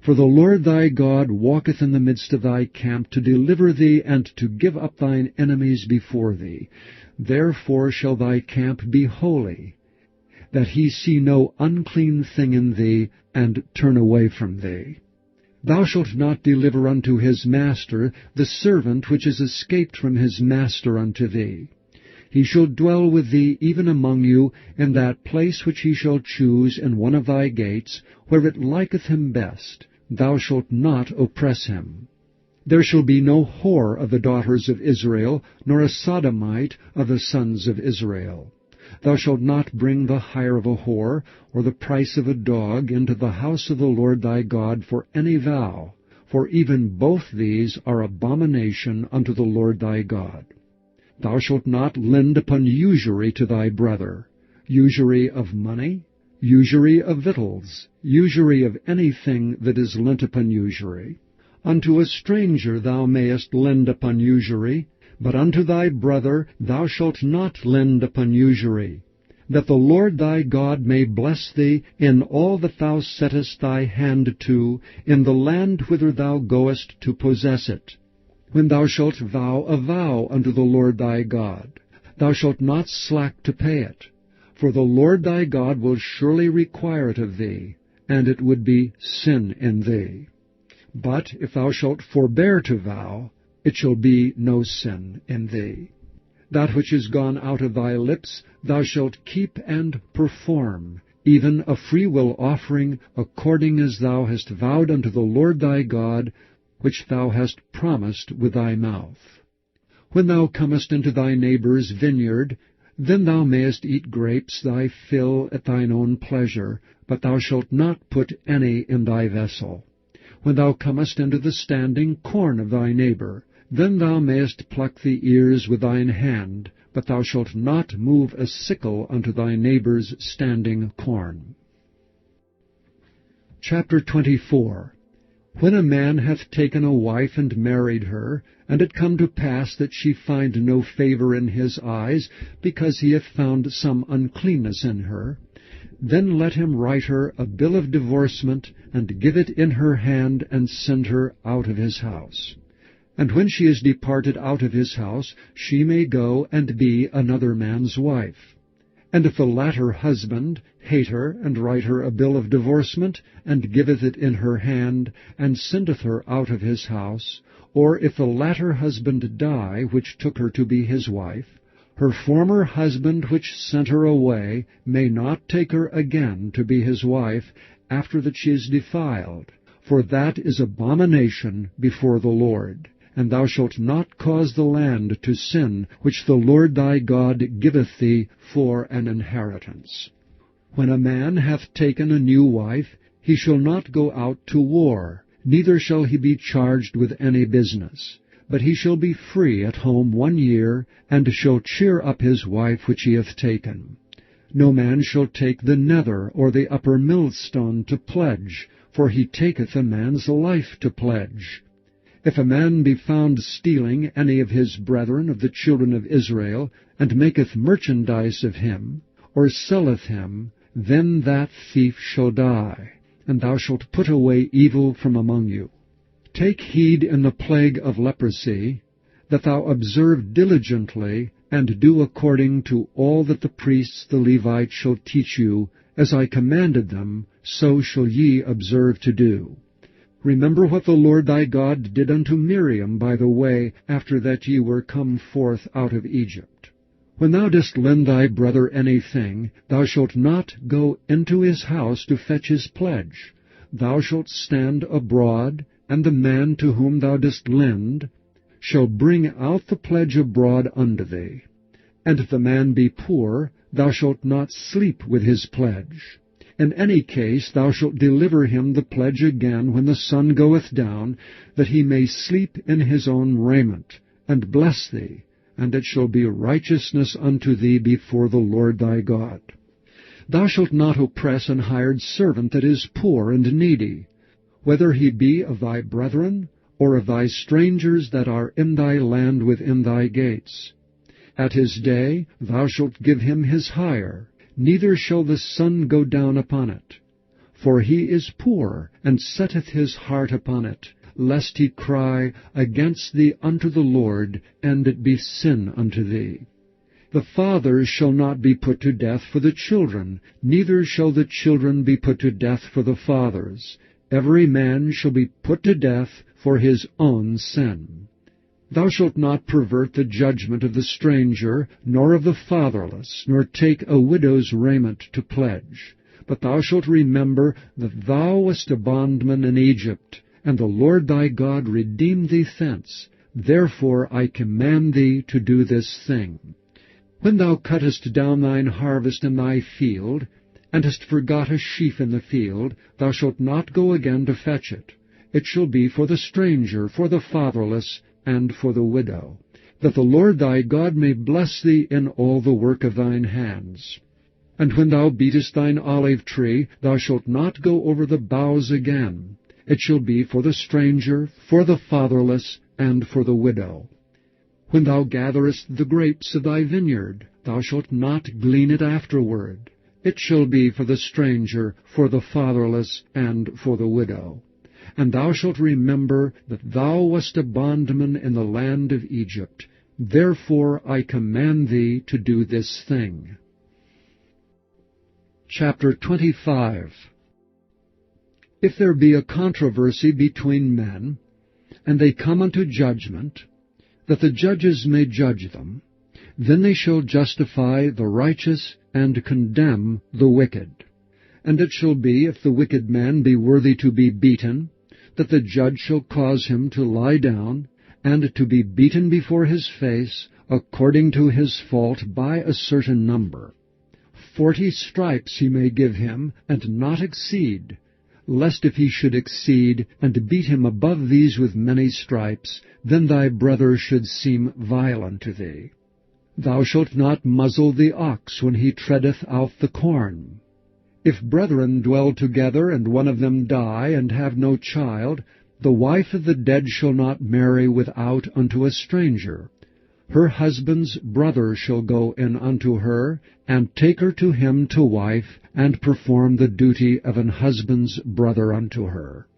For the Lord thy God walketh in the midst of thy camp, to deliver thee, and to give up thine enemies before thee. Therefore shall thy camp be holy, that he see no unclean thing in thee, and turn away from thee. Thou shalt not deliver unto his master the servant which is escaped from his master unto thee. He shall dwell with thee even among you, in that place which he shall choose in one of thy gates, where it liketh him best. Thou shalt not oppress him. There shall be no whore of the daughters of Israel, nor a sodomite of the sons of Israel. Thou shalt not bring the hire of a whore, or the price of a dog, into the house of the Lord thy God for any vow, for even both these are abomination unto the Lord thy God. Thou shalt not lend upon usury to thy brother, usury of money, usury of victuals, usury of anything that is lent upon usury. Unto a stranger thou mayest lend upon usury, but unto thy brother thou shalt not lend upon usury, that the Lord thy God may bless thee in all that thou settest thy hand to, in the land whither thou goest to possess it. When thou shalt vow a vow unto the Lord thy God, thou shalt not slack to pay it, for the Lord thy God will surely require it of thee, and it would be sin in thee. But if thou shalt forbear to vow, it shall be no sin in thee. That which is gone out of thy lips thou shalt keep and perform, even a freewill offering, according as thou hast vowed unto the Lord thy God, which thou hast promised with thy mouth. When thou comest into thy neighbour's vineyard, then thou mayest eat grapes thy fill at thine own pleasure, but thou shalt not put any in thy vessel. When thou comest into the standing corn of thy neighbour, then thou mayest pluck the ears with thine hand, but thou shalt not move a sickle unto thy neighbour's standing corn. Chapter 24. When a man hath taken a wife and married her, and it come to pass that she find no favour in his eyes, because he hath found some uncleanness in her, then let him write her a bill of divorcement, and give it in her hand, and send her out of his house. And when she is departed out of his house, she may go and be another man's wife. And if the latter husband hate her, and write her a bill of divorcement, and giveth it in her hand, and sendeth her out of his house, or if the latter husband die, which took her to be his wife, her former husband which sent her away may not take her again to be his wife, after that she is defiled, for that is abomination before the Lord. And thou shalt not cause the land to sin, which the Lord thy God giveth thee for an inheritance. When a man hath taken a new wife, he shall not go out to war, neither shall he be charged with any business. But he shall be free at home 1 year, and shall cheer up his wife which he hath taken. No man shall take the nether or the upper millstone to pledge, for he taketh a man's life to pledge. If a man be found stealing any of his brethren of the children of Israel, and maketh merchandise of him, or selleth him, then that thief shall die, and thou shalt put away evil from among you. Take heed in the plague of leprosy, that thou observe diligently, and do according to all that the priests the Levites shall teach you, as I commanded them, so shall ye observe to do. Remember what the Lord thy God did unto Miriam by the way, after that ye were come forth out of Egypt. When thou dost lend thy brother anything, thou shalt not go into his house to fetch his pledge. Thou shalt stand abroad, and the man to whom thou dost lend shall bring out the pledge abroad unto thee. And if the man be poor, thou shalt not sleep with his pledge. In any case thou shalt deliver him the pledge again when the sun goeth down, that he may sleep in his own raiment, and bless thee, and it shall be righteousness unto thee before the Lord thy God. Thou shalt not oppress an hired servant that is poor and needy, whether he be of thy brethren, or of thy strangers that are in thy land within thy gates. At his day thou shalt give him his hire, neither shall the sun go down upon it. For he is poor, and setteth his heart upon it, lest he cry against thee unto the Lord, and it be sin unto thee. The fathers shall not be put to death for the children, neither shall the children be put to death for the fathers. Every man shall be put to death for his own sin. Thou shalt not pervert the judgment of the stranger, nor of the fatherless, nor take a widow's raiment to pledge. But thou shalt remember that thou wast a bondman in Egypt, and the Lord thy God redeemed thee thence. Therefore I command thee to do this thing. When thou cuttest down thine harvest in thy field, and hast forgot a sheaf in the field, thou shalt not go again to fetch it. It shall be for the stranger, for the fatherless, and for the widow, that the Lord thy God may bless thee in all the work of thine hands. And when thou beatest thine olive tree, thou shalt not go over the boughs again. It shall be for the stranger, for the fatherless, and for the widow. When thou gatherest the grapes of thy vineyard, thou shalt not glean it afterward. It shall be for the stranger, for the fatherless, and for the widow. And thou shalt remember that thou wast a bondman in the land of Egypt. Therefore I command thee to do this thing. Chapter 25. If there be a controversy between men, and they come unto judgment, that the judges may judge them, then they shall justify the righteous and condemn the wicked. And it shall be, if the wicked man be worthy to be beaten, that the judge shall cause him to lie down, and to be beaten before his face, according to his fault, by a certain number. 40 stripes he may give him, and not exceed, lest if he should exceed, and beat him above these with many stripes, then thy brother should seem vile unto thee. Thou shalt not muzzle the ox when he treadeth out the corn. If brethren dwell together, and one of them die, and have no child, the wife of the dead shall not marry without unto a stranger. Her husband's brother shall go in unto her, and take her to him to wife, and perform the duty of an husband's brother unto her.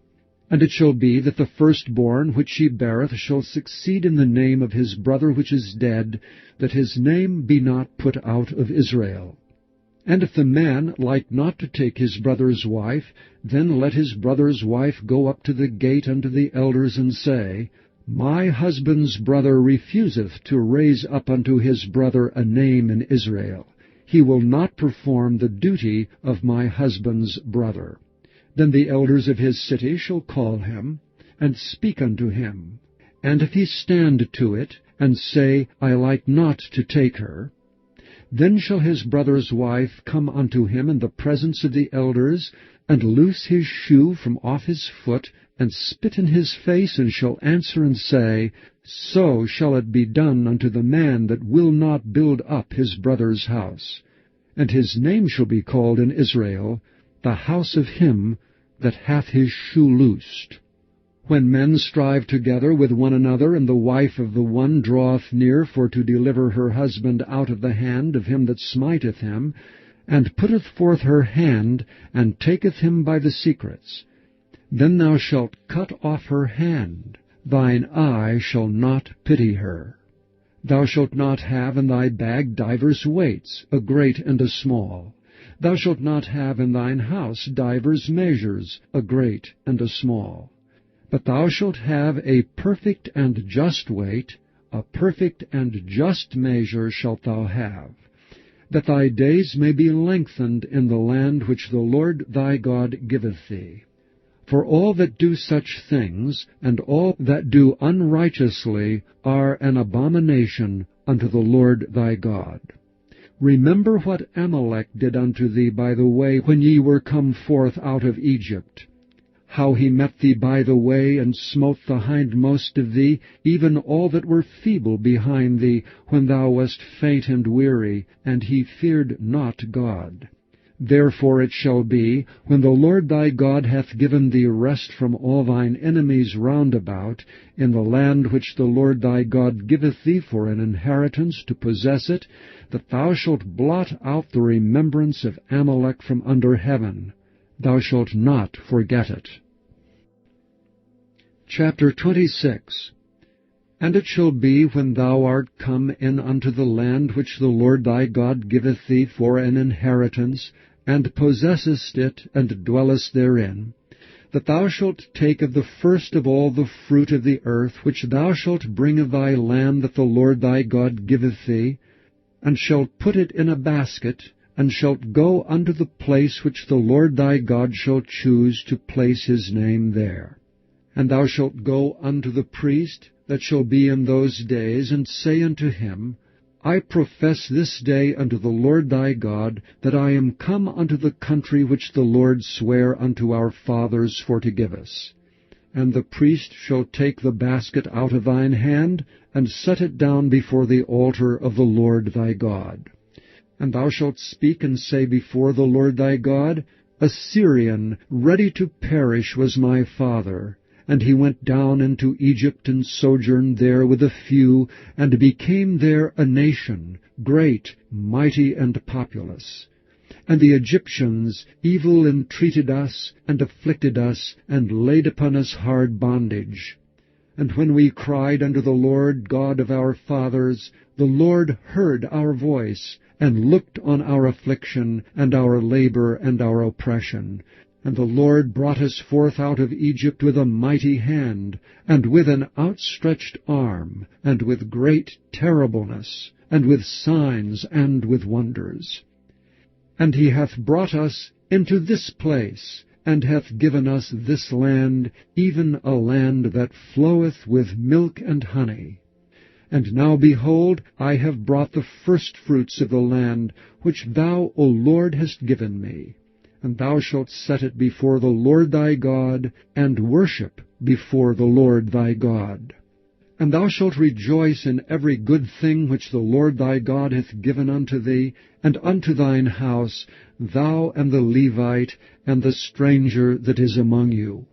And it shall be that the firstborn which she beareth shall succeed in the name of his brother which is dead, that his name be not put out of Israel. And if the man like not to take his brother's wife, then let his brother's wife go up to the gate unto the elders, and say, My husband's brother refuseth to raise up unto his brother a name in Israel. He will not perform the duty of my husband's brother. Then the elders of his city shall call him, and speak unto him. And if he stand to it, and say, I like not to take her, then shall his brother's wife come unto him in the presence of the elders, and loose his shoe from off his foot, and spit in his face, and shall answer and say, So shall it be done unto the man that will not build up his brother's house. And his name shall be called in Israel, the house of him that hath his shoe loosed. When men strive together with one another, and the wife of the one draweth near for to deliver her husband out of the hand of him that smiteth him, and putteth forth her hand, and taketh him by the secrets, then thou shalt cut off her hand. Thine eye shall not pity her. Thou shalt not have in thy bag divers weights, a great and a small. Thou shalt not have in thine house divers measures, a great and a small. But thou shalt have a perfect and just weight, a perfect and just measure shalt thou have, that thy days may be lengthened in the land which the Lord thy God giveth thee. For all that do such things, and all that do unrighteously, are an abomination unto the Lord thy God. Remember what Amalek did unto thee by the way when ye were come forth out of Egypt, how he met thee by the way, and smote the hindmost of thee, even all that were feeble behind thee, when thou wast faint and weary, and he feared not God. Therefore it shall be, when the Lord thy God hath given thee rest from all thine enemies round about, in the land which the Lord thy God giveth thee for an inheritance to possess it, that thou shalt blot out the remembrance of Amalek from under heaven. Thou shalt not forget it. Chapter 26. And it shall be, when thou art come in unto the land which the Lord thy God giveth thee for an inheritance, and possessest it, and dwellest therein, that thou shalt take of the first of all the fruit of the earth, which thou shalt bring of thy land that the Lord thy God giveth thee, and shalt put it in a basket, and shalt go unto the place which the Lord thy God shall choose to place his name there. And thou shalt go unto the priest that shall be in those days, and say unto him, I profess this day unto the Lord thy God, that I am come unto the country which the Lord sware unto our fathers for to give us. And the priest shall take the basket out of thine hand, and set it down before the altar of the Lord thy God. And thou shalt speak and say before the Lord thy God, A Syrian ready to perish was my father, and he went down into Egypt and sojourned there with a few, and became there a nation, great, mighty, and populous. And the Egyptians evil entreated us, and afflicted us, and laid upon us hard bondage. And when we cried unto the Lord God of our fathers, the Lord heard our voice, and looked on our affliction, and our labor, and our oppression. And the Lord brought us forth out of Egypt with a mighty hand, and with an outstretched arm, and with great terribleness, and with signs, and with wonders. And he hath brought us into this place, and hath given us this land, even a land that floweth with milk and honey. And now, behold, I have brought the firstfruits of the land, which thou, O Lord, hast given me. And thou shalt set it before the Lord thy God, and worship before the Lord thy God. And thou shalt rejoice in every good thing which the Lord thy God hath given unto thee, and unto thine house, thou and the Levite, and the stranger that is among you.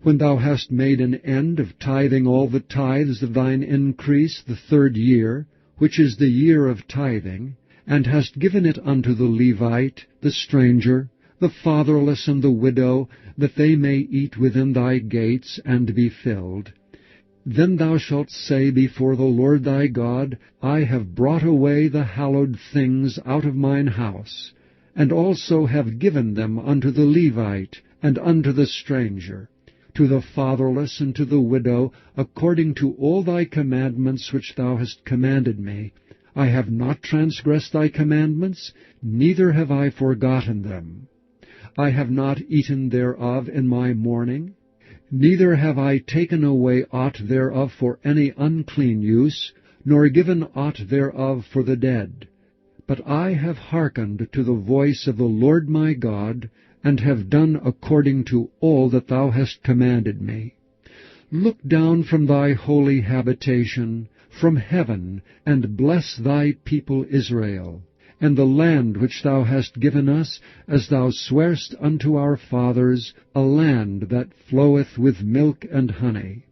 When thou hast made an end of tithing all the tithes of thine increase the 3rd year, which is the year of tithing, and hast given it unto the Levite, the stranger, the fatherless, and the widow, that they may eat within thy gates, and be filled, then thou shalt say before the Lord thy God, I have brought away the hallowed things out of mine house, and also have given them unto the Levite, and unto the stranger, to the fatherless, and to the widow, according to all thy commandments which thou hast commanded me. I have not transgressed thy commandments, neither have I forgotten them. I have not eaten thereof in my mourning, neither have I taken away aught thereof for any unclean use, nor given aught thereof for the dead. But I have hearkened to the voice of the Lord my God, and have done according to all that thou hast commanded me. Look down from thy holy habitation, from heaven, and bless thy people Israel, and the land which thou hast given us, as thou swarest unto our fathers, a land that floweth with milk and honey.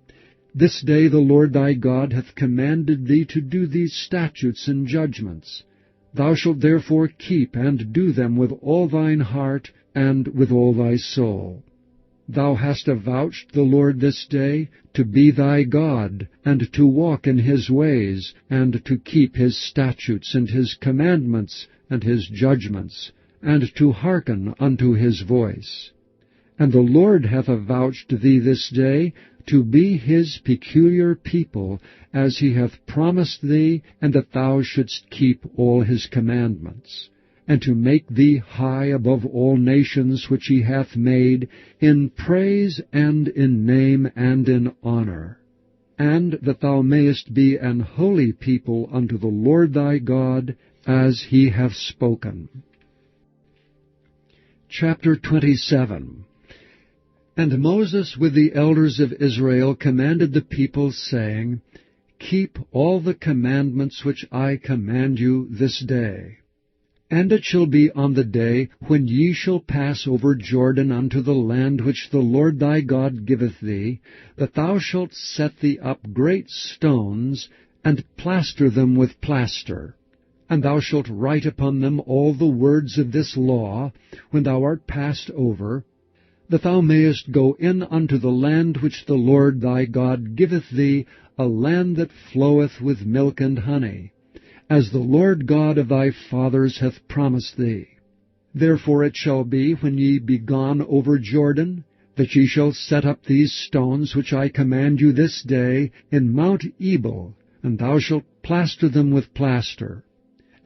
This day the Lord thy God hath commanded thee to do these statutes and judgments. Thou shalt therefore keep and do them with all thine heart and with all thy soul. Thou hast avouched the Lord this day to be thy God, and to walk in his ways, and to keep his statutes, and his commandments, and his judgments, and to hearken unto his voice. And the Lord hath avouched thee this day to be his peculiar people, as he hath promised thee, and that thou shouldst keep all his commandments, and to make thee high above all nations which he hath made, in praise and in name and in honor, and that thou mayest be an holy people unto the Lord thy God, as he hath spoken. Chapter 27. And Moses with the elders of Israel commanded the people, saying, Keep all the commandments which I command you this day. And it shall be on the day when ye shall pass over Jordan unto the land which the Lord thy God giveth thee, that thou shalt set thee up great stones, and plaster them with plaster. And thou shalt write upon them all the words of this law, when thou art passed over, that thou mayest go in unto the land which the Lord thy God giveth thee, a land that floweth with milk and honey, as the Lord God of thy fathers hath promised thee. Therefore it shall be, when ye be gone over Jordan, that ye shall set up these stones which I command you this day in Mount Ebal, and thou shalt plaster them with plaster.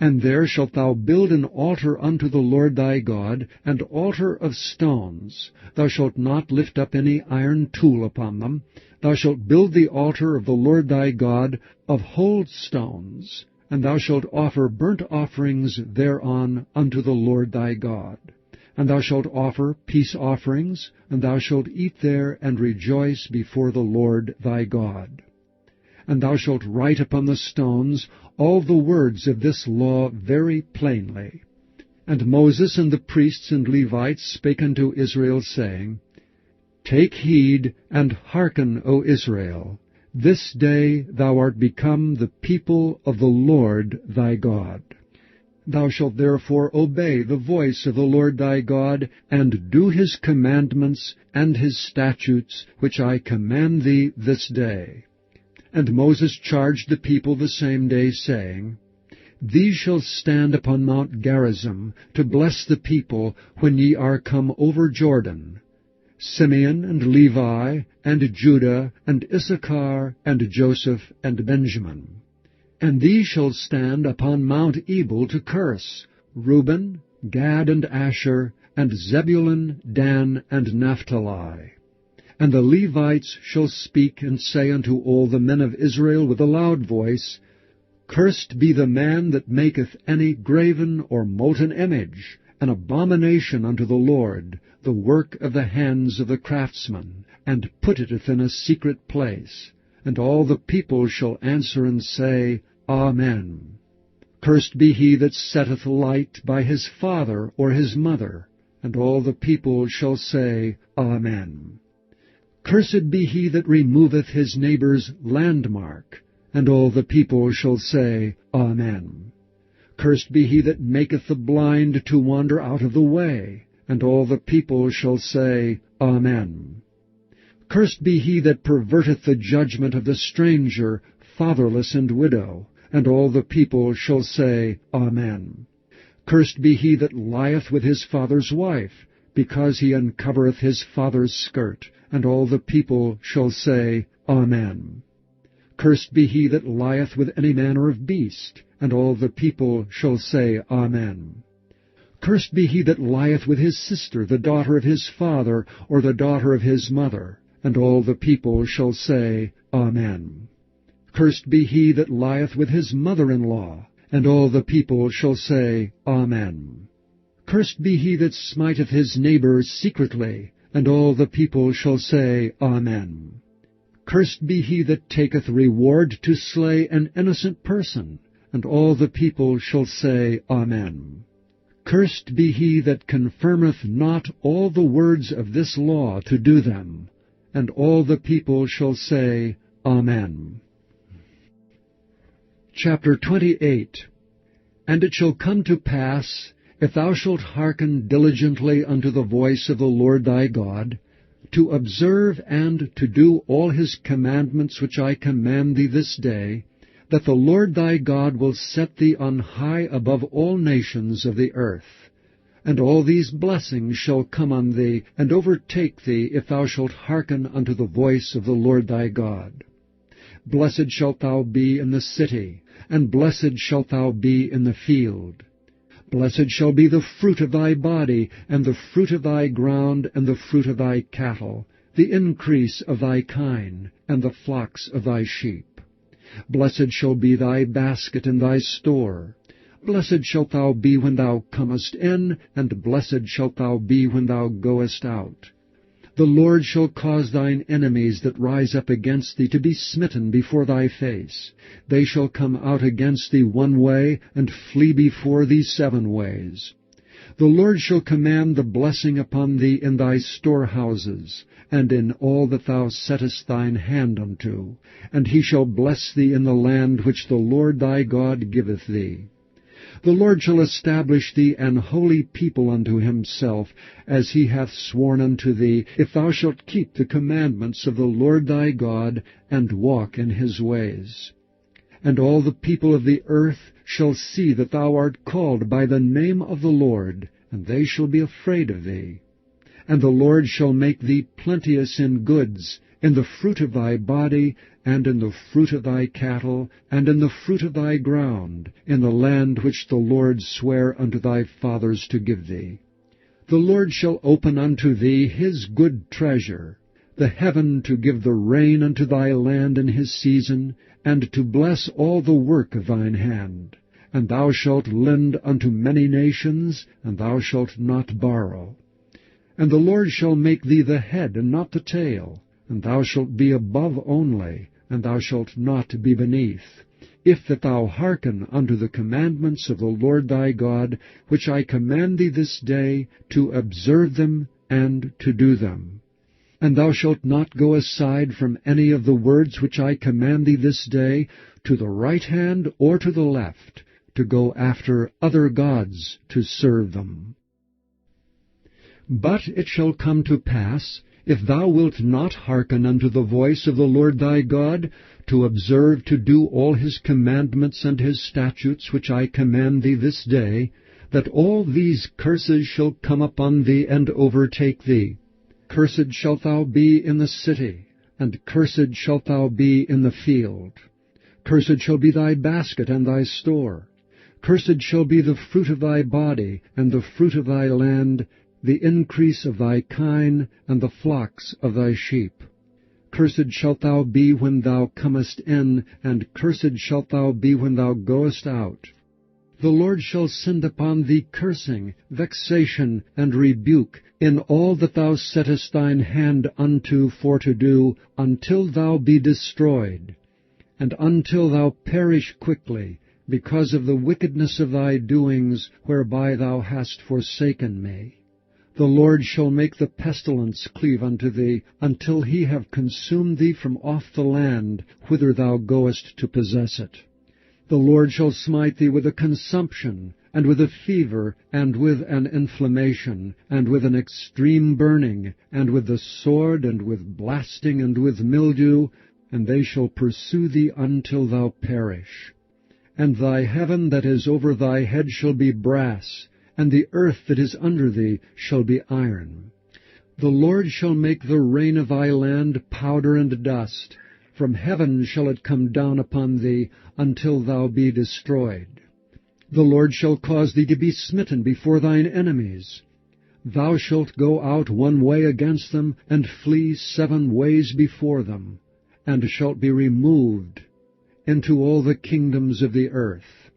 And there shalt thou build an altar unto the Lord thy God, an altar of stones. Thou shalt not lift up any iron tool upon them. Thou shalt build the altar of the Lord thy God of whole stones, and thou shalt offer burnt offerings thereon unto the Lord thy God. And thou shalt offer peace offerings, and thou shalt eat there and rejoice before the Lord thy God. And thou shalt write upon the stones all the words of this law very plainly. And Moses and the priests and Levites spake unto Israel, saying, Take heed, and hearken, O Israel. This day thou art become the people of the Lord thy God. Thou shalt therefore obey the voice of the Lord thy God, and do his commandments and his statutes, which I command thee this day. And Moses charged the people the same day, saying, These shall stand upon Mount Gerizim, to bless the people, when ye are come over Jordan. Simeon and Levi, and Judah, and Issachar, and Joseph, and Benjamin. And these shall stand upon Mount Ebal to curse, Reuben, Gad, and Asher, and Zebulun, Dan, and Naphtali. And the Levites shall speak and say unto all the men of Israel with a loud voice, Cursed be the man that maketh any graven or molten image, an abomination unto the Lord, the work of the hands of the craftsman, and putteth in a secret place. And all the people shall answer and say, Amen. Cursed be he that setteth light by his father or his mother. And all the people shall say, Amen. Cursed be he that removeth his neighbour's landmark. And all the people shall say, Amen. Cursed be he that maketh the blind to wander out of the way. And all the people shall say, Amen. Cursed be he that perverteth the judgment of the stranger, fatherless, and widow. And all the people shall say, Amen. Cursed be he that lieth with his father's wife, because he uncovereth his father's skirt. And all the people shall say, Amen. Cursed be he that lieth with any manner of beast. And all the people shall say, Amen. Cursed be he that lieth with his sister, the daughter of his father, or the daughter of his mother. And all the people shall say, Amen. Cursed be he that lieth with his mother-in-law. And all the people shall say, Amen. Cursed be he that smiteth his neighbor secretly. And all the people shall say, Amen. Cursed be he that taketh reward to slay an innocent person. And all the people shall say, Amen. Cursed be he that confirmeth not all the words of this law to do them. And all the people shall say, Amen. Chapter 28. And it shall come to pass, if thou shalt hearken diligently unto the voice of the Lord thy God, to observe and to do all his commandments which I command thee this day, that the Lord thy God will set thee on high above all nations of the earth. And all these blessings shall come on thee, and overtake thee, if thou shalt hearken unto the voice of the Lord thy God. Blessed shalt thou be in the city, and blessed shalt thou be in the field. Blessed shall be the fruit of thy body, and the fruit of thy ground, and the fruit of thy cattle, the increase of thy kine, and the flocks of thy sheep. Blessed shall be thy basket and thy store. Blessed shalt thou be when thou comest in, and blessed shalt thou be when thou goest out. The Lord shall cause thine enemies that rise up against thee to be smitten before thy face. They shall come out against thee one way, and flee before thee 7 ways. The Lord shall command the blessing upon thee in thy storehouses, and in all that thou settest thine hand unto. And he shall bless thee in the land which the Lord thy God giveth thee. The Lord shall establish thee an holy people unto himself, as he hath sworn unto thee, if thou shalt keep the commandments of the Lord thy God, and walk in his ways. And all the people of the earth shall see that thou art called by the name of the Lord, and they shall be afraid of thee. And the Lord shall make thee plenteous in goods, in the fruit of thy body, and in the fruit of thy cattle, and in the fruit of thy ground, in the land which the Lord sware unto thy fathers to give thee. The Lord shall open unto thee his good treasure, the heaven to give the rain unto thy land in his season, and to bless all the work of thine hand. And thou shalt lend unto many nations, and thou shalt not borrow. And the Lord shall make thee the head and not the tail, and thou shalt be above only, and thou shalt not be beneath. if that thou hearken unto the commandments of the Lord thy God, which I command thee this day, to observe them and to do them. And thou shalt not go aside from any of the words which I command thee this day, to the right hand or to the left, to go after other gods to serve them. But it shall come to pass, if thou wilt not hearken unto the voice of the Lord thy God, to observe to do all his commandments and his statutes which I command thee this day, that all these curses shall come upon thee and overtake thee. Cursed shalt thou be in the city, and cursed shalt thou be in the field. Cursed shall be thy basket and thy store. Cursed shall be the fruit of thy body, and the fruit of thy land, the increase of thy kine, and the flocks of thy sheep. Cursed shalt thou be when thou comest in, and cursed shalt thou be when thou goest out. The Lord shall send upon thee cursing, vexation, and rebuke, in all that thou settest thine hand unto for to do, until thou be destroyed, and until thou perish quickly, because of the wickedness of thy doings, whereby thou hast forsaken me. The Lord shall make the pestilence cleave unto thee, until he have consumed thee from off the land, whither thou goest to possess it. The Lord shall smite thee with a consumption, and with a fever, and with an inflammation, and with an extreme burning, and with the sword, and with blasting, and with mildew, and they shall pursue thee until thou perish. And thy heaven that is over thy head shall be brass, and the earth that is under thee shall be iron. The Lord shall make the rain of thy land powder and dust. From heaven shall it come down upon thee, until thou be destroyed. The Lord shall cause thee to be smitten before thine enemies. Thou shalt go out one way against them, and flee 7 ways before them, and shalt be removed into all the kingdoms of the earth.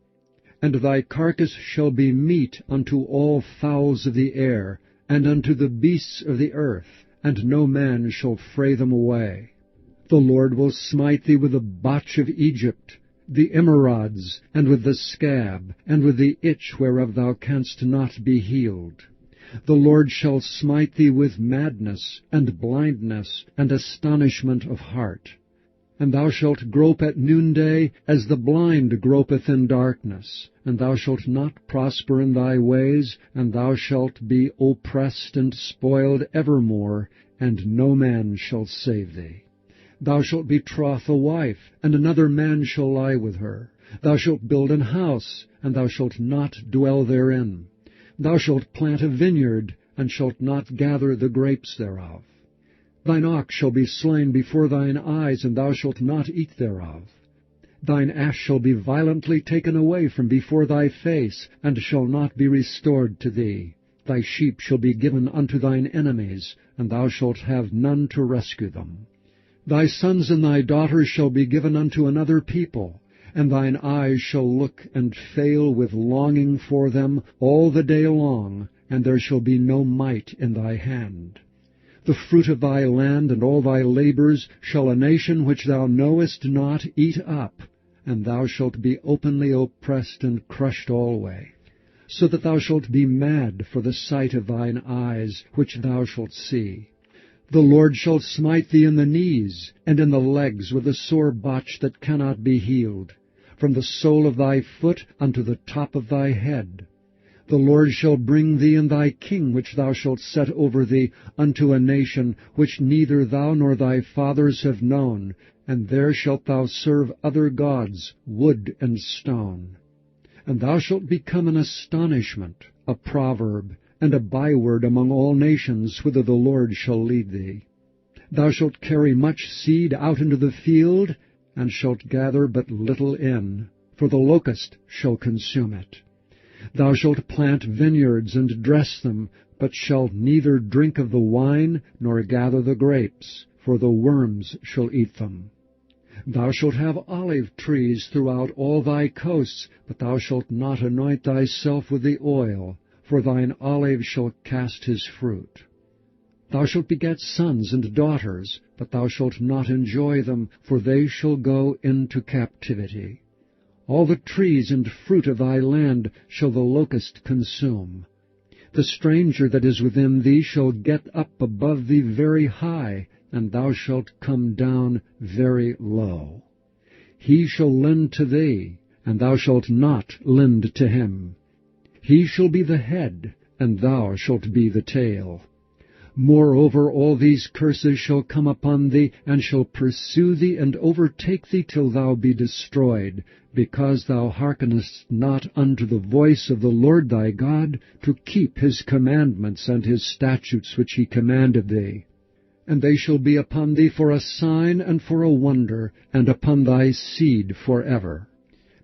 And thy carcass shall be meat unto all fowls of the air, and unto the beasts of the earth, and no man shall fray them away. The Lord will smite thee with the botch of Egypt, the emerods, and with the scab, and with the itch whereof thou canst not be healed. The Lord shall smite thee with madness, and blindness, and astonishment of heart. And thou shalt grope at noonday, as the blind gropeth in darkness. And thou shalt not prosper in thy ways, and thou shalt be oppressed and spoiled evermore, and no man shall save thee. Thou shalt betroth a wife, and another man shall lie with her. Thou shalt build an house, and thou shalt not dwell therein. Thou shalt plant a vineyard, and shalt not gather the grapes thereof. Thine ox shall be slain before thine eyes, and thou shalt not eat thereof. Thine ass shall be violently taken away from before thy face, and shall not be restored to thee. Thy sheep shall be given unto thine enemies, and thou shalt have none to rescue them. Thy sons and thy daughters shall be given unto another people, and thine eyes shall look and fail with longing for them all the day long, and there shall be no might in thy hand. The fruit of thy land and all thy labors shall a nation which thou knowest not eat up, and thou shalt be openly oppressed and crushed alway, so that thou shalt be mad for the sight of thine eyes, which thou shalt see. The Lord shall smite thee in the knees, and in the legs with a sore botch that cannot be healed, from the sole of thy foot unto the top of thy head. The Lord shall bring thee and thy king which thou shalt set over thee unto a nation which neither thou nor thy fathers have known, and there shalt thou serve other gods, wood and stone. And thou shalt become an astonishment, a proverb, and a byword among all nations, whither the Lord shall lead thee. Thou shalt carry much seed out into the field, and shalt gather but little in, for the locust shall consume it. Thou shalt plant vineyards and dress them, but shalt neither drink of the wine, nor gather the grapes, for the worms shall eat them. Thou shalt have olive trees throughout all thy coasts, but thou shalt not anoint thyself with the oil, for thine olive shall cast his fruit. Thou shalt beget sons and daughters, but thou shalt not enjoy them, for they shall go into captivity. All the trees and fruit of thy land shall the locust consume. The stranger that is within thee shall get up above thee very high, and thou shalt come down very low. He shall lend to thee, and thou shalt not lend to him. He shall be the head, and thou shalt be the tail. Moreover, all these curses shall come upon thee, and shall pursue thee, and overtake thee till thou be destroyed, because thou hearkenest not unto the voice of the Lord thy God, to keep his commandments and his statutes which he commanded thee. And they shall be upon thee for a sign and for a wonder, and upon thy seed forever.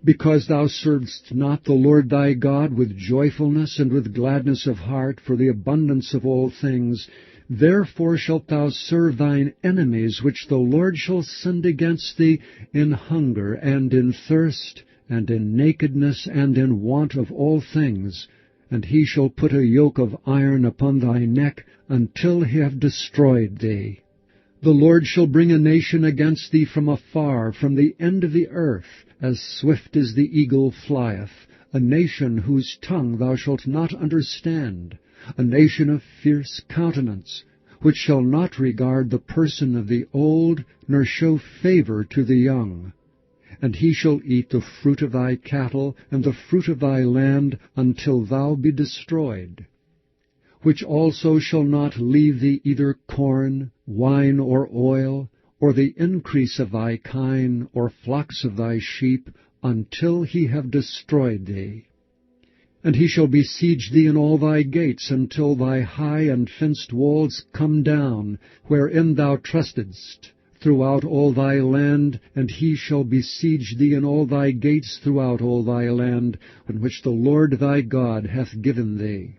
Because thou servedst not the Lord thy God with joyfulness and with gladness of heart for the abundance of all things, therefore shalt thou serve thine enemies, which the Lord shall send against thee in hunger and in thirst, and in nakedness and in want of all things. And he shall put a yoke of iron upon thy neck until he have destroyed thee. The Lord shall bring a nation against thee from afar, from the end of the earth, as swift as the eagle flieth, a nation whose tongue thou shalt not understand, a nation of fierce countenance, which shall not regard the person of the old, nor show favor to the young. And he shall eat the fruit of thy cattle, and the fruit of thy land, until thou be destroyed. Which also shall not leave thee either corn, wine, or oil, or the increase of thy kine, or flocks of thy sheep, until he have destroyed thee. And he shall besiege thee in all thy gates, until thy high and fenced walls come down, wherein thou trustedst, throughout all thy land, and he shall besiege thee in all thy gates throughout all thy land, in which the Lord thy God hath given thee.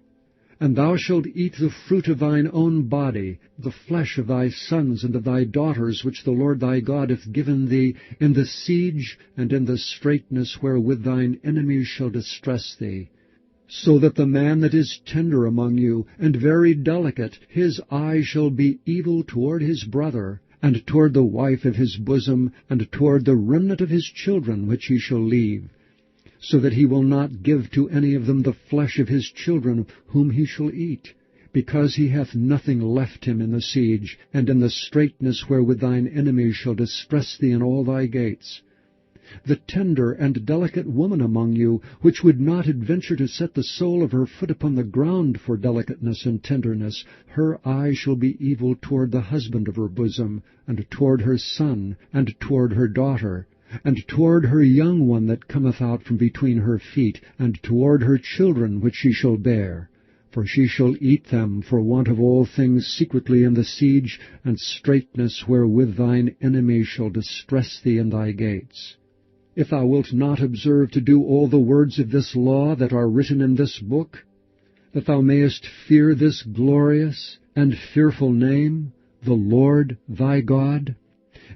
And thou shalt eat the fruit of thine own body, the flesh of thy sons and of thy daughters, which the Lord thy God hath given thee, in the siege and in the straitness wherewith thine enemies shall distress thee. So that the man that is tender among you, and very delicate, his eye shall be evil toward his brother, and toward the wife of his bosom, and toward the remnant of his children which he shall leave, so that he will not give to any of them the flesh of his children whom he shall eat, because he hath nothing left him in the siege, and in the straitness wherewith thine enemies shall distress thee in all thy gates. The tender and delicate woman among you, which would not adventure to set the sole of her foot upon the ground for delicateness and tenderness, her eye shall be evil toward the husband of her bosom, and toward her son, and toward her daughter, and toward her young one that cometh out from between her feet, and toward her children which she shall bear. For she shall eat them for want of all things secretly in the siege, and straitness wherewith thine enemies shall distress thee in thy gates. If thou wilt not observe to do all the words of this law that are written in this book, that thou mayest fear this glorious and fearful name, the Lord thy God,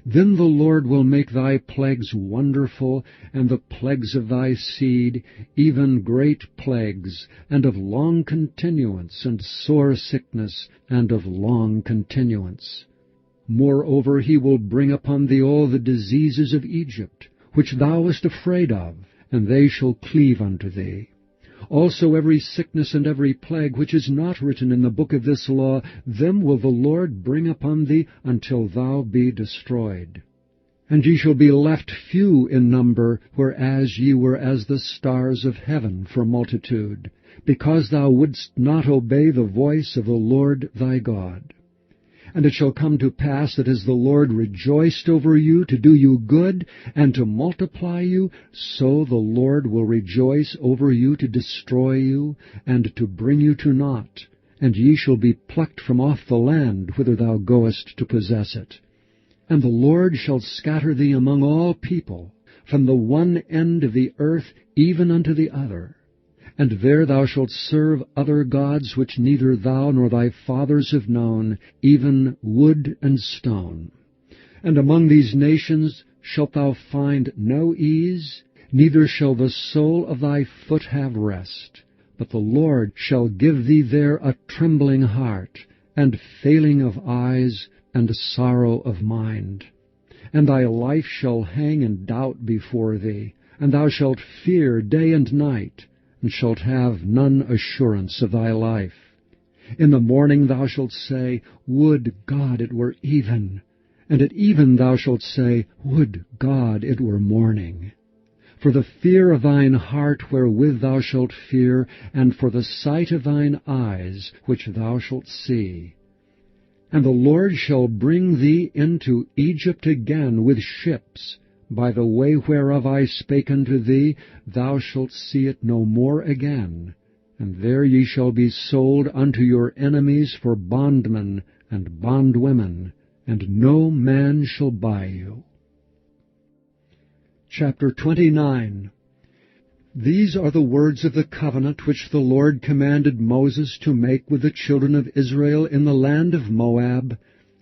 then the Lord will make thy plagues wonderful, and the plagues of thy seed, even great plagues, and of long continuance, and sore sickness, and of long continuance. Moreover, he will bring upon thee all the diseases of Egypt, which thou wast afraid of, and they shall cleave unto thee. Also every sickness and every plague which is not written in the book of this law, them will the Lord bring upon thee until thou be destroyed. And ye shall be left few in number, whereas ye were as the stars of heaven for multitude, because thou wouldst not obey the voice of the Lord thy God. And it shall come to pass that as the Lord rejoiced over you to do you good and to multiply you, so the Lord will rejoice over you to destroy you and to bring you to naught, and ye shall be plucked from off the land whither thou goest to possess it. And the Lord shall scatter thee among all people, from the one end of the earth even unto the other. And there thou shalt serve other gods which neither thou nor thy fathers have known, even wood and stone. And among these nations shalt thou find no ease, neither shall the sole of thy foot have rest. But the Lord shall give thee there a trembling heart, and failing of eyes, and sorrow of mind. And thy life shall hang in doubt before thee, and thou shalt fear day and night, and shalt have none assurance of thy life. In the morning thou shalt say, Would God it were even! And at even thou shalt say, Would God it were morning! For the fear of thine heart wherewith thou shalt fear, and for the sight of thine eyes which thou shalt see. And the Lord shall bring thee into Egypt again with ships. By the way whereof I spake unto thee, thou shalt see it no more again. And there ye shall be sold unto your enemies for bondmen and bondwomen, and no man shall buy you. Chapter 29. These are the words of the covenant which the Lord commanded Moses to make with the children of Israel in the land of Moab,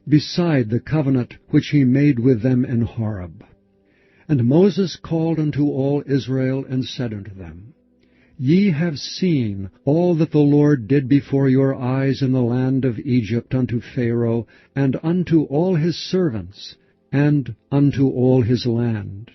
beside the covenant which he made with them in Horeb. And Moses called unto all Israel, and said unto them, Ye have seen all that the Lord did before your eyes in the land of Egypt unto Pharaoh, and unto all his servants, and unto all his land.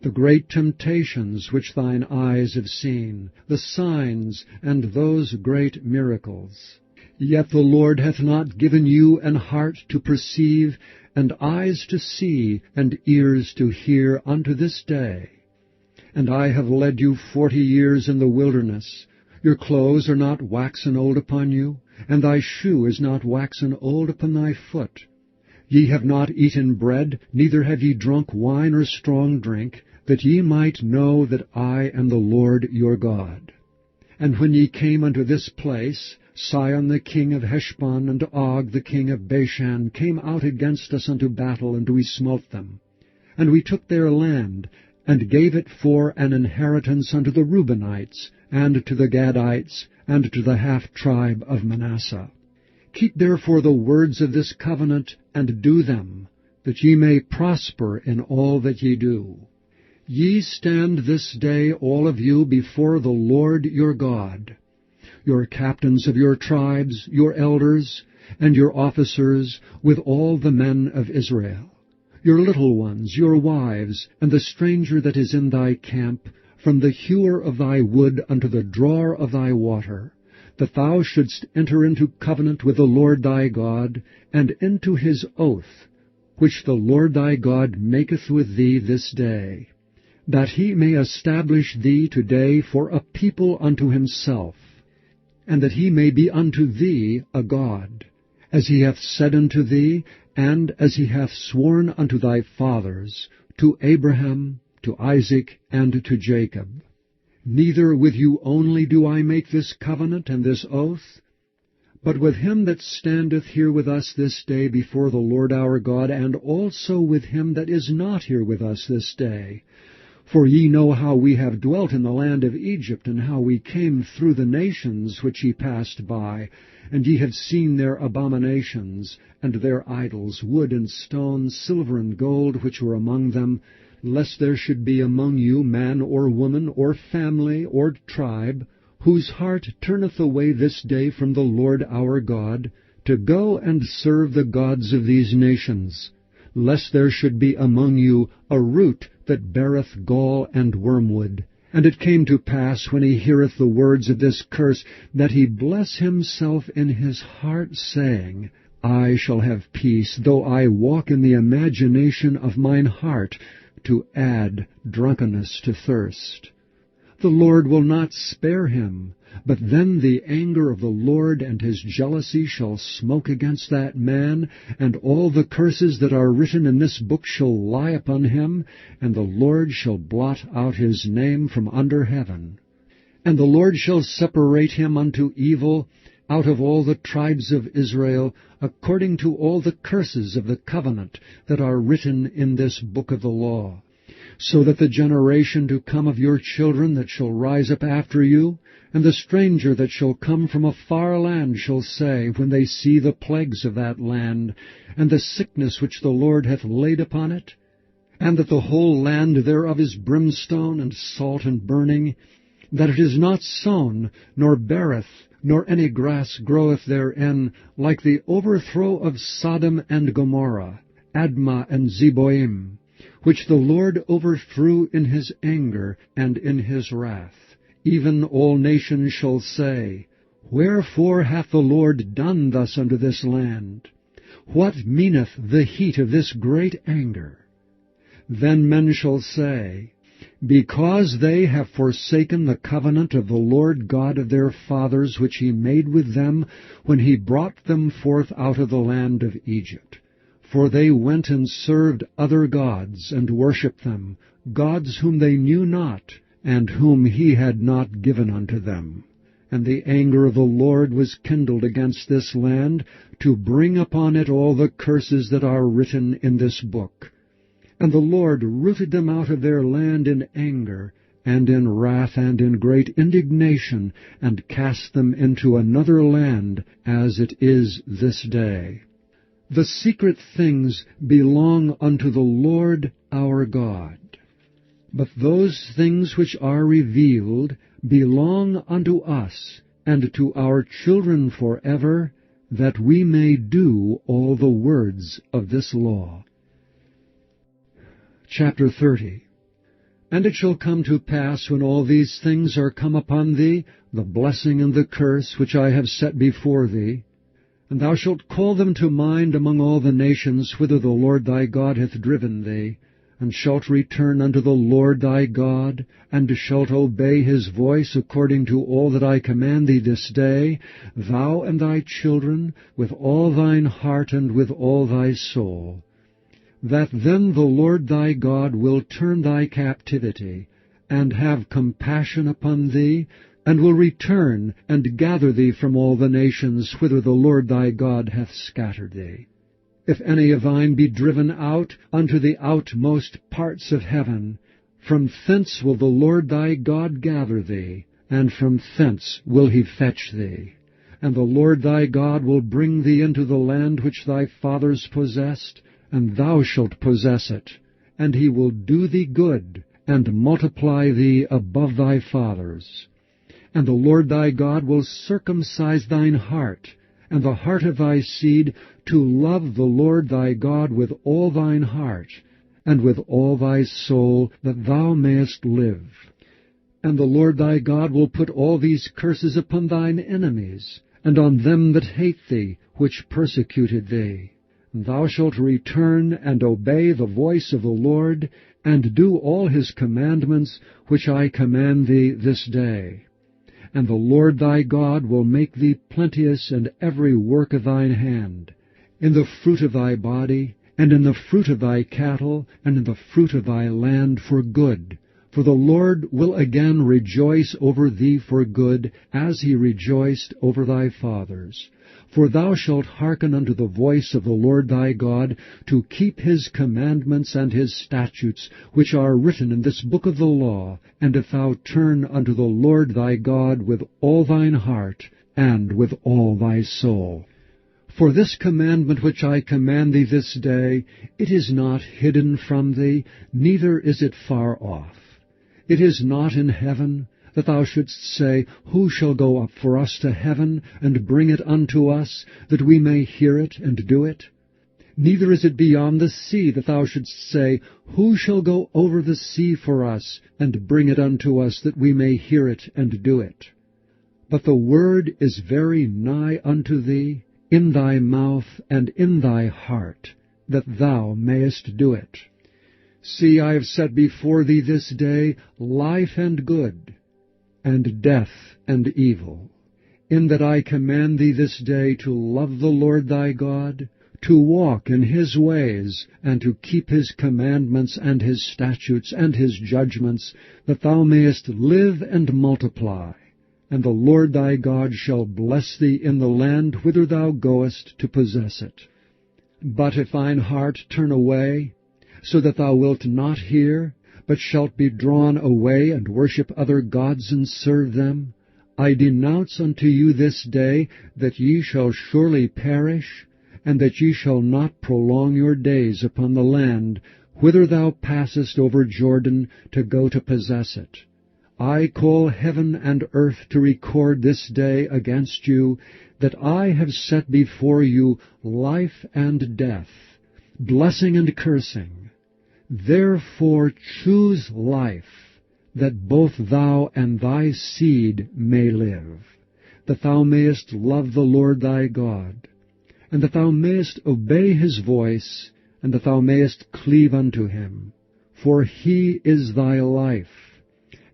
The great temptations which thine eyes have seen, the signs, and those great miracles. Yet the Lord hath not given you an heart to perceive, and eyes to see, and ears to hear unto this day. And I have led you 40 years in the wilderness. Your clothes are not waxen old upon you, and thy shoe is not waxen old upon thy foot. Ye have not eaten bread, neither have ye drunk wine or strong drink, that ye might know that I am the Lord your God. And when ye came unto this place, Sihon the king of Heshbon and Og the king of Bashan came out against us unto battle, and we smote them. And we took their land, and gave it for an inheritance unto the Reubenites, and to the Gadites, and to the half-tribe of Manasseh. Keep therefore the words of this covenant, and do them, that ye may prosper in all that ye do. Ye stand this day all of you before the Lord your God, your captains of your tribes, your elders, and your officers, with all the men of Israel, your little ones, your wives, and the stranger that is in thy camp, from the hewer of thy wood unto the drawer of thy water, that thou shouldst enter into covenant with the Lord thy God, and into his oath, which the Lord thy God maketh with thee this day, that he may establish thee today for a people unto himself, and that he may be unto thee a God, as he hath said unto thee, and as he hath sworn unto thy fathers, to Abraham, to Isaac, and to Jacob. Neither with you only do I make this covenant and this oath, but with him that standeth here with us this day before the Lord our God, and also with him that is not here with us this day. For ye know how we have dwelt in the land of Egypt, and how we came through the nations which ye passed by, and ye have seen their abominations, and their idols, wood and stone, silver and gold, which were among them, lest there should be among you man or woman, or family, or tribe, whose heart turneth away this day from the Lord our God, to go and serve the gods of these nations, lest there should be among you a root that beareth gall and wormwood. And it came to pass, when he heareth the words of this curse, that he bless himself in his heart, saying, I shall have peace, though I walk in the imagination of mine heart, to add drunkenness to thirst. The Lord will not spare him, but then the anger of the Lord and his jealousy shall smoke against that man, and all the curses that are written in this book shall lie upon him, and the Lord shall blot out his name from under heaven. And the Lord shall separate him unto evil out of all the tribes of Israel, according to all the curses of the covenant that are written in this book of the law, so that the generation to come of your children that shall rise up after you, and the stranger that shall come from a far land shall say, when they see the plagues of that land, and the sickness which the Lord hath laid upon it, and that the whole land thereof is brimstone and salt and burning, that it is not sown, nor beareth, nor any grass groweth therein, like the overthrow of Sodom and Gomorrah, Admah and Zeboim, which the Lord overthrew in his anger and in his wrath. Even all nations shall say, Wherefore hath the Lord done thus unto this land? What meaneth the heat of this great anger? Then men shall say, Because they have forsaken the covenant of the Lord God of their fathers, which he made with them when he brought them forth out of the land of Egypt. For they went and served other gods, and worshipped them, gods whom they knew not, and whom he had not given unto them. And the anger of the Lord was kindled against this land, to bring upon it all the curses that are written in this book. And the Lord rooted them out of their land in anger, and in wrath, and in great indignation, and cast them into another land, as it is this day. The secret things belong unto the Lord our God. But those things which are revealed belong unto us, and to our children forever, that we may do all the words of this law. Chapter 30. And it shall come to pass, when all these things are come upon thee, the blessing and the curse which I have set before thee, and thou shalt call them to mind among all the nations whither the Lord thy God hath driven thee, and shalt return unto the Lord thy God, and shalt obey his voice according to all that I command thee this day, thou and thy children, with all thine heart and with all thy soul, that then the Lord thy God will turn thy captivity, and have compassion upon thee, and will return and gather thee from all the nations whither the Lord thy God hath scattered thee. If any of thine be driven out unto the outmost parts of heaven, from thence will the Lord thy God gather thee, and from thence will he fetch thee. And the Lord thy God will bring thee into the land which thy fathers possessed, and thou shalt possess it, and he will do thee good, and multiply thee above thy fathers. And the Lord thy God will circumcise thine heart, and the heart of thy seed, to love the Lord thy God with all thine heart, and with all thy soul, that thou mayest live. And the Lord thy God will put all these curses upon thine enemies, and on them that hate thee, which persecuted thee. And thou shalt return and obey the voice of the Lord, and do all his commandments, which I command thee this day. And the Lord thy God will make thee plenteous in every work of thine hand, in the fruit of thy body, and in the fruit of thy cattle, and in the fruit of thy land for good. For the Lord will again rejoice over thee for good, as he rejoiced over thy fathers. For thou shalt hearken unto the voice of the Lord thy God, to keep his commandments and his statutes, which are written in this book of the law, and if thou turn unto the Lord thy God with all thine heart, and with all thy soul. For this commandment which I command thee this day, it is not hidden from thee, neither is it far off. It is not in heaven, that thou shouldst say, Who shall go up for us to heaven, and bring it unto us, that we may hear it and do it? Neither is it beyond the sea, that thou shouldst say, Who shall go over the sea for us, and bring it unto us, that we may hear it and do it? But the word is very nigh unto thee, in thy mouth and in thy heart, that thou mayest do it. See, I have set before thee this day life and good, and death and evil, in that I command thee this day to love the Lord thy God, to walk in his ways, and to keep his commandments and his statutes and his judgments, that thou mayest live and multiply. And the Lord thy God shall bless thee in the land whither thou goest to possess it. But if thine heart turn away, so that thou wilt not hear, but shalt be drawn away and worship other gods and serve them, I denounce unto you this day that ye shall surely perish, and that ye shall not prolong your days upon the land whither thou passest over Jordan to go to possess it. I call heaven and earth to record this day against you, that I have set before you life and death, blessing and cursing. Therefore choose life, that both thou and thy seed may live, that thou mayest love the Lord thy God, and that thou mayest obey his voice, and that thou mayest cleave unto him. For he is thy life,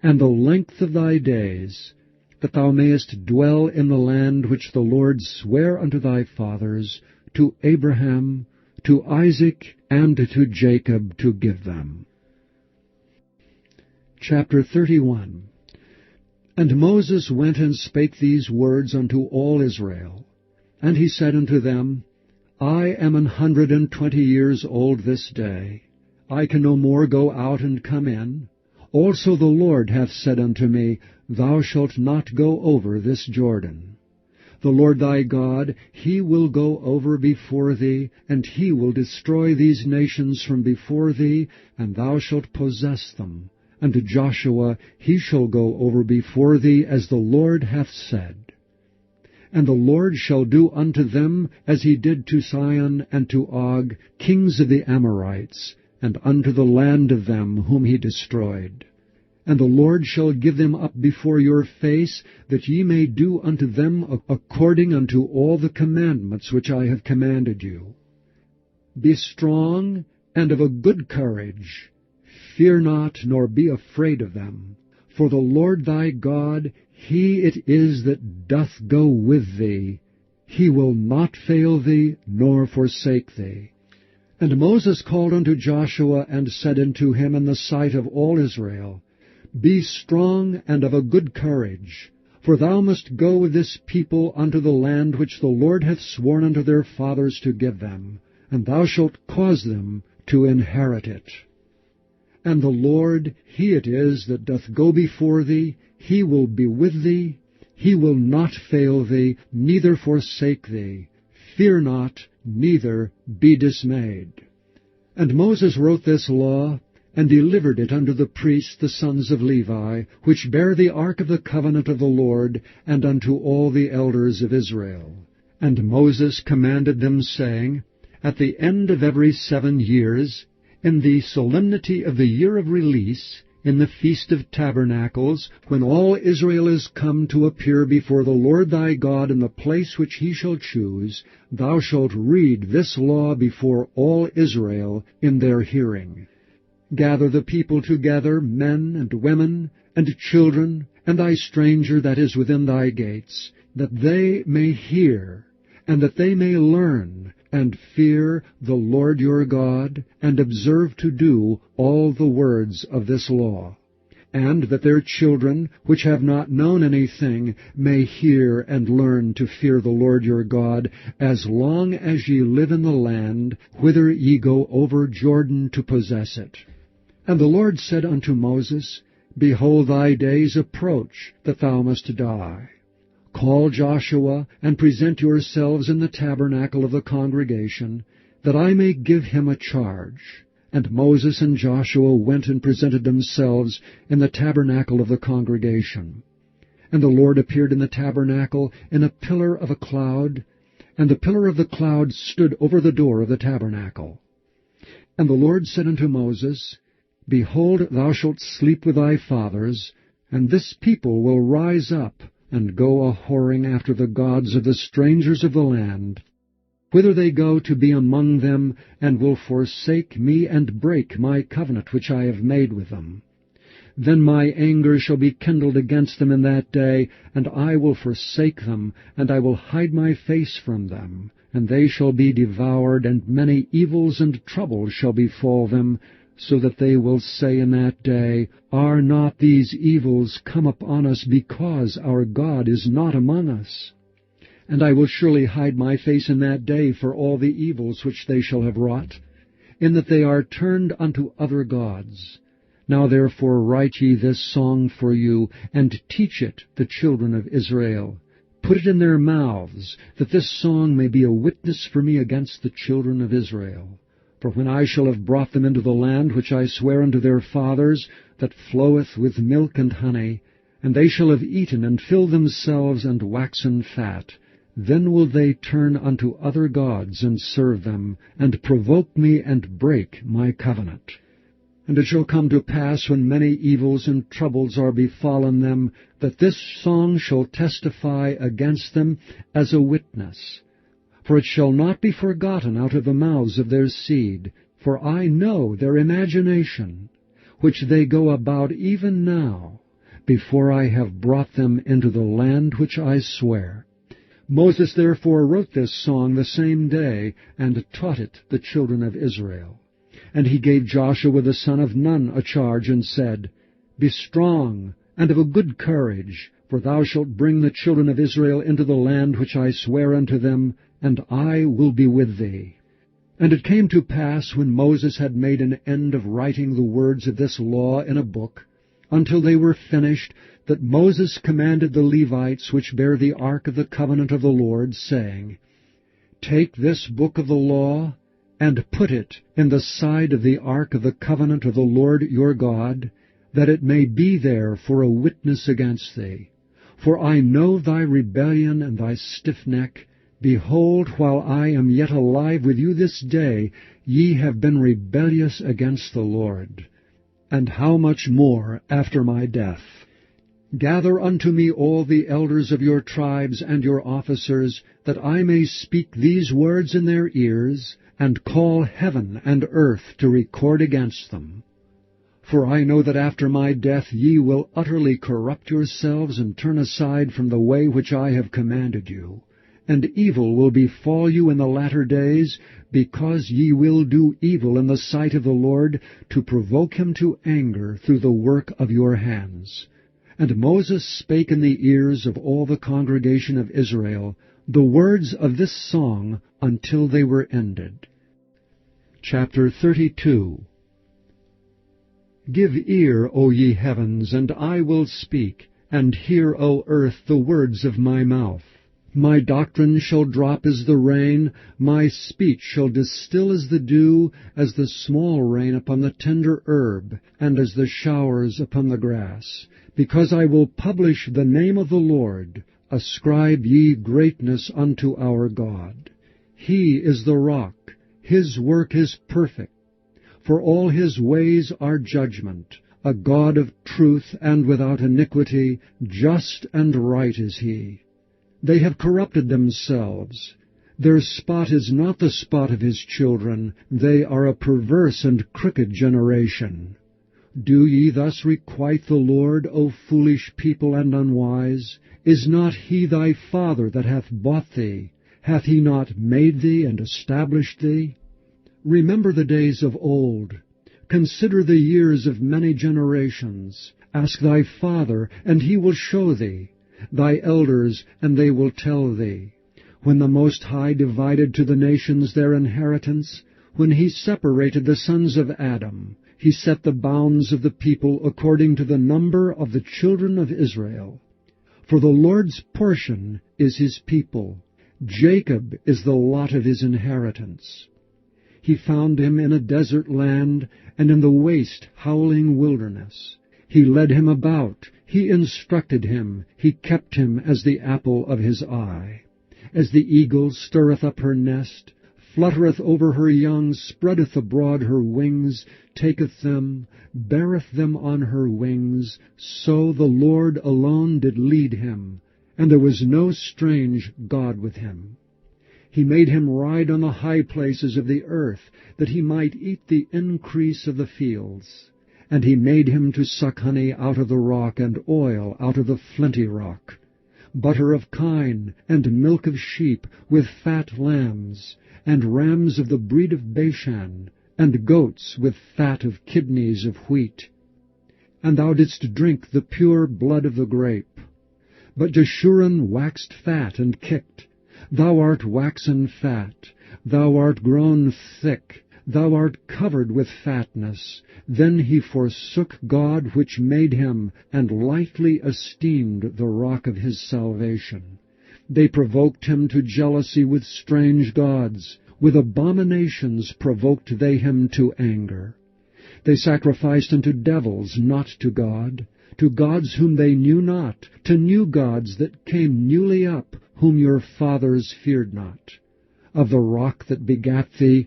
and the length of thy days, that thou mayest dwell in the land which the Lord sware unto thy fathers, to Abraham, to Isaac, and to Jacob, to give them. Chapter 31. And Moses went and spake these words unto all Israel. And he said unto them, I am 120 years old this day. I can no more go out and come in. Also the Lord hath said unto me, Thou shalt not go over this Jordan. The Lord thy God, he will go over before thee, and he will destroy these nations from before thee, and thou shalt possess them. And to Joshua, he shall go over before thee, as the Lord hath said. And the Lord shall do unto them as he did to Sihon and to Og, kings of the Amorites, and unto the land of them whom he destroyed. And the Lord shall give them up before your face, that ye may do unto them according unto all the commandments which I have commanded you. Be strong and of a good courage. Fear not, nor be afraid of them. For the Lord thy God, he it is that doth go with thee. He will not fail thee, nor forsake thee. And Moses called unto Joshua, and said unto him in the sight of all Israel, Be strong and of a good courage, for thou must go with this people unto the land which the Lord hath sworn unto their fathers to give them, and thou shalt cause them to inherit it. And the Lord, he it is that doth go before thee, he will be with thee, he will not fail thee, neither forsake thee. Fear not, neither be dismayed. And Moses wrote this law, and delivered it unto the priests the sons of Levi, which bear the ark of the covenant of the Lord, and unto all the elders of Israel. And Moses commanded them, saying, At the end of every 7 years, in the solemnity of the year of release, in the Feast of Tabernacles, when all Israel is come to appear before the Lord thy God in the place which he shall choose, thou shalt read this law before all Israel in their hearing. Gather the people together, men and women, and children, and thy stranger that is within thy gates, that they may hear, and that they may learn, and fear the Lord your God, and observe to do all the words of this law, and that their children, which have not known anything, may hear and learn to fear the Lord your God, as long as ye live in the land, whither ye go over Jordan to possess it. And the Lord said unto Moses, Behold, thy days approach, that thou must die. Call Joshua, and present yourselves in the tabernacle of the congregation, that I may give him a charge. And Moses and Joshua went and presented themselves in the tabernacle of the congregation. And the Lord appeared in the tabernacle in a pillar of a cloud, and the pillar of the cloud stood over the door of the tabernacle. And the Lord said unto Moses, Behold, thou shalt sleep with thy fathers, and this people will rise up, and go a-whoring after the gods of the strangers of the land, whither they go to be among them, and will forsake me, and break my covenant which I have made with them. Then my anger shall be kindled against them in that day, and I will forsake them, and I will hide my face from them, and they shall be devoured, and many evils and troubles shall befall them, so that they will say in that day, Are not these evils come upon us because our God is not among us? And I will surely hide my face in that day for all the evils which they shall have wrought, in that they are turned unto other gods. Now therefore write ye this song for you, and teach it the children of Israel. Put it in their mouths, that this song may be a witness for me against the children of Israel. For when I shall have brought them into the land which I swear unto their fathers, that floweth with milk and honey, and they shall have eaten and filled themselves and waxen fat, then will they turn unto other gods and serve them, and provoke me and break my covenant. And it shall come to pass, when many evils and troubles are befallen them, that this song shall testify against them as a witness. For it shall not be forgotten out of the mouths of their seed, for I know their imagination, which they go about even now, before I have brought them into the land which I swear. Moses therefore wrote this song the same day, and taught it the children of Israel. And he gave Joshua the son of Nun a charge, and said, Be strong, and of a good courage, for thou shalt bring the children of Israel into the land which I swear unto them, and I will be with thee. And it came to pass, when Moses had made an end of writing the words of this law in a book, until they were finished, that Moses commanded the Levites which bear the ark of the covenant of the Lord, saying, Take this book of the law, and put it in the side of the ark of the covenant of the Lord your God, that it may be there for a witness against thee. For I know thy rebellion and thy stiff neck. Behold, while I am yet alive with you this day, ye have been rebellious against the Lord. And how much more after my death? Gather unto me all the elders of your tribes and your officers, that I may speak these words in their ears, and call heaven and earth to record against them. For I know that after my death ye will utterly corrupt yourselves, and turn aside from the way which I have commanded you. And evil will befall you in the latter days, because ye will do evil in the sight of the Lord, to provoke him to anger through the work of your hands. And Moses spake in the ears of all the congregation of Israel the words of this song until they were ended. Chapter 32. Give ear, O ye heavens, and I will speak, and hear, O earth, the words of my mouth. My doctrine shall drop as the rain, my speech shall distill as the dew, as the small rain upon the tender herb, and as the showers upon the grass. Because I will publish the name of the Lord, ascribe ye greatness unto our God. He is the rock, his work is perfect. For all his ways are judgment, a God of truth and without iniquity, just and right is he. They have corrupted themselves. Their spot is not the spot of his children. They are a perverse and crooked generation. Do ye thus requite the Lord, O foolish people and unwise? Is not he thy father that hath bought thee? Hath he not made thee and established thee? Remember the days of old. Consider the years of many generations. Ask thy father, and he will show thee, thy elders, and they will tell thee. When the Most High divided to the nations their inheritance, when he separated the sons of Adam, he set the bounds of the people according to the number of the children of Israel. For the Lord's portion is his people. Jacob is the lot of his inheritance. He found him in a desert land, and in the waste, howling wilderness. He led him about, he instructed him, he kept him as the apple of his eye. As the eagle stirreth up her nest, fluttereth over her young, spreadeth abroad her wings, taketh them, beareth them on her wings, so the Lord alone did lead him, and there was no strange God with him. He made him ride on the high places of the earth, that he might eat the increase of the fields. And he made him to suck honey out of the rock, and oil out of the flinty rock, butter of kine, and milk of sheep, with fat lambs, and rams of the breed of Bashan, and goats with fat of kidneys of wheat. And thou didst drink the pure blood of the grape. But Jeshurun waxed fat and kicked. Thou art waxen fat, thou art grown thick, thou art covered with fatness. Then he forsook God which made him, and lightly esteemed the rock of his salvation. They provoked him to jealousy with strange gods. With abominations provoked they him to anger. They sacrificed unto devils, not to God, to gods whom they knew not, to new gods that came newly up, whom your fathers feared not. Of the rock that begat thee,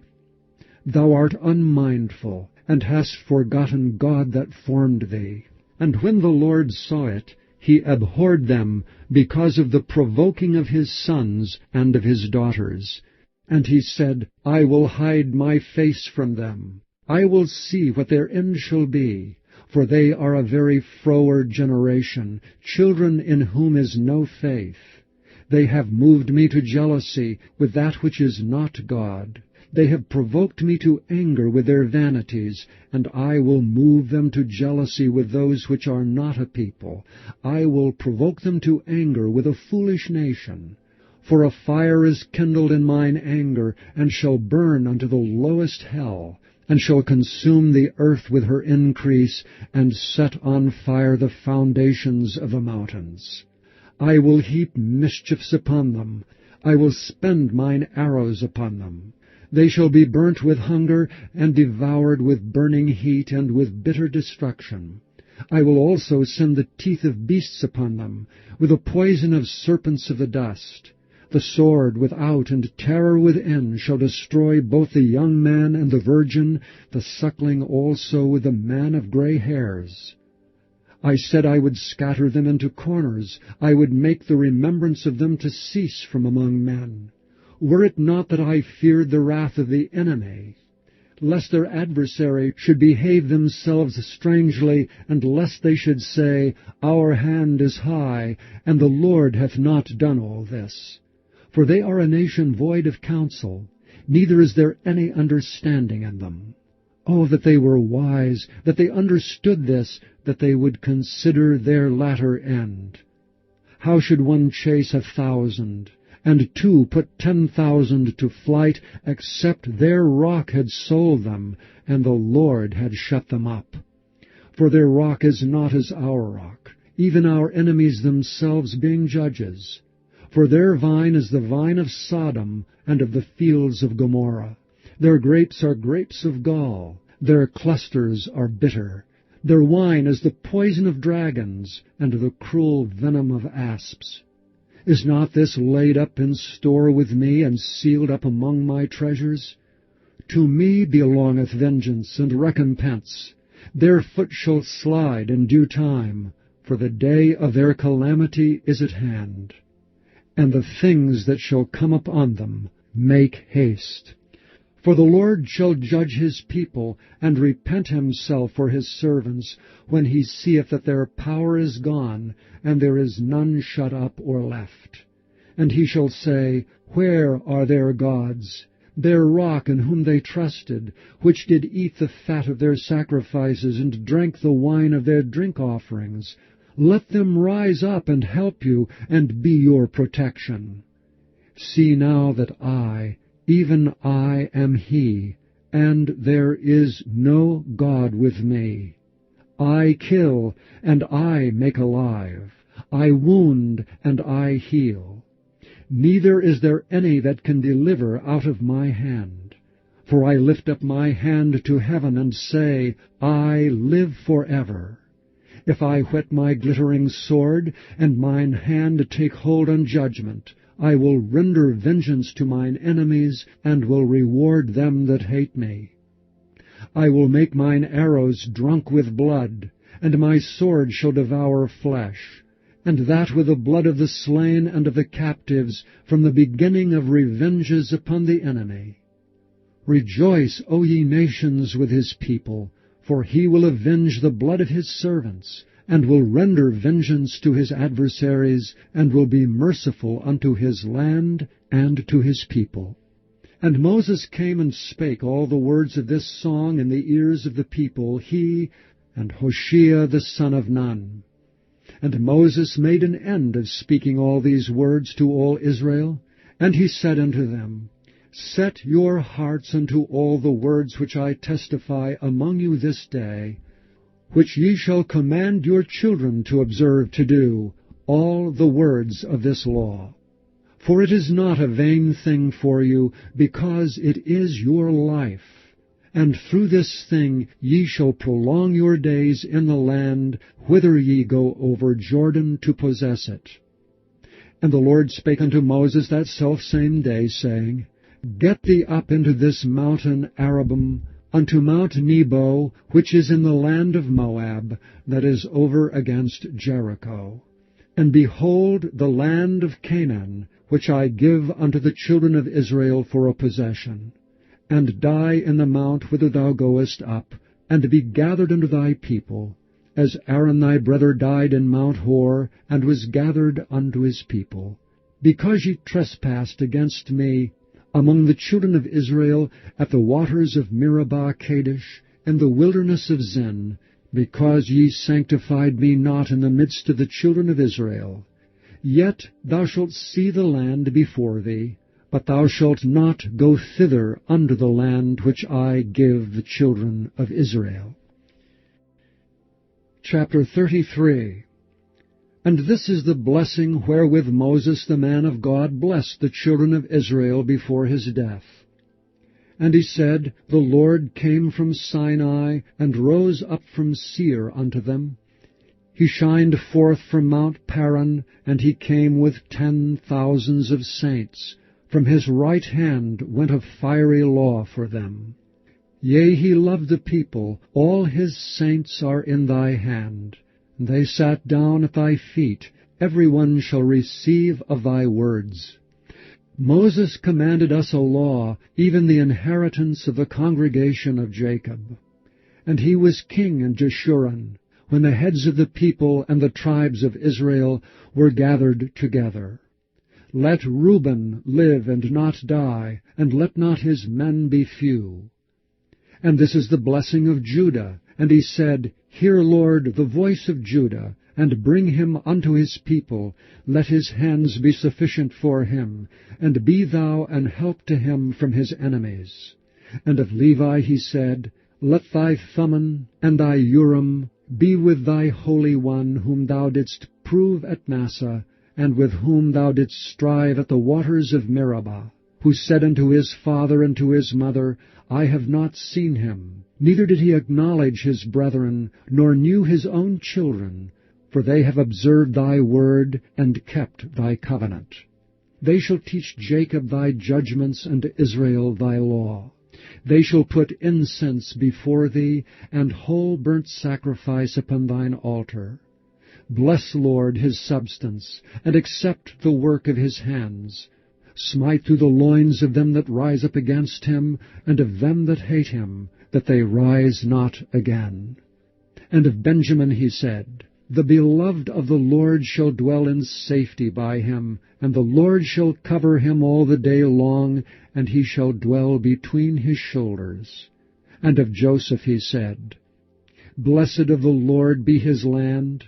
thou art unmindful, and hast forgotten God that formed thee. And when the Lord saw it, he abhorred them because of the provoking of his sons and of his daughters. And he said, I will hide my face from them. I will see what their end shall be. For they are a very froward generation, children in whom is no faith. They have moved me to jealousy with that which is not God. They have provoked me to anger with their vanities, and I will move them to jealousy with those which are not a people. I will provoke them to anger with a foolish nation. For a fire is kindled in mine anger, and shall burn unto the lowest hell, and shall consume the earth with her increase, and set on fire the foundations of the mountains. I will heap mischiefs upon them. I will spend mine arrows upon them. They shall be burnt with hunger, and devoured with burning heat, and with bitter destruction. I will also send the teeth of beasts upon them, with the poison of serpents of the dust. The sword without and terror within shall destroy both the young man and the virgin, the suckling also with the man of gray hairs. I said I would scatter them into corners. I would make the remembrance of them to cease from among men. Were it not that I feared the wrath of the enemy, lest their adversary should behave themselves strangely, and lest they should say, Our hand is high, and the Lord hath not done all this. For they are a nation void of counsel, neither is there any understanding in them. Oh, that they were wise, that they understood this, that they would consider their latter end. How should one chase 1,000, and two put 10,000 to flight, except their rock had sold them, and the Lord had shut them up? For their rock is not as our rock, even our enemies themselves being judges. For their vine is the vine of Sodom, and of the fields of Gomorrah. Their grapes are grapes of gall, their clusters are bitter. Their wine is the poison of dragons, and the cruel venom of asps. Is not this laid up in store with me, and sealed up among my treasures? To me belongeth vengeance and recompense. Their foot shall slide in due time, for the day of their calamity is at hand. And the things that shall come upon them make haste. For the Lord shall judge his people, and repent himself for his servants, when he seeth that their power is gone, and there is none shut up or left. And he shall say, Where are their gods, their rock in whom they trusted, which did eat the fat of their sacrifices, and drank the wine of their drink offerings? Let them rise up and help you, and be your protection. See now that I, even I, am he, and there is no God with me. I kill, and I make alive. I wound, and I heal. Neither is there any that can deliver out of my hand. For I lift up my hand to heaven, and say, I live forever. If I whet my glittering sword, and mine hand take hold on judgment, I will render vengeance to mine enemies, and will reward them that hate me. I will make mine arrows drunk with blood, and my sword shall devour flesh, and that with the blood of the slain and of the captives, from the beginning of revenges upon the enemy. Rejoice, O ye nations, with his people, for he will avenge the blood of his servants, and will render vengeance to his adversaries, and will be merciful unto his land and to his people. And Moses came and spake all the words of this song in the ears of the people, he and Hoshea the son of Nun. And Moses made an end of speaking all these words to all Israel, and he said unto them, Set your hearts unto all the words which I testify among you this day, which ye shall command your children to observe to do, all the words of this law. For it is not a vain thing for you, because it is your life. And through this thing ye shall prolong your days in the land, whither ye go over Jordan to possess it. And the Lord spake unto Moses that selfsame day, saying, Get thee up into this mountain Arabim, unto Mount Nebo, which is in the land of Moab, that is over against Jericho. And behold the land of Canaan, which I give unto the children of Israel for a possession. And die in the mount whither thou goest up, and be gathered unto thy people, as Aaron thy brother died in Mount Hor, and was gathered unto his people. Because ye trespassed against me among the children of Israel at the waters of Meribah Kadesh, in the wilderness of Zin, because ye sanctified me not in the midst of the children of Israel. Yet thou shalt see the land before thee, but thou shalt not go thither unto the land which I give the children of Israel. Chapter 33. And this is the blessing wherewith Moses the man of God blessed the children of Israel before his death. And he said, The Lord came from Sinai, and rose up from Seir unto them. He shined forth from Mount Paran, and he came with 10,000s of saints. From his right hand went a fiery law for them. Yea, he loved the people, all his saints are in thy hand. They sat down at thy feet, every one shall receive of thy words. Moses commanded us a law, even the inheritance of the congregation of Jacob. And he was king in Jeshurun, when the heads of the people and the tribes of Israel were gathered together. Let Reuben live and not die, and let not his men be few. And this is the blessing of Judah. And he said, Hear, Lord, the voice of Judah, and bring him unto his people. Let his hands be sufficient for him, and be thou an help to him from his enemies. And of Levi he said, Let thy Thummim and thy Urim be with thy Holy One, whom thou didst prove at Massah, and with whom thou didst strive at the waters of Meribah, who said unto his father and to his mother, I have not seen him, neither did he acknowledge his brethren, nor knew his own children, for they have observed thy word, and kept thy covenant. They shall teach Jacob thy judgments, and Israel thy law. They shall put incense before thee, and whole burnt sacrifice upon thine altar. Bless, Lord, his substance, and accept the work of his hands. Smite through the loins of them that rise up against him, and of them that hate him, that they rise not again. And of Benjamin he said, The beloved of the Lord shall dwell in safety by him, and the Lord shall cover him all the day long, and he shall dwell between his shoulders. And of Joseph he said, Blessed of the Lord be his land,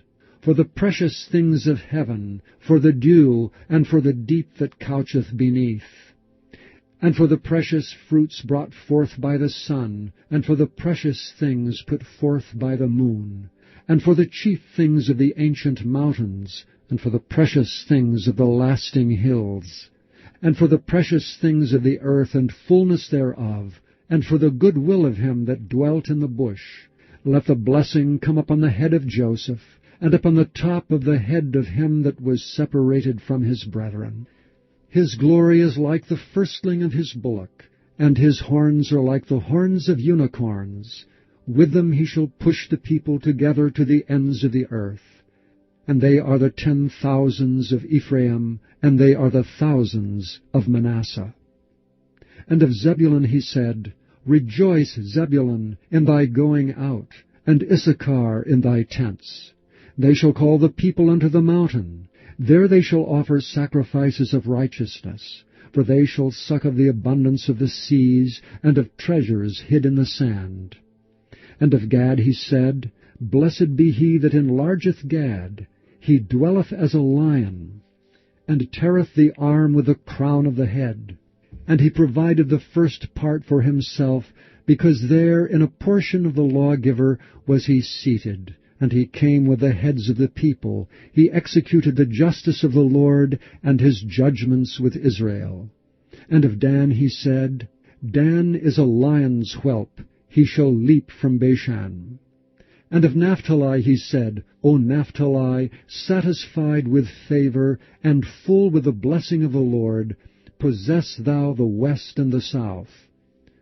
for the precious things of heaven, for the dew, and for the deep that coucheth beneath, and for the precious fruits brought forth by the sun, and for the precious things put forth by the moon, and for the chief things of the ancient mountains, and for the precious things of the lasting hills, and for the precious things of the earth and fullness thereof, and for the good will of him that dwelt in the bush. Let the blessing come upon the head of Joseph, and upon the top of the head of him that was separated from his brethren. His glory is like the firstling of his bullock, and his horns are like the horns of unicorns. With them he shall push the people together to the ends of the earth. And they are the 10,000s of Ephraim, and they are the thousands of Manasseh. And of Zebulun he said, Rejoice, Zebulun, in thy going out, and Issachar in thy tents. They shall call the people unto the mountain. There they shall offer sacrifices of righteousness, for they shall suck of the abundance of the seas, and of treasures hid in the sand. And of Gad he said, Blessed be he that enlargeth Gad. He dwelleth as a lion, and teareth the arm with the crown of the head. And he provided the first part for himself, because there in a portion of the lawgiver was he seated. And he came with the heads of the people. He executed the justice of the Lord, and his judgments with Israel. And of Dan he said, Dan is a lion's whelp. He shall leap from Bashan. And of Naphtali he said, O Naphtali, satisfied with favor, and full with the blessing of the Lord, possess thou the west and the south.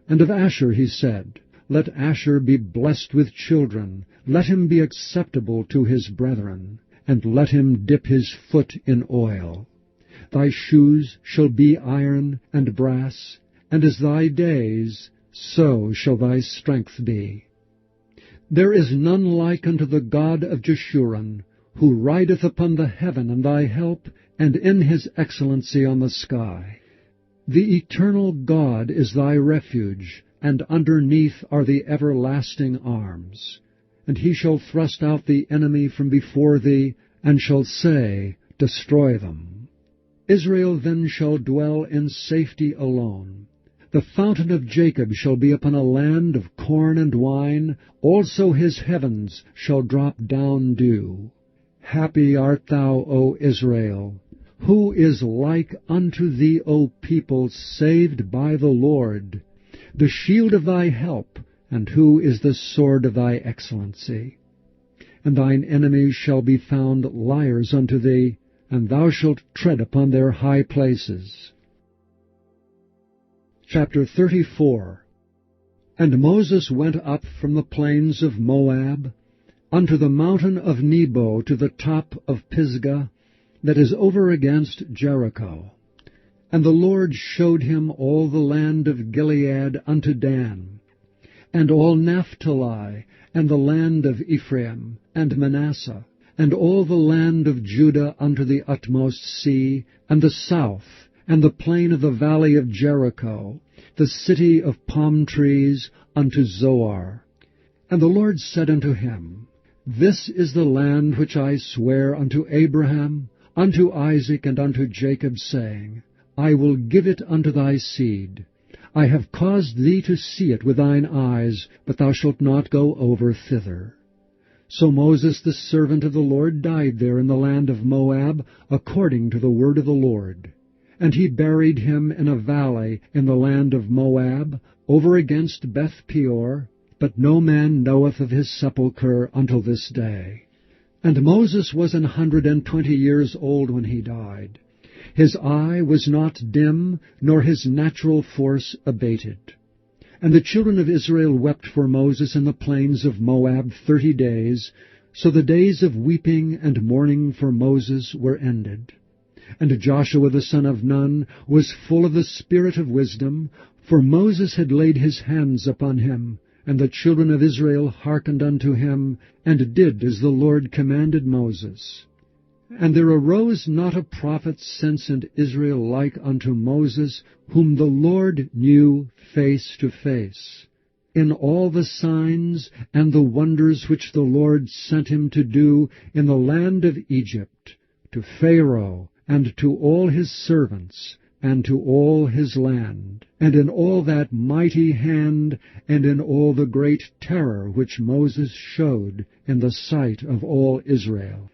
And of Asher he said, let Asher be blessed with children, let him be acceptable to his brethren, and let him dip his foot in oil. Thy shoes shall be iron and brass, and as thy days, so shall thy strength be. There is none like unto the God of Jeshurun, who rideth upon the heaven in thy help, and in his excellency on the sky. The eternal God is thy refuge, and underneath are the everlasting arms. And he shall thrust out the enemy from before thee, and shall say, Destroy them. Israel then shall dwell in safety alone. The fountain of Jacob shall be upon a land of corn and wine, also his heavens shall drop down dew. Happy art thou, O Israel! Who is like unto thee, O people, saved by the Lord? The shield of thy help, and who is the sword of thy excellency? And thine enemies shall be found liars unto thee, and thou shalt tread upon their high places. Chapter 34. And Moses went up from the plains of Moab unto the mountain of Nebo to the top of Pisgah, that is over against Jericho. And the Lord showed him all the land of Gilead unto Dan, and all Naphtali, and the land of Ephraim, and Manasseh, and all the land of Judah unto the utmost sea, and the south, and the plain of the valley of Jericho, the city of palm trees, unto Zoar. And the Lord said unto him, This is the land which I swear unto Abraham, unto Isaac, and unto Jacob, saying, I will give it unto thy seed. I have caused thee to see it with thine eyes, but thou shalt not go over thither. So Moses the servant of the Lord died there in the land of Moab, according to the word of the Lord. And he buried him in a valley in the land of Moab, over against Beth Peor, but no man knoweth of his sepulchre until this day. And Moses was 120 years old when he died. His eye was not dim, nor his natural force abated. And the children of Israel wept for Moses in the plains of Moab 30 days, so the days of weeping and mourning for Moses were ended. And Joshua the son of Nun was full of the spirit of wisdom, for Moses had laid his hands upon him, and the children of Israel hearkened unto him, and did as the Lord commanded Moses. And there arose not a prophet since in Israel like unto Moses, whom the Lord knew face to face, in all the signs and the wonders which the Lord sent him to do in the land of Egypt, to Pharaoh, and to all his servants, and to all his land, and in all that mighty hand, and in all the great terror which Moses showed in the sight of all Israel.